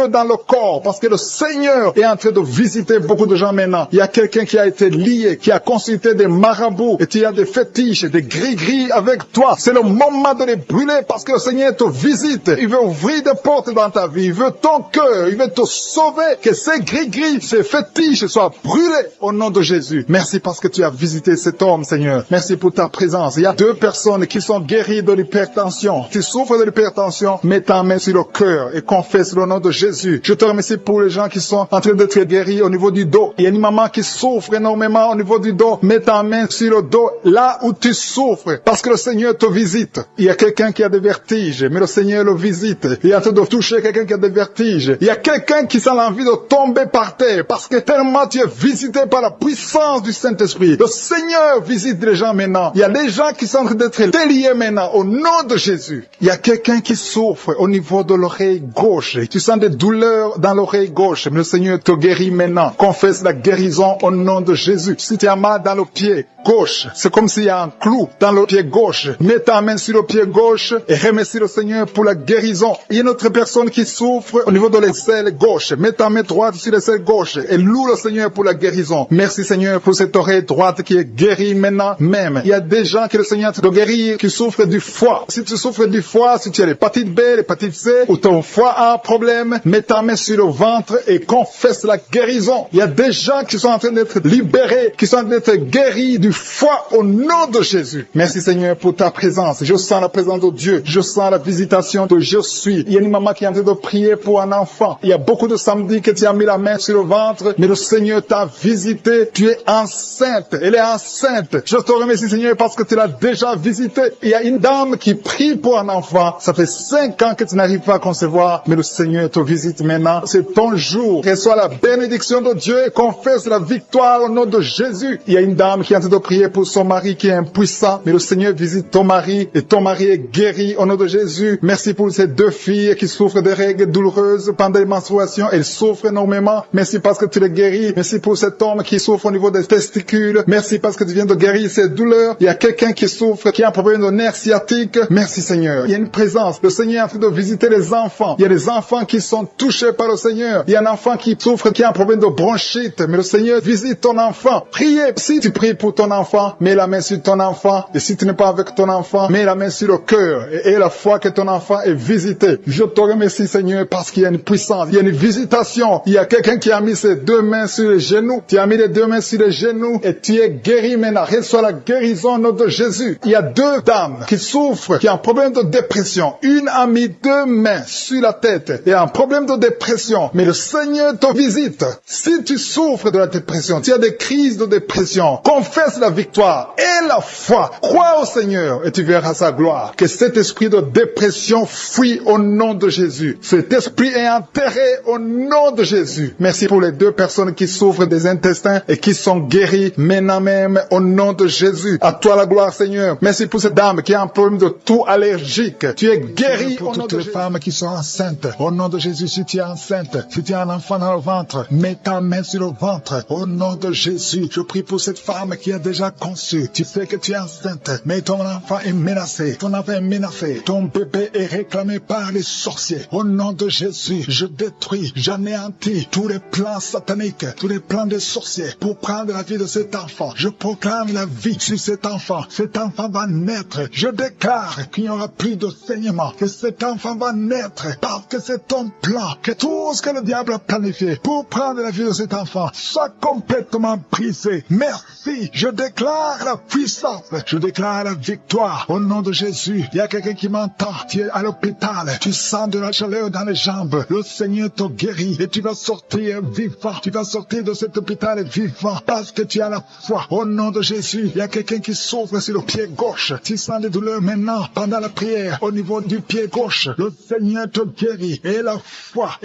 dans le corps parce que le Seigneur est en train de visiter beaucoup de gens maintenant. Il y a quelqu'un qui a été lié, qui a consulté des marabouts et tu as des fétiches, des gris-gris avec toi. C'est le moment de les brûler parce que le Seigneur te visite. Il veut ouvrir des portes dans ta vie. Il veut ton cœur. Il veut te sauver. Que ces gris-gris guéris. Ces fétiches soient brûlés au nom de Jésus. Merci parce que tu as visité cet homme, Seigneur. Merci pour ta présence. Il y a 2 personnes qui sont guéries de l'hypertension. Tu souffres de l'hypertension, mets ta main sur le cœur et confesse le nom de Jésus. Je te remercie pour les gens qui sont en train d'être guéris au niveau du dos. Il y a une maman qui souffre énormément au niveau du dos. Mets ta main sur le dos, là où tu souffres, parce que le Seigneur te visite. Il y a quelqu'un qui a des vertiges, mais le Seigneur le visite. Il est en train de toucher quelqu'un qui a des vertiges. Il y a quelqu'un qui sent l'envie de tomber par terre, parce que tellement tu es visité par la puissance du Saint-Esprit. Le Seigneur visite les gens maintenant. Il y a des gens qui sont en train d'être déliés maintenant, au nom de Jésus. Il y a quelqu'un qui souffre au niveau de l'oreille gauche. Tu sens des douleurs dans l'oreille gauche, mais le Seigneur te guérit maintenant. Confesse la guérison au nom de Jésus. Si tu as mal dans le pied gauche, c'est comme s'il y a un clou dans le pied gauche. Mets ta main sur le pied gauche et remercie le Seigneur pour la guérison. Il y a une autre personne qui souffre au niveau de l'aisselle gauche. Mets ta main droite sur l'aisselle gauche et loue le Seigneur pour la guérison. Merci Seigneur pour cette oreille droite qui est guérie maintenant même. Il y a des gens que le Seigneur te guérit qui souffrent du foie. Si tu souffres du foie, si tu as l'hépatite B, l'hépatite C, ou ton foie a un problème, mets ta main sur le ventre et confesse la guérison. Il y a des gens qui sont en train d'être libérés, qui sont en train d'être guéris du foie au nom de Jésus. Merci Seigneur pour ta présence. Je sens la présence de Dieu. Je sens la visitation de je suis. Il y a une maman qui est en train de prier pour un enfant. Il y a beaucoup de samedis que tu as mis la main sur le ventre, mais le Seigneur t'a visité. Tu es enceinte. Elle est enceinte. Je te remercie Seigneur parce que tu l'as déjà visité. Il y a une dame qui prie pour un enfant. Ça fait 5 ans que tu n'arrives pas à concevoir, mais le Seigneur te visite maintenant. C'est ton jour. Reçois la bénédiction de Dieu et confesse la victoire au nom de Jésus. Il y a une dame qui est en train de prier pour son mari qui est impuissant, mais le Seigneur visite ton mari et ton mari est guéri au nom de Jésus. Merci pour ces 2 filles qui souffrent de règles douloureuses pendant les menstruations. Elles souffrent énormément. Merci parce que tu les guéris. Merci pour cet homme qui souffre au niveau des testicules. Merci parce que tu viens de guérir ces douleurs. Il y a quelqu'un qui souffre, qui a un problème de nerf sciatique. Merci Seigneur. Il y a une présence. Le Seigneur est en train de visiter les enfants. Il y a des enfants qui sont touchés par le Seigneur. Il y a un enfant qui souffre, qui a un problème de bronchite. Mais le Seigneur visite ton enfant. Priez. Si tu pries pour ton enfant, mets la main sur ton enfant. Et si tu n'es pas avec ton enfant, mets la main sur le cœur. Et la foi que ton enfant est visité. Je te remercie Seigneur parce qu'il y a une puissance. Il y a une visitation. Il y a quelqu'un qui a mis ses 2 mains sur les genoux. Tu as mis les 2 mains sur les genoux et tu es guéri maintenant. Reçois la guérison au nom de Jésus. Il y a 2 dames qui souffrent, qui ont un problème de dépression. Une a mis 2 mains sur la tête et a un problème de dépression. Mais le Seigneur te visite. Si tu souffres de la dépression, tu as des crises de dépression, confesse la victoire et la foi. Crois au Seigneur et tu verras sa gloire. Que cet esprit de dépression fuit au nom de Jésus. Cet esprit est enterré au nom de Jésus. Merci pour les 2 personnes qui souffrent des intestins et qui sont guéries maintenant même au nom de Jésus. À toi la gloire Seigneur. Merci pour cette dame qui a un problème de toux allergique. Tu es guéri au nom de Jésus. Pour toutes les femmes qui sont enceintes, au nom de Jésus, si tu es enceinte, si tu as un enfant dans le ventre, mets ta main sur le ventre. Au nom de Jésus, je prie pour cette femme qui a déjà conçu. Tu sais que tu es enceinte, mais ton enfant est menacé. Ton enfant est menacé. Ton bébé est réclamé par les sorciers. Au nom de Jésus, je détruis, j'anéantis tous les plans sataniques, tous les plans des sorciers pour prendre la vie de cet enfant. Je proclame la vie sur cet enfant. Cet enfant va naître. Je déclare qu'il n'y aura plus de saignement, que cet enfant va naître parce que c'est ton plan, que tout ce que le diable a planifié pour prendre la vie de cet enfant soit complètement brisé. Merci. Je déclare la puissance. Je déclare la victoire au nom de Jésus. Il y a quelqu'un qui m'entend. Tu es à l'hôpital. Tu sens de la chaleur dans les jambes. Le Seigneur te guérit et tu vas sortir vivant. Tu vas sortir de cet hôpital vivant parce que tu as la foi. Au nom de Jésus, il y a quelqu'un qui souffre sur le pied gauche. Tu sens des douleurs maintenant pendant la prière au niveau du pied gauche. Le Seigneur te guérit et la foi.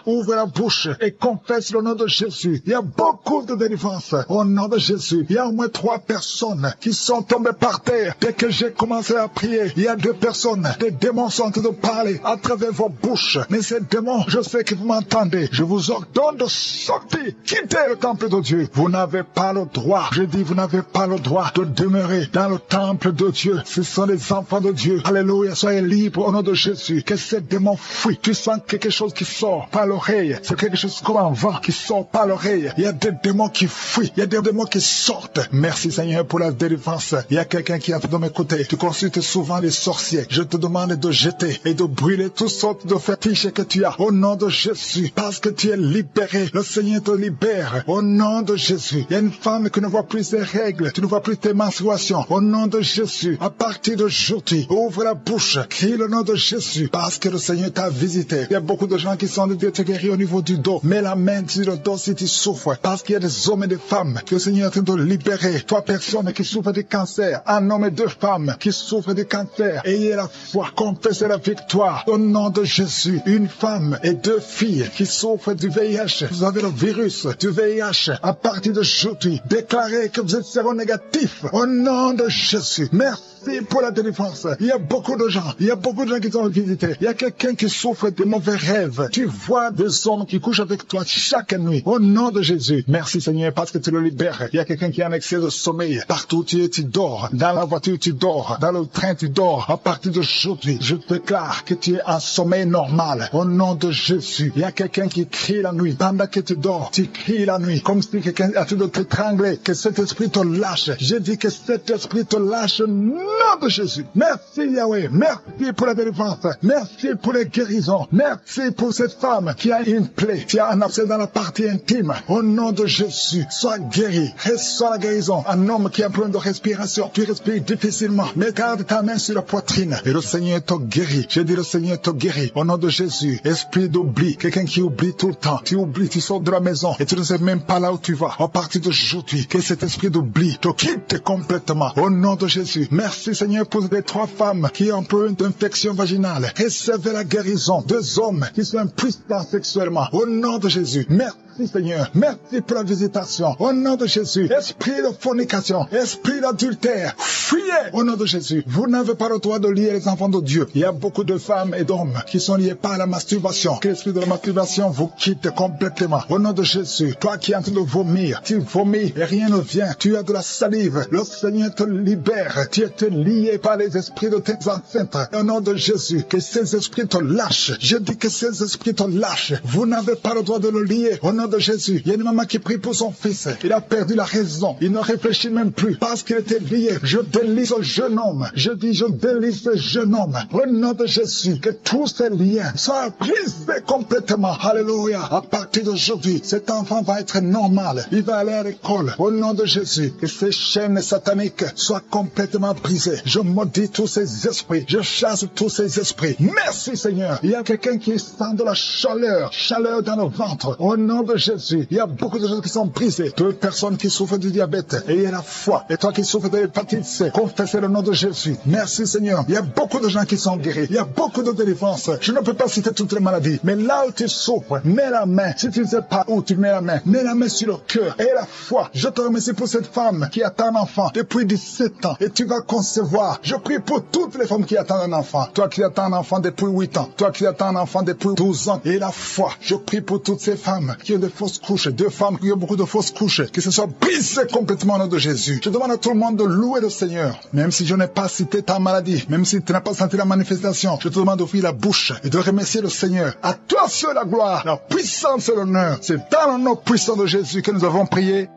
Ouvre la bouche et confesse le nom de Jésus. Il y a beaucoup de délivrance au nom de Jésus. Il y a au moins 3 personnes qui sont tombées par terre. Dès que j'ai commencé à prier, il y a 2 personnes. Des démons sont en train de parler à travers vos bouches. Mais ces démons, je sais que vous m'entendez. Je vous ordonne de sortir. Quittez le temple de Dieu. Vous n'avez pas le droit. Je dis, vous n'avez pas le droit de demeurer dans le temple de Dieu. Ce sont les enfants de Dieu. Alléluia. Soyez libres au nom de Jésus. Que ces démons fuient. Tu sens quelque chose qui sort par l'oreille. C'est quelque chose comme un vent qui sort par l'oreille. Il y a des démons qui fuient. Il y a des démons qui sortent. Merci Seigneur pour la délivrance. Il y a quelqu'un qui est en train de m'écouter. Tu consultes souvent les sorciers. Je te demande de jeter et de brûler toutes sortes de fétiches que tu as au nom de Jésus. Parce que tu es libre. libérée. Le Seigneur te libère. Au nom de Jésus. Il y a une femme qui ne voit plus ses règles. Tu ne vois plus tes menstruations. Au nom de Jésus. À partir d'aujourd'hui, ouvre la bouche. Crie le nom de Jésus. Parce que le Seigneur t'a visité. Il y a beaucoup de gens qui sont de Dieu te guérir au niveau du dos. Mets la main sur le dos si tu souffres. Parce qu'il y a des hommes et des femmes que le Seigneur est en train de libérer. Toi, personne qui souffre du cancer. Un homme et deux femmes qui souffrent du cancer. Ayez la foi. Confessez la victoire. Au nom de Jésus. Une femme et deux filles qui souffrent du VIH. Vous avez le virus du VIH. À partir d'aujourd'hui, déclarez que vous êtes séronégatif. Au nom de Jésus. Merci pour la délivrance. Il y a beaucoup de gens. Il y a beaucoup de gens qui sont visités. Il y a quelqu'un qui souffre de mauvais rêves. Tu vois des hommes qui couchent avec toi chaque nuit. Au nom de Jésus. Merci Seigneur parce que tu le libères. Il y a quelqu'un qui a un excès de sommeil. Partout où tu es, tu dors. Dans la voiture, tu dors. Dans le train, tu dors. À partir d'aujourd'hui, je déclare que tu es en sommeil normal. Au nom de Jésus. Il y a quelqu'un qui crie la nuit. Pendant que tu dors, tu cries la nuit. Comme si quelqu'un a tout de t'étrangler. Que cet esprit te lâche. Je dis que cet esprit te lâche au nom de Jésus. Merci Yahweh. Merci pour la délivrance. Merci pour les guérisons. Merci pour cette femme qui a une plaie, qui a un abcès dans la partie intime. Au nom de Jésus, sois guéri. Reçois la guérison. Un homme qui a un problème de respiration. Tu respires difficilement. Mais garde ta main sur la poitrine. Et le Seigneur te guérit. J'ai dit le Seigneur te guérit. Au nom de Jésus, esprit d'oubli. Quelqu'un qui oublie tout le temps. Tu oublies, tu sors de la maison et tu ne sais même pas là où tu vas. À partir d'aujourd'hui, que cet esprit d'oubli te quitte complètement. Au nom de Jésus. Merci Seigneur pour les 3 femmes qui ont un peu d'infection vaginale. Recevez la guérison. 2 hommes qui sont impuissants sexuellement. Au nom de Jésus. Merci Seigneur. Merci pour la visitation. Au nom de Jésus. Esprit de fornication. Esprit d'adultère. Fuyez. Au nom de Jésus. Vous n'avez pas le droit de lier les enfants de Dieu. Il y a beaucoup de femmes et d'hommes qui sont liés par la masturbation. Que l'esprit de la masturbation vous quitte complètement. Au nom de Jésus. Toi qui es en train de vomir. Tu vomis et rien ne vient. Tu as de la salive. Le Seigneur te libère. Tu es lié par les esprits de tes ancêtres. Au nom de Jésus. Que ces esprits te lâchent. Je dis que ces esprits te lâchent. Vous n'avez pas le droit de le lier. Au nom de Jésus. Il y a une maman qui prie pour son fils. Il a perdu la raison. Il ne réfléchit même plus parce qu'il était lié. Je délie ce jeune homme. Je dis, je délie ce jeune homme. Au nom de Jésus, que tous ces liens soient brisés complètement. Alléluia. À partir d'aujourd'hui, cet enfant va être normal. Il va aller à l'école. Au nom de Jésus, que ces chaînes sataniques soient complètement brisées. Je maudis tous ces esprits. Je chasse tous ces esprits. Merci Seigneur. Il y a quelqu'un qui sent de la chaleur. Chaleur dans le ventre. Au nom de Jésus, il y a beaucoup de gens qui sont brisés. 2 personnes qui souffrent du diabète. Et il y a la foi. Et toi qui souffres de l'hépatite C, confessez le nom de Jésus. Merci Seigneur. Il y a beaucoup de gens qui sont guéris. Il y a beaucoup de délivrance. Je ne peux pas citer toutes les maladies. Mais là où tu souffres, mets la main. Si tu ne sais pas où tu mets la main, mets la main sur le cœur. Et la foi. Je te remercie pour cette femme qui attend un enfant depuis 17 ans. Et tu vas concevoir. Je prie pour toutes les femmes qui attendent un enfant. Toi qui attends un enfant depuis 8 ans. Toi qui attends un enfant depuis 12 ans. Et la foi. Je prie pour toutes ces femmes qui ont des fausses couches. 2 femmes qui ont beaucoup de fausses couches. Que ce soit brisé complètement au nom de Jésus. Je demande à tout le monde de louer le Seigneur. Même si je n'ai pas cité ta maladie. Même si tu n'as pas senti la manifestation. Je te demande d'ouvrir la bouche et de remercier le Seigneur. À toi seul la gloire, la puissance et l'honneur. C'est dans le nom puissant de Jésus que nous avons prié.